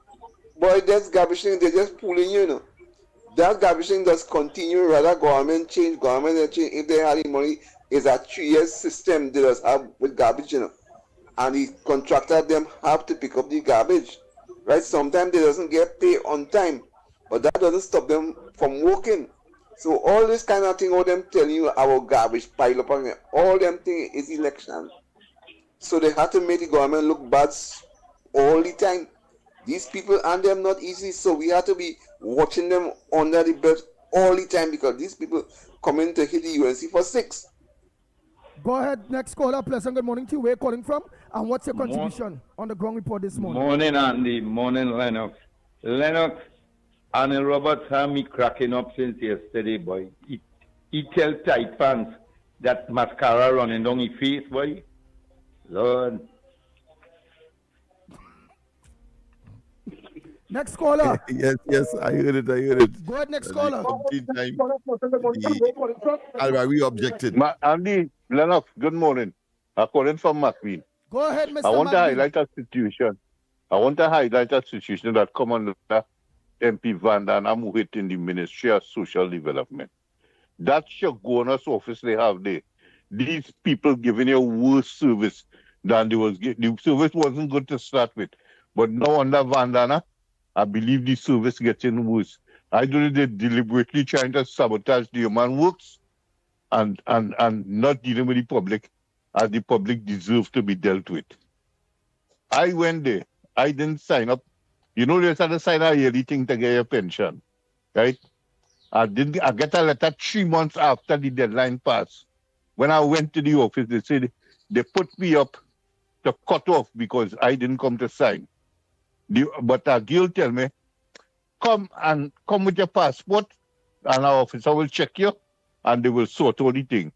S3: Boy, that's garbage thing, they're just pulling you, you know. That garbage thing does continue, rather government change. If they had the money, it's a 3-year system they just have with garbage, you know. And the contractor them have to pick up the garbage, right? Sometimes they doesn't get paid on time, but that doesn't stop them from working. So all this kind of thing, all them telling you about garbage pile up, all them thing is election. So they have to make the government look bad all the time. These people and them not easy, so we have to be watching them under the belt all the time, because these people coming to hit the UNC for 6.
S16: Go ahead, next caller. Pleasant good morning to you. Where are you calling from? And what's your contribution on the ground report this morning?
S4: Morning, Andy. Morning, Lennox. Lennox, Arnold Roberts had me cracking up since yesterday, boy. He tell tight pants that mascara running down his face, boy. Lord.
S16: Next caller.
S18: Yes, I heard it.
S16: Go ahead, next caller.
S18: We objected.
S4: Andy, Lennox, good morning. I'm calling from McQueen.
S16: Go ahead, Mr.
S4: I want to
S16: McQueen.
S4: highlight a situation. That come under MP Van Dan Amuhit in the Ministry of Social Development. That Shagona's office they have there. These people giving you worse service than they was getting. The service wasn't good to start with. But now under Van Dana, I believe the service getting worse. I don't know they're deliberately trying to sabotage the human works and not dealing with the public as the public deserve to be dealt with. I went there. I didn't sign up. You know, there's a sign a yearly thing to get your pension, right? I get a letter 3 months after the deadline passed. When I went to the office, they said they put me up to cut off because I didn't come to sign. But a girl tell me, come with your passport, and our officer will check you, and they will sort all the thing.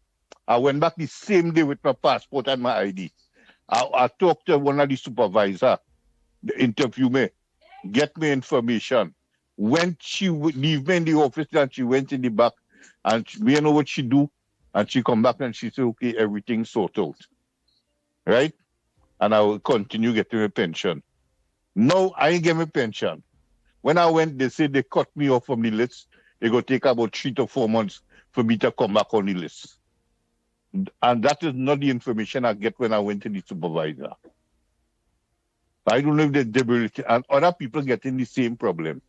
S4: I went back the same day with my passport and my ID. I talked to one of the supervisor, interview me, get me information. When she would leave me in the office, and she went in the back And we know what she do. And she come back and she say, okay, everything's sorted out. Right? And I will continue getting a pension. No, I ain't getting a pension. When I went, they said they cut me off from the list. It go take about 3 to 4 months for me to come back on the list. And that is not the information I get when I went to the supervisor. I don't know if they're deliberately, and other people getting the same problem.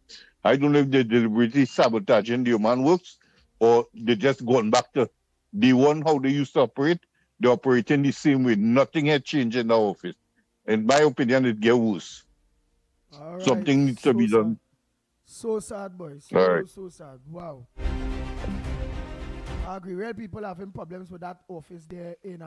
S4: I don't know if they're deliberately sabotaging the human works or they're just going back to the one how they used to operate. They're operating the same way. Nothing had changed in the office. In my opinion, it gets worse.
S16: All right.
S4: Something needs to be done.
S16: So sad, boys. So sad. Wow. I agree. Real people having problems with that office there in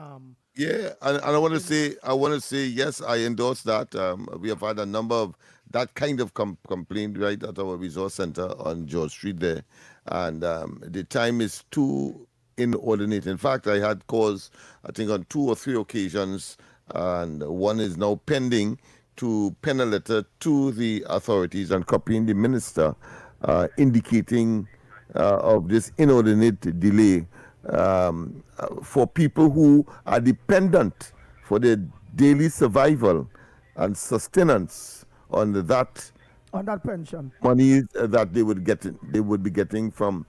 S18: Yeah, and I want to say yes, I endorse that. We have had a number of that kind of complaint right at our resource center on George Street there, and the time is too inordinate. In fact, I had calls, I think, on 2 or 3 occasions, and one is now pending to pen a letter to the authorities and copying the minister, indicating of this inordinate delay for people who are dependent for their daily survival and sustenance on that
S16: pension
S18: money that they would be getting from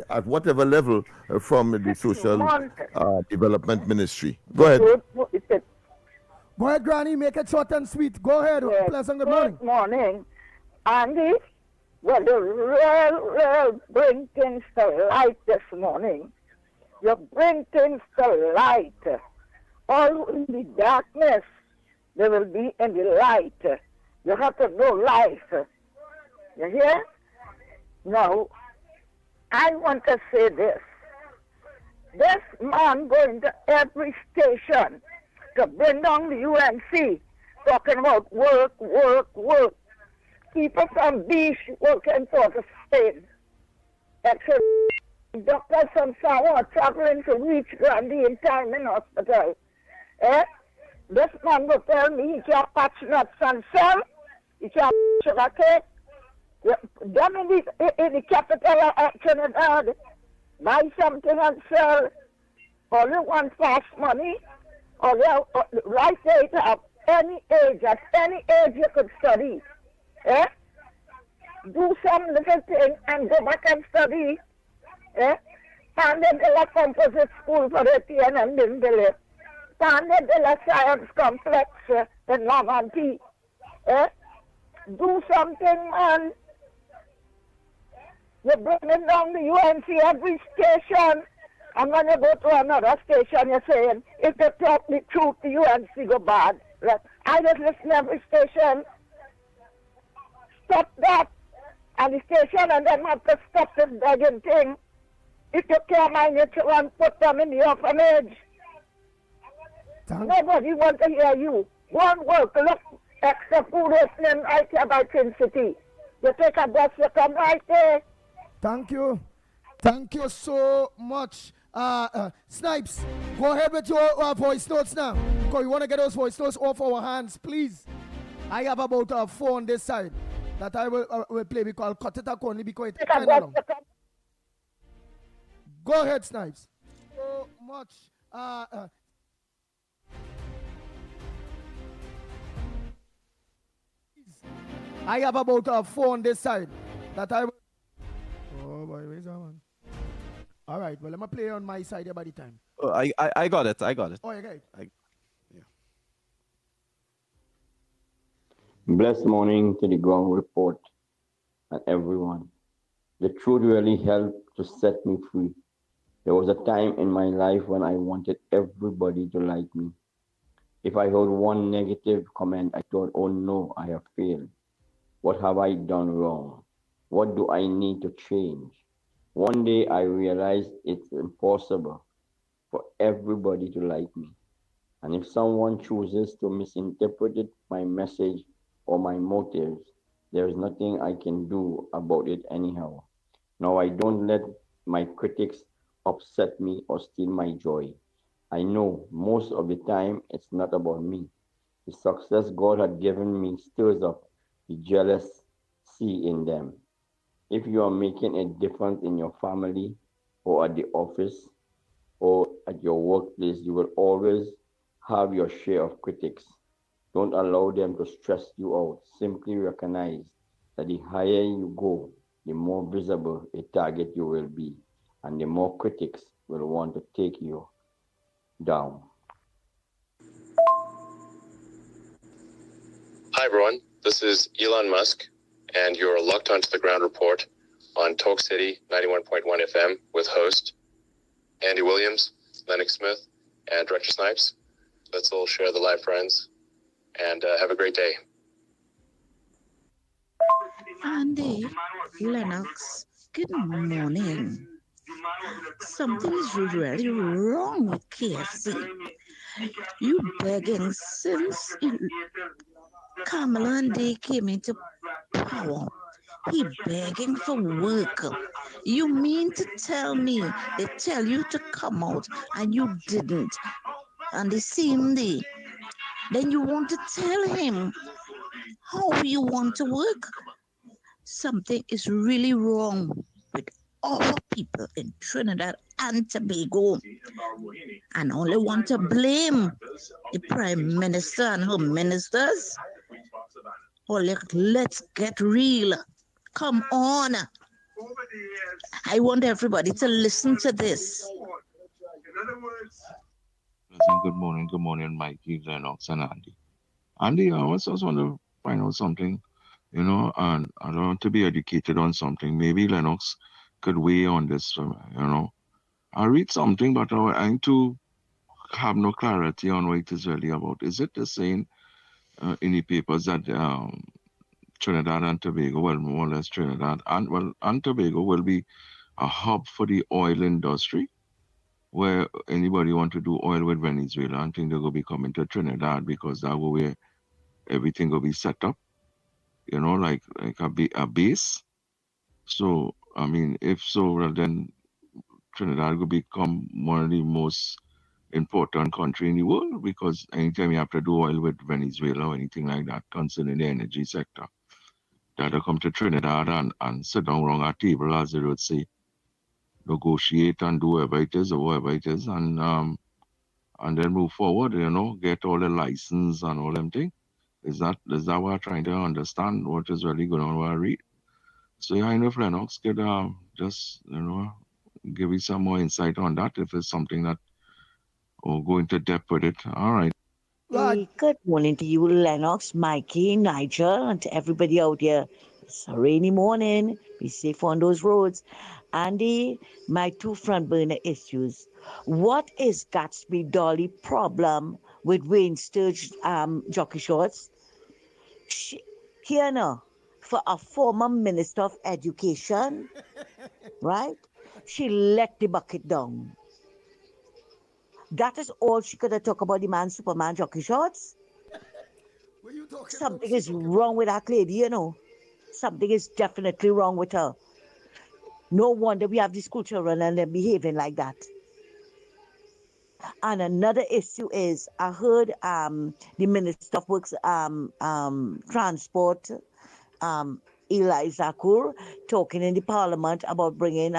S18: at whatever level from the social development ministry. Go ahead.
S16: Go ahead, Granny. Make it short and sweet. Go ahead.
S6: Yes.
S16: Pleasant good morning.
S6: Good morning, Andy. Well, you real bring things to light this morning. You bring things to light. All in the darkness, they will be in the light. You have to know life. You hear? Now, I want to say this. This man going to every station to bring down the UNC, talking about work. People from Beach working for the state. Except doctors from Samoa traveling to reach Grandy in time in hospital. This man will tell me he can't patch nuts and sell. He can't sugar cake. Them in the capital of Trinidad, buy something and sell. All you want fast money. Or right there at any age you could study. Do some little thing and go back and study. And then the composite school for the TNM in Billy. And then the science complex in Normandy. Do something, man. You're bringing down the UNC every station. And when you go to another station, you're saying, if you talk the truth, the UNC go bad. Right? I just listen to every station. Stop that. And the station, and then have to stop this begging thing. If you can't mind your children, put them in the orphanage. Nobody wants to hear you. One work, look, extra food opening right here by Twin City. You take a bus, you come right there.
S16: Thank you. Thank you so much. Snipes, go ahead with your voice notes now. Because we want to get those voice notes off our hands, please. I have about 4 on this side that I will play. We call cut it only because it's kind of long. Go ahead, Snipes. So much. I have about 4 on this side that I will. Oh boy, where's that one? All right, well, let me play on my side here by the time.
S12: Oh, I got it.
S16: Oh, you got it?
S21: Blessed morning to the ground report and everyone. The truth really helped to set me free. There was a time in my life when I wanted everybody to like me. If I heard one negative comment, I thought, oh no, I have failed. What have I done wrong? What do I need to change? One day I realized it's impossible for everybody to like me. And if someone chooses to misinterpret my message or my motives, there is nothing I can do about it anyhow. Now I don't let my critics upset me or steal my joy. I know most of the time it's not about me. The success God had given me stirs up the jealousy in them. If you are making a difference in your family or at the office or at your workplace, you will always have your share of critics. Don't allow them to stress you out. Simply recognize that the higher you go, the more visible a target you will be, and the more critics will want to take you down.
S11: Hi, everyone. This is Elon Musk, and you're locked onto the Ground Report on Talk City 91.1 FM with host Andy Williams, Lennox Smith, and Director Snipes. Let's all share the live friends, and have a great day.
S12: Andy, Lennox, good morning. Something is really wrong with KFC. You begging since Kamala and they came into power. He begging for work. You mean to tell me they tell you to come out and you didn't? And the same day, then you want to tell him how you want to work? Something is really wrong with our people in Trinidad and Tobago. And I only want to blame the Prime Minister and her ministers. Oh, let's get real. Come on. I want everybody to listen to this.
S22: Good morning, Mikey, Lennox, and Andy. Andy, I also want to find out something, and I don't want to be educated on something. Maybe Lennox could weigh on this, I read something, but I ain't to have no clarity on what it is really about. Is it the same in the papers that Trinidad and Tobago, well, more or less Trinidad, and Tobago will be a hub for the oil industry, where anybody want to do oil with Venezuela, I think they're going to be coming to Trinidad because that will where everything will be set up, like a base. So, I mean, if so, well, then Trinidad will become one of the most important country in the world because anytime you have to do oil with Venezuela or anything like that concerning the energy sector, that'll come to Trinidad and sit down around a table, as they would say, negotiate and do whatever it is, and then move forward, get all the license and all them things. Is that what I'm trying to understand what is really going on what I read? So yeah, I know if Lennox could just, give you some more insight on that if it's something that or go into depth with it. All right.
S12: Hey, good morning to you, Lennox, Mikey, Nigel, and to everybody out there. It's a rainy morning. Be safe on those roads. Andy, my two front burner issues. What is Gatsby Dolly problem with Wayne Sturge jockey shorts? Here now, for a former Minister of Education, right? She let the bucket down. That is all she could have talked about the Superman jockey shorts. Something is wrong with that lady, Something is definitely wrong with her. No wonder we have the school children and they're behaving like that. And another issue is, I heard the Minister of Works Transport, Eli Zakur, talking in the Parliament about bringing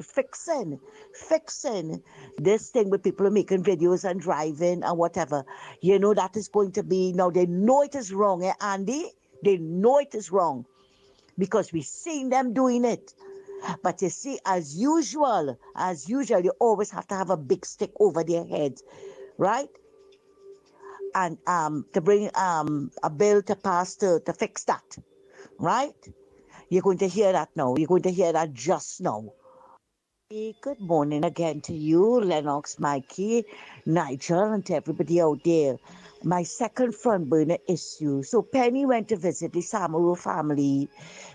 S12: fixing this thing with people making videos and driving and whatever. That is going to be, now they know it is wrong, Andy? They know it is wrong because we've seen them doing it. But you see, as usual, you always have to have a big stick over their heads, right? And to bring a bill to pass to fix that, right? You're going to hear that now. You're going to hear that just now. Hey, good morning again to you, Lennox, Mikey, Nigel, and to everybody out there. My second front burner issue. So Penny went to visit the Samaru family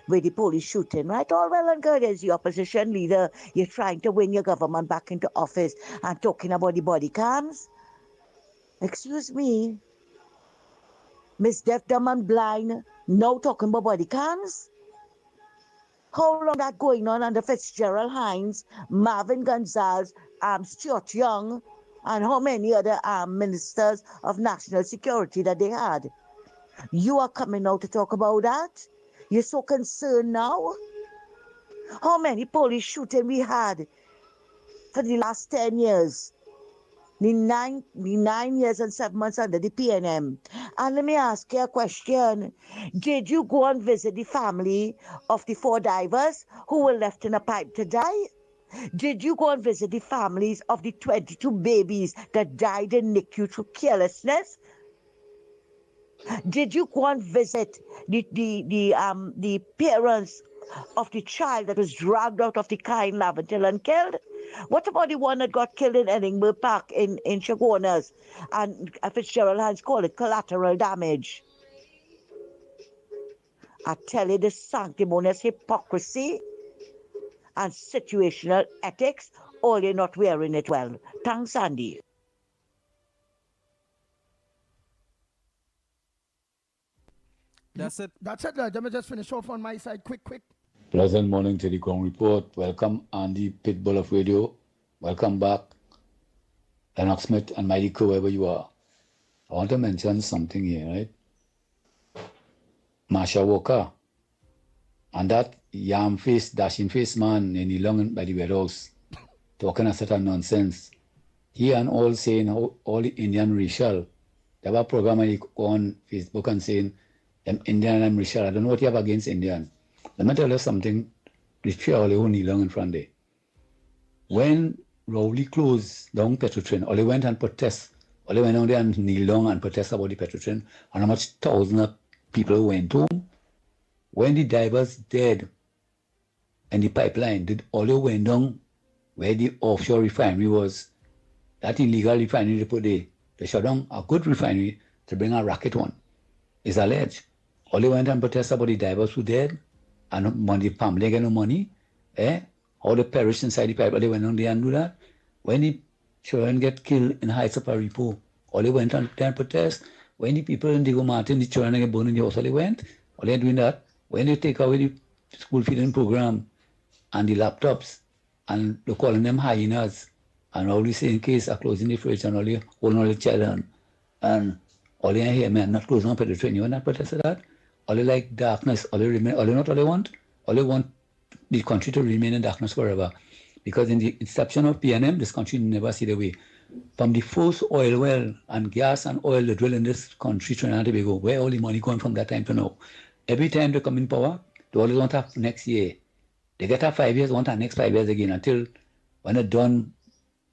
S12: with the police shooting, right? All well and good. As the opposition leader, you're trying to win your government back into office and talking about the body cams. Excuse me. Miss Deaf, Dumb and Blind, now talking about body cams? How long that going on under Fitzgerald Hines, Marvin Gonzalez, Stuart Young, and how many other ministers of national security that they had? You are coming out to talk about that? You're so concerned now? How many police shooting we had for the last 10 years? The 9 years and 7 months under the PNM. And let me ask you a question. Did you go and visit the family of the 4 divers who were left in a pipe to die? Did you go and visit the families of the 22 babies that died in NICU through carelessness? Did you go and visit the parents of the child that was dragged out of the car in Laventille and killed? What about the one that got killed in Edinburgh Park in Chagonas? And Fitzgerald Hans called it collateral damage. I tell you, the sanctimonious hypocrisy and situational ethics, or you're not wearing it well. Thanks, Andy.
S16: That's it. That's it. Let me just finish off on my side quick.
S17: Pleasant morning to the Ground Report. Welcome, Andy Pitbull of Radio. Welcome back, Lennox Smith and Mighty Co, wherever you are. I want to mention something here, right? Marsha Walker and that dashing face man in the long by the warehouse talking a set of nonsense. He and all saying how all the Indian racial. There was a program on Facebook and saying them Indian and racial. I don't know what you have against Indian. Let me tell you something. It's purely only long in front there. When Rowley closed down Petrotrain, all they went and protest. All they went down there and kneel down and protest about the Petrotrain and how much thousands of people went home. When the divers dead and the pipeline, did all they went down where the offshore refinery was, that illegal refinery they put there, they shut down a good refinery to bring a racket one. It's alleged. All they went and protest about the divers who dead and the family get no money. All they perished inside the pipe, all they went on there and do that. When the children get killed in Heights of Paripo, all they went on there and protest. When the people in Diego Martin, the children get burned in the house, all they doing that. When they take away the school feeding program and the laptops, and they're calling them hyenas, and all they say in case are closing the fridge and all they holding all the children, and all they hear, man, not closing up at the train, you want to protest that? All they like darkness, all they not all they want the country to remain in darkness forever. Because in the inception of PNM, this country never see the way. From the first oil well and gas and oil they drill in this country, Trinidad and Tobago, where all the money going from that time to now. Every time they come in power, they always want to have next year. They get up 5 years, want to next 5 years again until when they're done,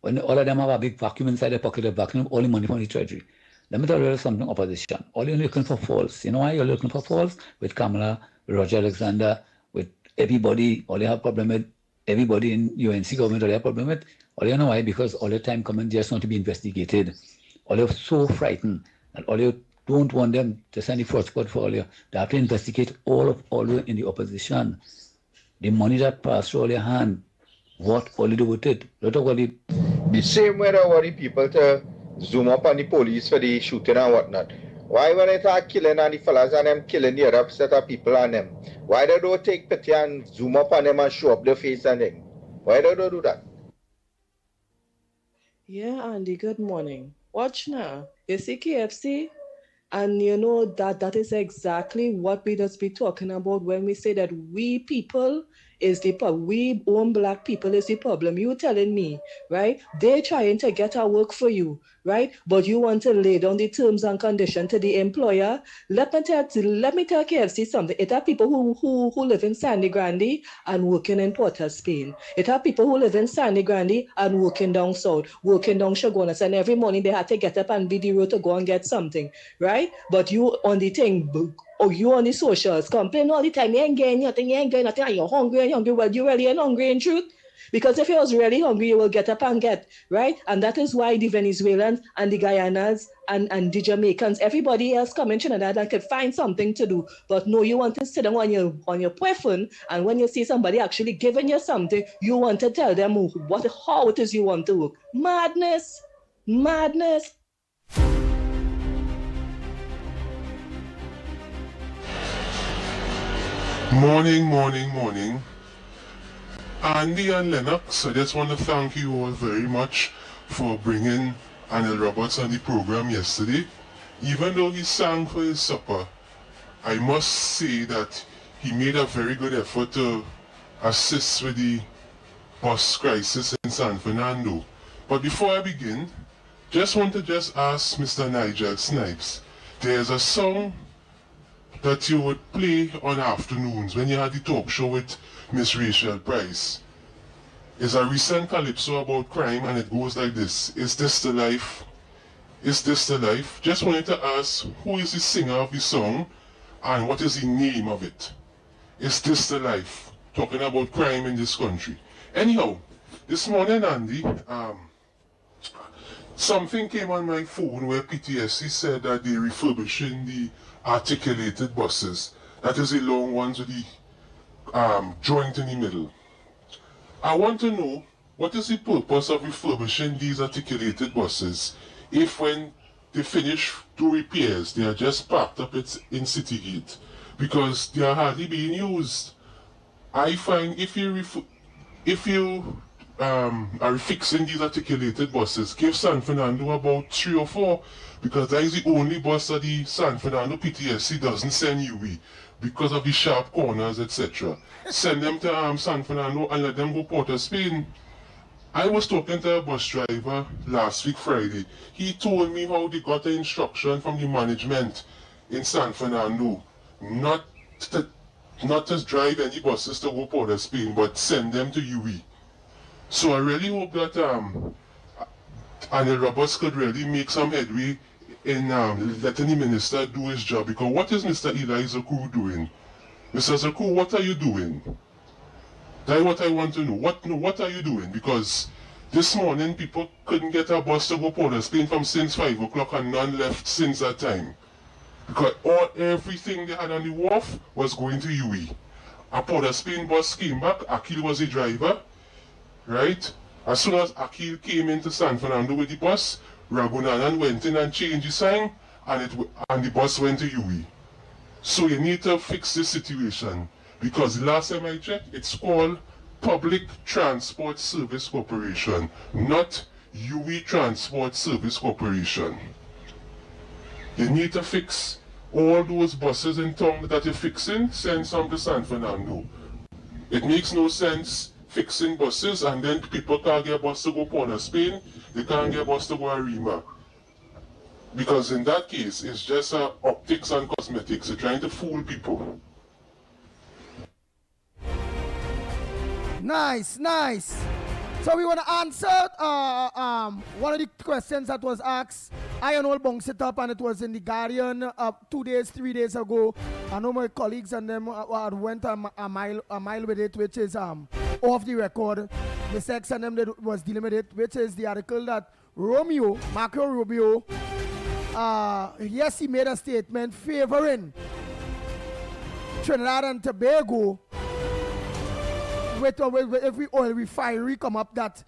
S17: when all of them have a big vacuum inside their pocket, they vacuum all the money from the treasury. Let me tell you something, opposition. All you're looking for faults. You know why you're looking for faults? With Kamala, with Roger Alexander, with everybody, all you have problem with, everybody in UNC government, all you have problem with. All you know why? Because all the time coming, they just want to be investigated. All you're so frightened that all you don't want them to send the fraud squad for all you. They have to investigate all you in the opposition. The money that passed through all your hand, what all you do with it?
S19: The same way they worry people to zoom up on the police for the shooting and whatnot. Why when they start killing and the fellas and them killing the other set of people on them? Why they don't take pity and zoom up on them and show up their face and them? Why they don't do that?
S20: Yeah, Andy, good morning. Watch now. You see KFC? And you know that is exactly what we just be talking about when we say that we people is the problem. We own black people is the problem. You telling me, right? They're trying to get our work for you, right? But you want to lay down the terms and conditions to the employer. Let me tell KFC something. It are people who live in Sandy Grande and working in Port of Spain. It are people who live in Sandy Grande and working down south, working down Chagonas, and every morning they have to get up and be the road to go and get something, right? But you on the thing, or you on the socials complain all the time, you ain't getting nothing, and you're hungry. Well, you really ain't hungry in truth. Because if you was really hungry, you will get up and get, right? And that is why the Venezuelans and the Guyanas and the Jamaicans, everybody else come in Trinidad and could find something to do. But no, you want to sit down on your phone, and when you see somebody actually giving you something, you want to tell them how it is you want to work. Madness.
S23: Morning. Andy and Lennox, I just want to thank you all very much for bringing Anil Roberts on the program yesterday. Even though he sang for his supper, I must say that he made a very good effort to assist with the bus crisis in San Fernando. But before I begin, just want to ask Mr. Nigel Snipes, there's a song that you would play on afternoons when you had the talk show with Miss Rachel Price. It's a recent calypso about crime and it goes like this. Is this the life? Is this the life? Just wanted to ask who is the singer of the song and what is the name of it? Is this the life? Talking about crime in this country. Anyhow, this morning, Andy, something came on my phone where PTSC said that they're refurbishing the articulated buses. That is the long ones with the joint in the middle. I want to know, what is the purpose of refurbishing these articulated buses if when they finish do repairs, they are just parked up in Citygate? Because they are hardly being used. I find if you are fixing these articulated buses, give San Fernando about 3 or 4, because that is the only bus that the San Fernando PTSC doesn't send UE because of the sharp corners, etc. Send them to San Fernando and let them go Port of Spain. I was talking to a bus driver last week Friday. He told me how they got the instruction from the management in San Fernando not to drive any buses to go Port of Spain, but send them to UE. So I really hope that Anil Roberts could really make some headway in letting the minister do his job. Because what is Mr. Eli Zaku doing? Mr. Zaku, what are you doing? That's what I want to know. What are you doing? Because this morning people couldn't get a bus to go Port of Spain from since 5 o'clock and none left since that time. Because everything they had on the wharf was going to UE. A Port of Spain bus came back, Akil was the driver, right? As soon as Akil came into San Fernando with the bus, Ragunanan went in and changed the sign, and the bus went to UE. So you need to fix this situation, because last time I checked, it's called Public Transport Service Corporation, not UE Transport Service Corporation. You need to fix all those buses in town that you're fixing, send some to San Fernando. It makes no sense fixing buses and then people can't get a bus to go Port of Spain, they can't get a bus to go Arima. Because in that case, it's just optics and cosmetics. They're trying to fool people.
S16: Nice, nice. So we want to answer one of the questions that was asked. I and all bunks it up, and it was in the Guardian 2 days, 3 days ago. I know my colleagues and them went a mile with it, which is off the record. The sex and them that was dealing with it, which is the article that Marco Rubio, yes, he made a statement favoring Trinidad and Tobago with every oil refinery come up that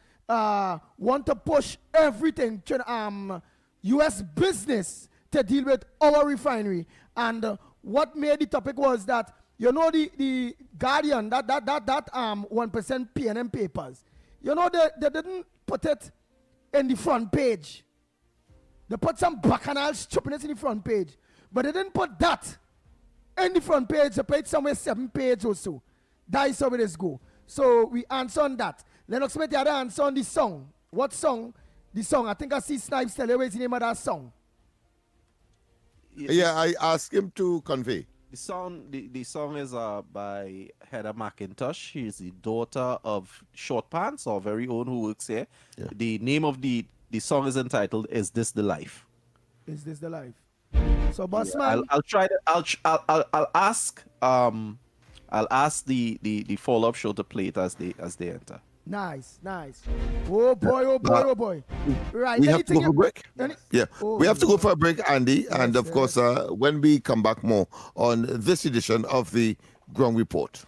S16: want to push everything to U.S. business to deal with our refinery. And what made the topic was that, you know, the Guardian, that 1% PNM papers, you know, they didn't put it in the front page. They put some bacchanal stupidness in the front page, but they didn't put that in the front page. They put it somewhere 7 pages or so. That is how it is go. So we answer on that. Lennox Smith, the other answer on the song. What song? The song. I think I see Snipes tell you what's the name of that song.
S18: Yeah, I asked him to convey.
S8: The song is by Heather McIntosh. She's the daughter of Short Pants, our very own, who works here. Yeah. The name of the song is entitled "Is This the Life?"
S16: Is this the life? So, Bossman,
S8: I'll try to. I'll ask. I'll ask the follow-up show to play it as they enter.
S16: Nice, nice. Oh boy, oh boy, oh boy. Right.
S18: We have to go for a break. We have to go for a break, Andy. Yes, and of course, when we come back more on this edition of the Ground Report.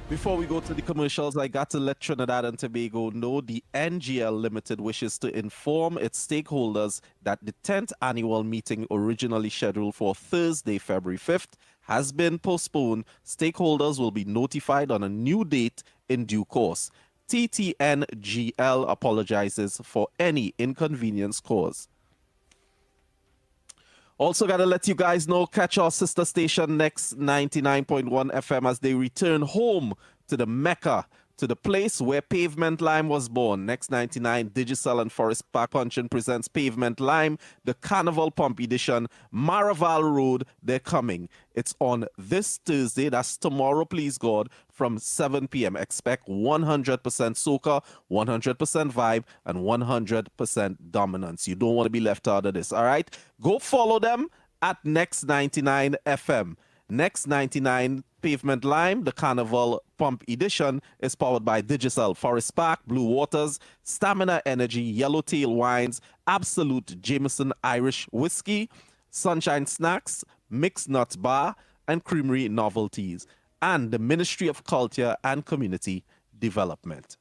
S8: Before we go to the commercials, I got to let Trinidad and Tobago know the NGL Limited wishes to inform its stakeholders that the 10th annual meeting, originally scheduled for Thursday, February 5th, has been postponed. Stakeholders will be notified on a new date in due course. TTNGL apologizes for any inconvenience caused. Also got to let you guys know, catch our sister station Next 99.1 FM as they return home to the Mecca, to the place where Pavement Lime was born. Next 99, Digicel and Forest Park Puncheon presents Pavement Lime, the Carnival Pump Edition, Maraval Road, they're coming. It's on this Thursday, that's tomorrow, please God, from 7 p.m. Expect 100% soca, 100% vibe, and 100% dominance. You don't want to be left out of this, all right? Go follow them at Next 99 FM. Next 99 Pavement Lime, the Carnival Pump Edition, is powered by Digicel, Forest Park, Blue Waters, Stamina Energy, Yellowtail Wines, Absolute Jameson Irish Whiskey, Sunshine Snacks, Mixed Nuts Bar, and Creamery Novelties, and the Ministry of Culture and Community Development.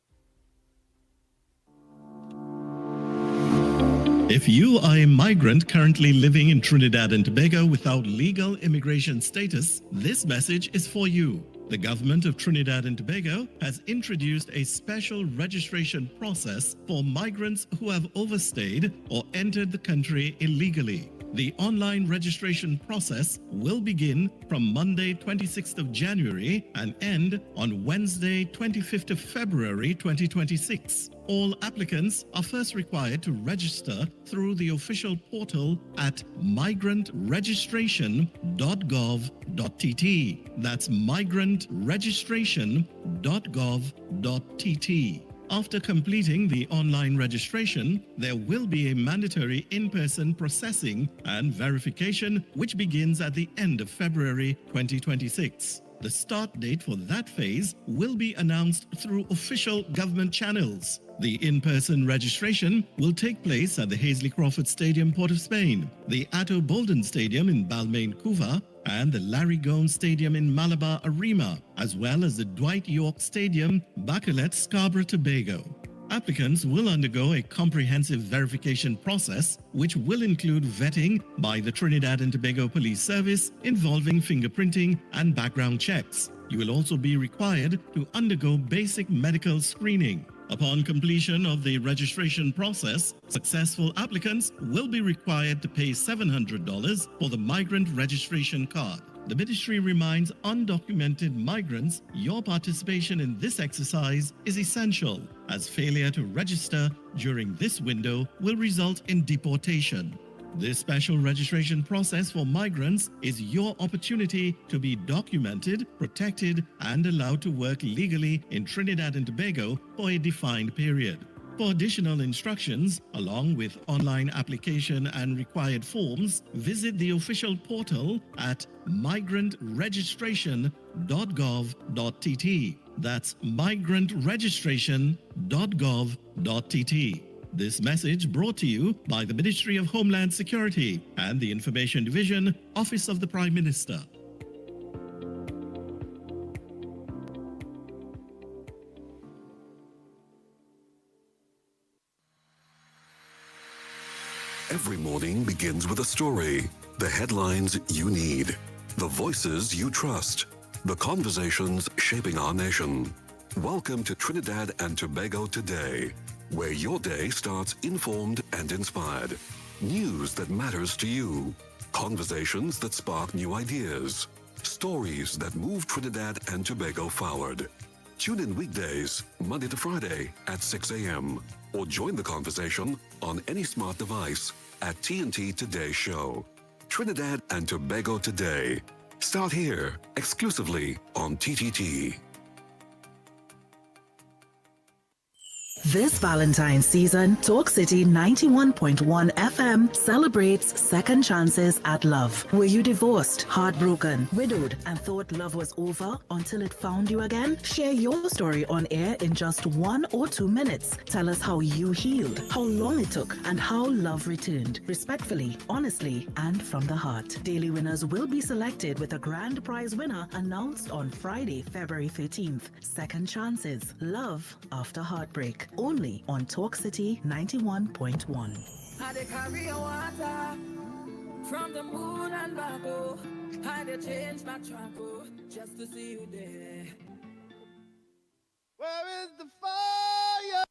S24: If you are a migrant currently living in Trinidad and Tobago without legal immigration status, this message is for you. The government of Trinidad and Tobago has introduced a special registration process for migrants who have overstayed or entered the country illegally. The online registration process will begin from Monday 26th of January and end on Wednesday 25th of February 2026. All applicants are first required to register through the official portal at migrantregistration.gov.tt. That's migrantregistration.gov.tt. After completing the online registration, there will be a mandatory in-person processing and verification which begins at the end of February 2026. The start date for that phase will be announced through official government channels. The in-person registration will take place at the Hazley Crawford Stadium, Port of Spain, the Atto Bolden Stadium in Balmain, Couva, and the Larry Gomes Stadium in Malabar, Arima, as well as the Dwight York Stadium, Bacalet, Scarborough, Tobago. Applicants will undergo a comprehensive verification process, which will include vetting by the Trinidad and Tobago Police Service involving fingerprinting and background checks. You will also be required to undergo basic medical screening. Upon completion of the registration process, successful applicants will be required to pay $700 for the migrant registration card. The ministry reminds undocumented migrants your participation in this exercise is essential, as failure to register during this window will result in deportation. This special registration process for migrants is your opportunity to be documented, protected, and allowed to work legally in Trinidad and Tobago for a defined period. For additional instructions, along with online application and required forms, visit the official portal at migrantregistration.gov.tt. That's migrantregistration.gov.tt. This message brought to you by the Ministry of Homeland Security and the Information Division, Office of the Prime Minister.
S7: Every morning begins with a story, the headlines you need, the voices you trust, the conversations shaping our nation. Welcome to Trinidad and Tobago Today, where your day starts informed and inspired. News that matters to you, conversations that spark new ideas, stories that move Trinidad and Tobago forward. Tune in weekdays, Monday to Friday at 6 a.m. or join the conversation on any smart device at TNT Today Show. Trinidad and Tobago Today. Start here, exclusively on TTT.
S9: This Valentine's season, Talk City 91.1 FM celebrates second chances at love. Were you divorced, heartbroken, widowed, and thought love was over until it found you again? Share your story on air in just 1 or 2 minutes. Tell us how you healed, how long it took, and how love returned. Respectfully, honestly, and from the heart. Daily winners will be selected with a grand prize winner announced on Friday, February 13th. Second chances. Love after heartbreak. Only on Talk City 91.1.
S10: I dey carry your water from the moon and back, oh. I dey change my track, oh, just to see you there.
S13: Where is the fire?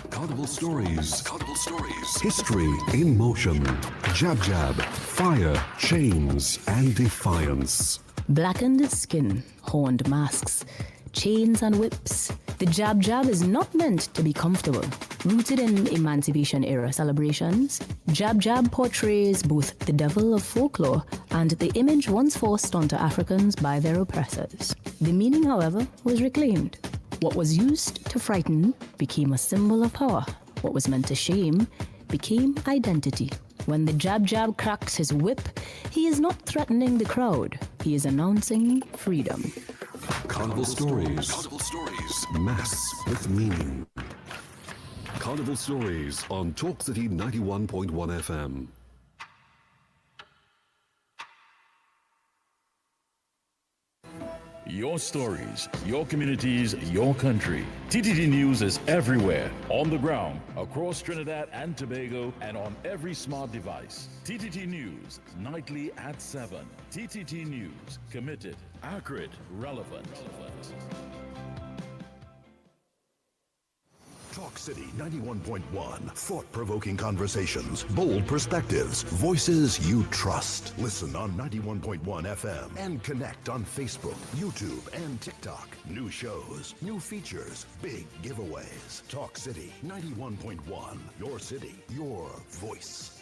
S7: Carnival stories. History in motion. Jab jab, fire, chains, and defiance.
S1: Blackened skin, horned masks, chains and whips. The jab jab is not meant to be comfortable. Rooted in Emancipation era celebrations, jab jab portrays both the devil of folklore and the image once forced onto Africans by their oppressors. The meaning, however, was reclaimed. What was used to frighten became a symbol of power. What was meant to shame became identity. When the jab jab cracks his whip, he is not threatening the crowd. He is announcing freedom.
S2: Carnival Stories. Carnival Stories. Mass with meaning. Carnival Stories on Talk City 91.1 FM.
S14: Your stories, your communities, your country. TTT News is everywhere, on the ground, across Trinidad and Tobago, and on every smart device. TTT News, nightly at 7. TTT News, committed, accurate, relevant.
S7: Talk City 91.1. Thought-provoking conversations, bold perspectives, voices you trust. Listen on 91.1 FM and connect on Facebook, YouTube, and TikTok. New shows, new features, big giveaways. Talk City 91.1. Your city, your voice.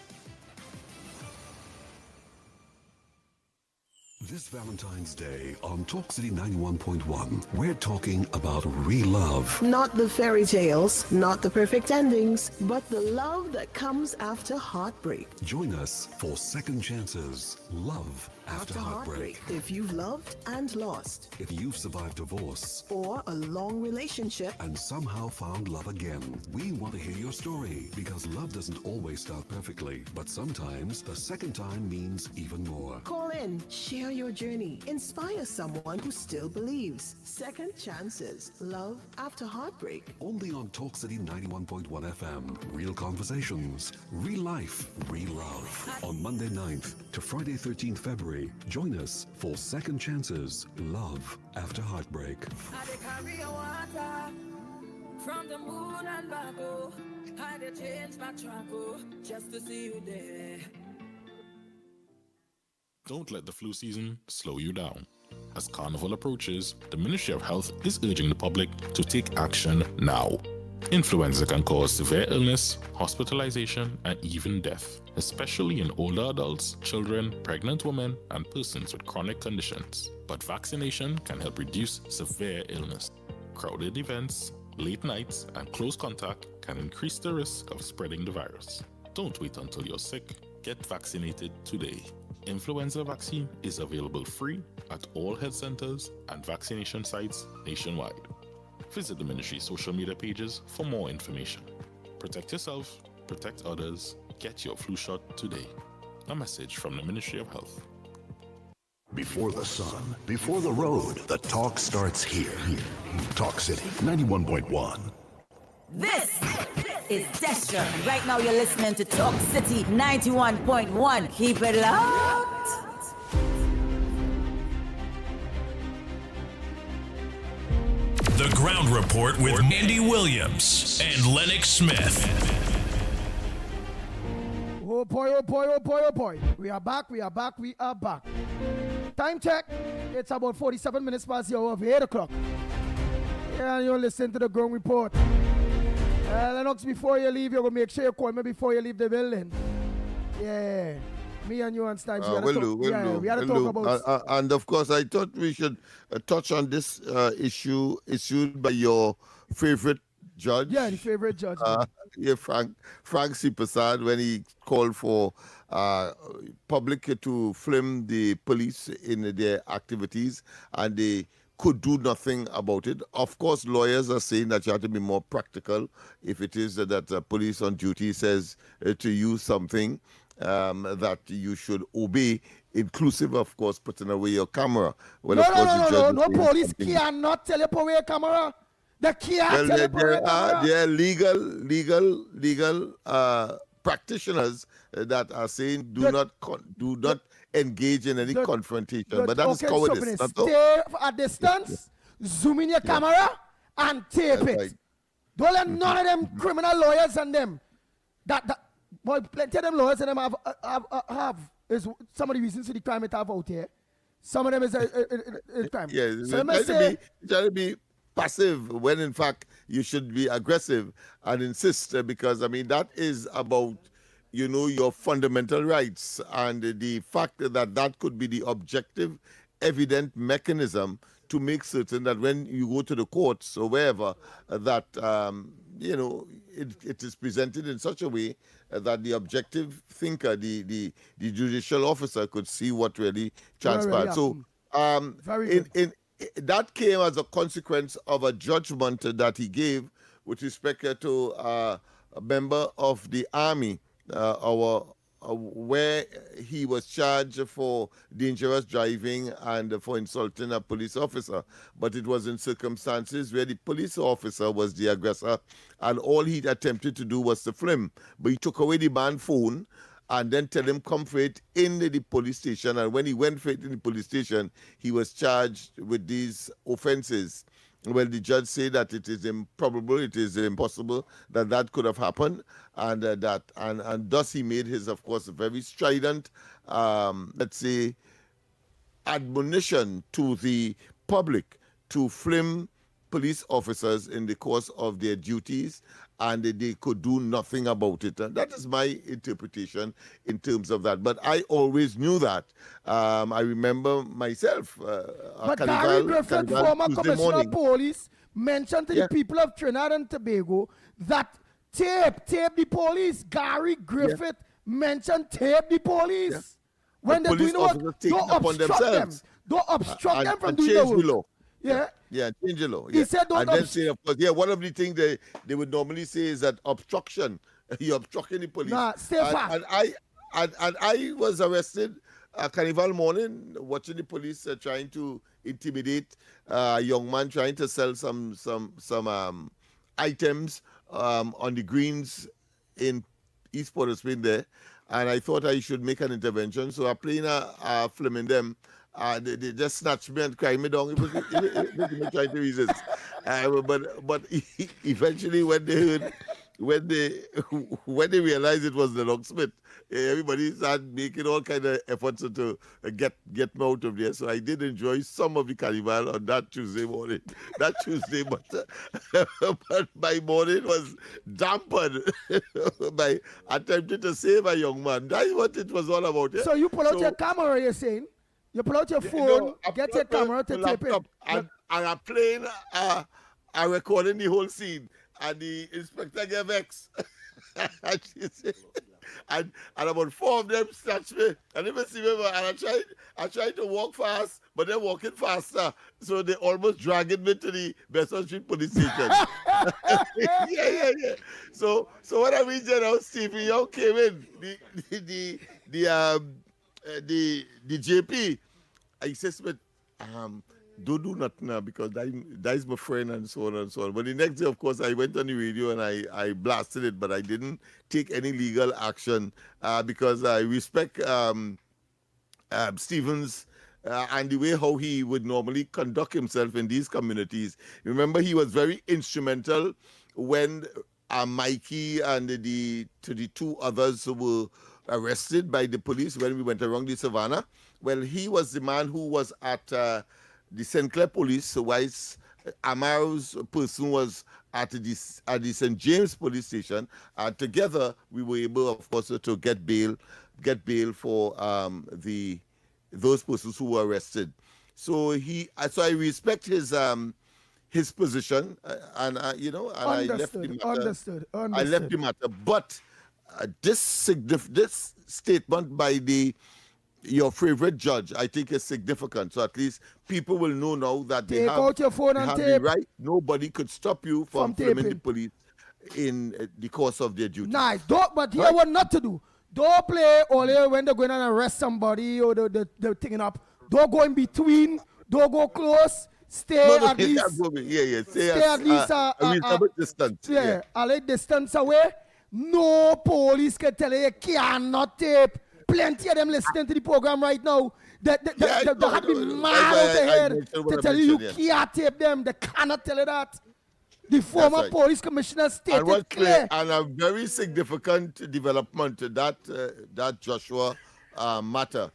S2: This Valentine's Day on Talk City 91.1, we're talking about real love.
S15: Not the fairy tales, not the perfect endings, but the love that comes after heartbreak.
S2: Join us for Second Chances, Love After Heartbreak.
S15: If you've loved and lost,
S2: If you've survived divorce
S15: or a long relationship,
S2: and somehow found love again, we want to hear your story, because love doesn't always start perfectly, but sometimes the second time means even more.
S15: call in, share your journey, inspire someone who still believes. Second Chances, love after heartbreak.
S2: Only on Talk City 91.1 FM. Real conversations, real life, real love. On Monday 9th to Friday 13th February, join us for Second Chances, Love After Heartbreak.
S10: I dey carry your water from the moon and back, oh. I dey change my track, oh, just to see you there.
S25: Don't let the flu season slow you down. As Carnival approaches, the Ministry of Health is urging the public to take action now. Influenza can cause severe illness, hospitalization, and even death, especially in older adults, children, pregnant women, and persons with chronic conditions. But vaccination can help reduce severe illness. Crowded events, late nights, and close contact can increase the risk of spreading the virus. Don't wait until you're sick. Get vaccinated today. Influenza vaccine is available free at all health centers and vaccination sites nationwide. Visit the ministry's social media pages for more information. Protect yourself, protect others, get your flu shot today. A message from the Ministry of Health.
S7: Before the sun, before the road, the talk starts here. Talk City 91.1.
S26: This is Destra, and right now you're listening to Talk City 91.1. Keep it locked.
S27: The Ground Report with Andy Williams and Lennox Smith.
S16: Oh boy, oh boy, oh boy, oh boy. We are back, we are back, we are back. Time check. It's about 47 minutes past the hour of 8 o'clock. Yeah, you're listening to the Ground Report. Lennox, before you leave, you're going to make sure you call me before you leave the building. Yeah. Me and you and Stan.
S18: We had to talk about... and of course, I thought we should touch on this issue issued by your favorite judge.
S16: Yeah, the favorite judge.
S18: Frank C. Prasad, when he called for public to film the police in their activities, and they could do nothing about it. Of course, lawyers are saying that you have to be more practical if it is that police on duty says to use something that you should obey, inclusive, of course, putting away your camera. Well,
S16: no, police cannot tell you to put away your camera. They can't tell you to put away your camera.
S18: There are legal practitioners that are saying do not engage in any confrontation. But that is cowardice.
S16: Stay at distance, zoom in your camera, and tape it. Right. Don't let none of them criminal lawyers and them boy, plenty of them lawyers and them have is some of the reasons for the crime it have out here. Some of them is crime.
S18: Yeah,
S16: So
S18: trying to be passive when in fact you should be aggressive and insist because I mean that is about your fundamental rights and the fact that could be the objective evident mechanism to make certain that when you go to the courts or wherever that it is presented in such a way that the objective thinker, the judicial officer could see what really transpired. So that came as a consequence of a judgment that he gave with respect to a member of the army, where he was charged for dangerous driving and for insulting a police officer. But it was in circumstances where the police officer was the aggressor, and all he attempted to do was to film. But he took away the man's phone and then tell him come for it in the police station. And when he went for it in the police station, he was charged with these offenses. Well, the judge said that it is improbable, it is impossible that could have happened, and and thus he made his, of course, very strident, let's say, admonition to the public to film police officers in the course of their duties, and they could do nothing about it. And that is my interpretation in terms of that. But I always knew that. I remember myself.
S16: But Gary Griffith, former commissioner of police, mentioned to the people of Trinidad and Tobago that tape the police. Gary Griffith mentioned tape the police.
S18: Yeah.
S16: When they're doing what, don't obstruct them. Don't obstruct them from doing the work.
S18: Law.
S16: Yeah.
S18: Yeah, change the law.
S16: He said don't
S18: and then say, of course, one of the things they would normally say is that obstruction. You're obstructing the police.
S16: Nah, stay fast.
S18: And I was arrested Carnival morning watching the police trying to intimidate a young man trying to sell some items on the greens in East Port of Spain there. And I thought I should make an intervention. So I playing a film in them. They just snatched me and cried me down. It was trying to resist. But eventually when they realized it was the locksmith, everybody started making all kind of efforts to get me out of there. So I did enjoy some of the carnival on that Tuesday morning. But my morning was dampened by attempting to save a young man. That's what it was all about. Yeah?
S16: So you pull out your camera, you're saying? You pull out your phone, get your camera to tape it.
S18: And I'm playing I'm recording the whole scene. And the inspector gave vexed. and about 4 of them snatched me. And they see me, and I tried to walk fast, but they're walking faster. So they almost dragged me to the Besson Street police station. yeah. So when I reached there now, Stevie Young came in, the JP. I said, don't do nothing now because that is my friend and so on and so on. But the next day, of course, I went on the radio and I blasted it, but I didn't take any legal action because I respect Stevens and the way how he would normally conduct himself in these communities. Remember, he was very instrumental when Mikey and the 2 others were arrested by the police when we went around the Savannah. Well, he was the man who was at the St. Clair police, whilst Amaro's person was at the St. James police station. Together, we were able, of course, to get bail for those persons who were arrested. So I respect his position, and I left the matter.
S16: Understood.
S18: I left the matter, but this statement by your favorite judge, I think, is significant. So at least people will know now that they have,
S16: out your phone and tape.
S18: The right. Nobody could stop you from filming the police in the course of their duty.
S16: Nice. But here what not to do. Don't play only when they're going to arrest somebody or they're taking up. Don't go in between. Don't go close. Stay at least.
S18: Stay at least a reasonable distance.
S16: Yeah, a little distance away. No police can tell you cannot tape. Plenty of them listening to the program right now. They have been mad out the head to tell you can't tape them. They cannot tell you that. The former police commissioner stated clear.
S18: And a very significant development to that Joshua matter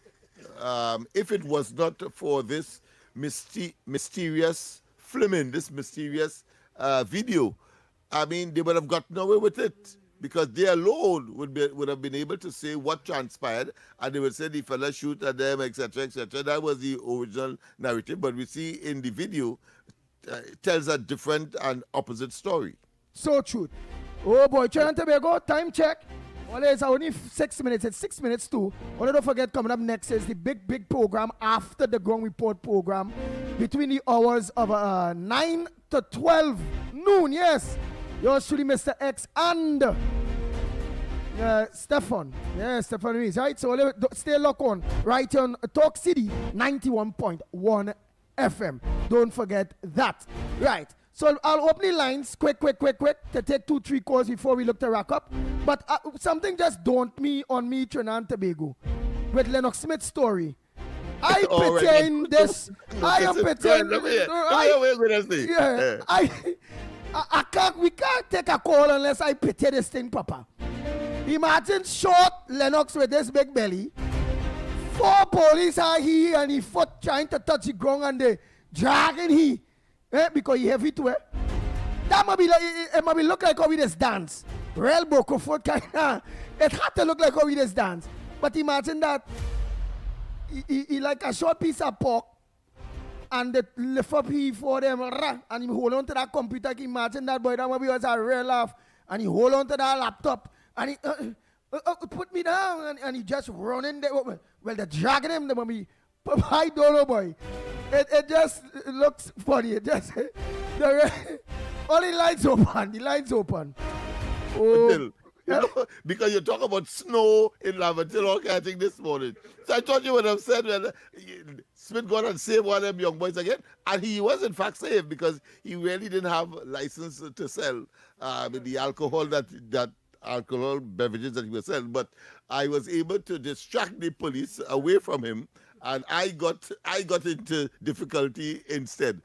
S18: if it was not for this mysterious filming, this mysterious video, I mean, they would have gotten away with it because they alone would have been able to say what transpired, and they would say the fella shoot at them, etc., etc. That was the original narrative, but we see in the video tells a different and opposite story.
S16: So true. Oh boy, Trinidad and Tobago, time check. Well, it's only 6 minutes. It's 6 minutes too. Well, don't forget, coming up next is the big program after the Ground Report program between the hours of 9 to 12 noon. Yes. Yours truly, Mr. X and Stefan. Yeah, Stefan Rees. Right? So stay locked on right here on Talk City 91.1 FM. Don't forget that. Right. So I'll open the lines quick to take 2-3 calls before we look to rack up. But something just dawned me on me, Trinidad and Tobago, with Lennox Smith's story. I pitying this. I am pitying. We can't take a call unless I pity this thing, Papa. Imagine short Lennox with this big belly. 4 police are here and he foot trying to touch the ground and they dragging he. Because he heavy to it. That might be like, it might be look like how we just dance. Real Boko foot kind of. It had to look like how we just dance. But imagine that he like a short piece of pork and they lift up he for them and he hold on to that computer. Imagine that boy, that might be was a real laugh. And he hold on to that laptop and he put me down and he just running there. Well, they're dragging him. They might be, I don't know, boy. It just looks funny. It just all the lines open. The lines open. Oh,
S18: because you talk about snow in Laventille, all kind of thing this morning. So I thought you would have said when Smith got and saved one of them young boys again, and he was in fact saved because he really didn't have license to sell the alcohol that alcohol beverages that he was selling. But I was able to distract the police away from him. And I got into difficulty instead.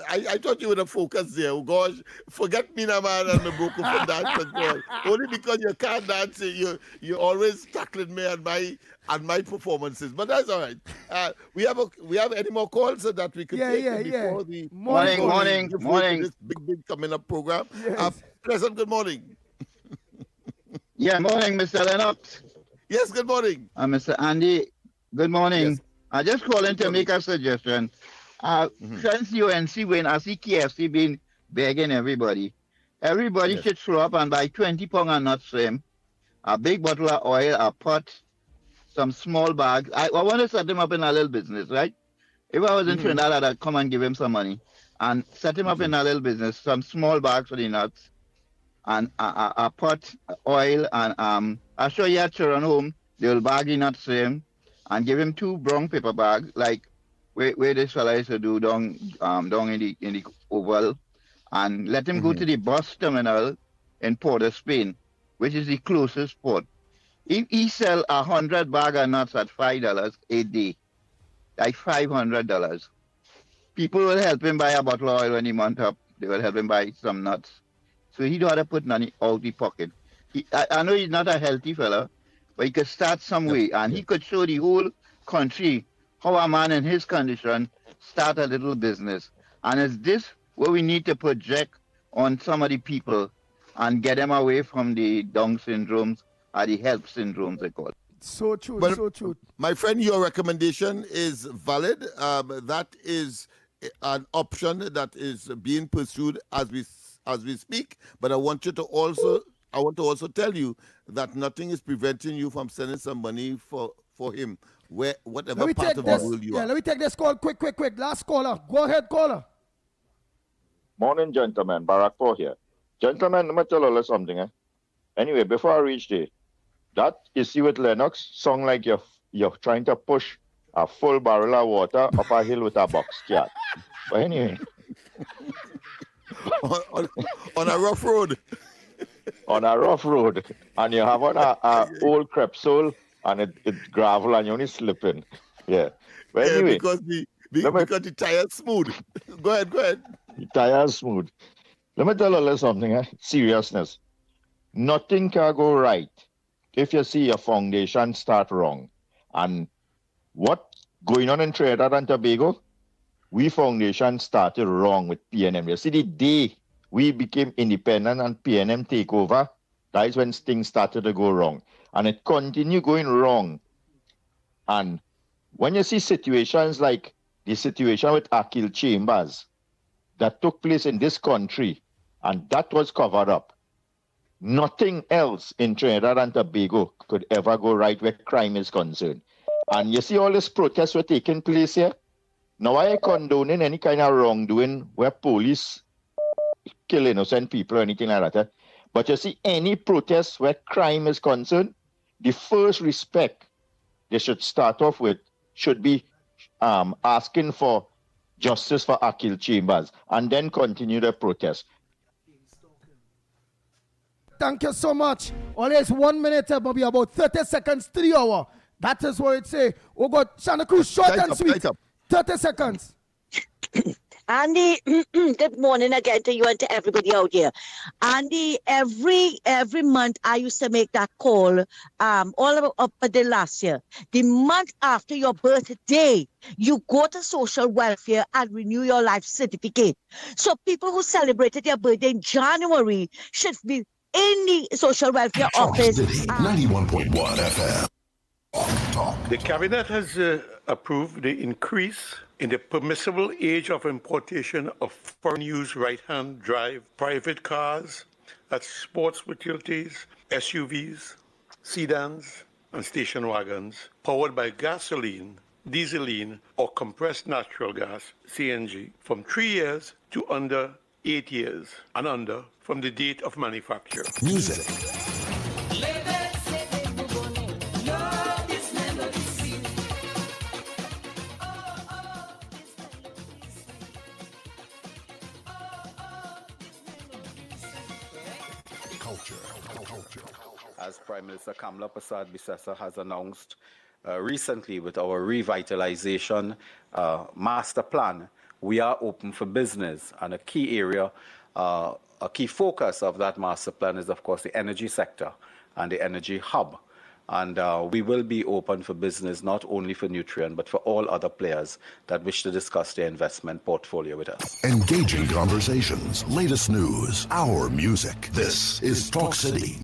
S18: I thought you would have focused there. Oh gosh, forget me now, man, and the broken for dance and all. Only because you can't dance, you're always tackling me and my performances. But that's all right. We have any more calls so that we can take before the
S3: morning.
S18: This big coming up program.
S3: Yes.
S18: Pleasant good morning.
S3: Yeah, morning, Mr. Lennox.
S18: Yes, good morning.
S3: Mr. Andy, good morning.
S18: Yes.
S3: I just calling to make a suggestion. Since UNC win, I see KFC been begging everybody. Everybody should show up and buy 20 pounds of nut shrimp, a big bottle of oil, a pot, some small bags. I want to set him up in a little business, right? If I was in Trinidad, I'd come and give him some money and set him up in a little business, some small bags for the nuts, and a pot, oil, and I'll show you at children home. They will bag the nuts for him and give him 2 brown paper bags, like where this fella used to do down in the Oval, and let him go to the bus terminal in Port of Spain, which is the closest port. If he sell 100 bag of nuts at $5 a day, like $500, people will help him buy a bottle of oil when he month up. They will help him buy some nuts. So he don't have to put money out the pocket. I know he's not a healthy fella, but he could start some way, and he could show the whole country how a man in his condition start a little business. And is this what we need to project on some of the people and get them away from the Down syndromes or the health syndromes, they call it?
S16: So true, so true.
S18: My friend, your recommendation is valid. That is an option that is being pursued as we speak. But I want to also tell you that nothing is preventing you from sending some money for him, whatever part of the world you are.
S16: Let me take this call quick. Last caller. Go ahead, caller.
S4: Morning, gentlemen. Barack Paul here. Gentlemen, let me tell you something. Anyway, before I reach there, that issue with Lennox sound like you're trying to push a full barrel of water up a hill with a box cat. But anyway.
S18: on a rough road.
S4: On a rough road. And you have on a old crepe sole and it's gravel and you're only slipping. Yeah. But anyway.
S18: Because the tire's smooth. Go ahead.
S4: The tire's smooth. Let me tell you a little something. Seriousness. Nothing can go right if you see your foundation start wrong. And what going on in Trinidad and Tobago, we foundation started wrong with PNM. You see, the day we became independent and PNM take over, that is when things started to go wrong. And it continued going wrong. And when you see situations like the situation with Akil Chambers that took place in this country, and that was covered up, nothing else in Trinidad and Tobago could ever go right where crime is concerned. And you see all these protests were taking place here. Now I condoning any kind of wrongdoing where police kill innocent people or anything like that. But you see any protest where crime is concerned, the first respect they should start off with should be asking for justice for Akil Chambers and then continue the protest.
S16: Thank you so much. Always 1 minute, maybe about 30 seconds, 3 hours. That is what it say. Oh God, Santa Cruz, short and sweet. 30 seconds.
S5: Andy, good morning again to you and to everybody out here. Andy, every month I used to make that call all up the last year. The month after your birthday, you go to social welfare and renew your life certificate. So people who celebrated their birthday in January should be in the social welfare office.
S7: 91.1 FM.
S6: The cabinet has approved the increase in the permissible age of importation of foreign-use right-hand drive private cars, that's sports utilities, SUVs, sedans, and station wagons, powered by gasoline, dieseline, or compressed natural gas, CNG, from 3 years to under 8 years, and under from the date of manufacture.
S7: Music.
S11: As Prime Minister Kamla Persad-Bissessar has announced recently with our revitalization master plan, we are open for business. And a key area, a key focus of that master plan is, of course, the energy sector and the energy hub. And we will be open for business, not only for Nutrien, but for all other players that wish to discuss their investment portfolio with us.
S7: Engaging conversations, latest news, our music. This is Talk City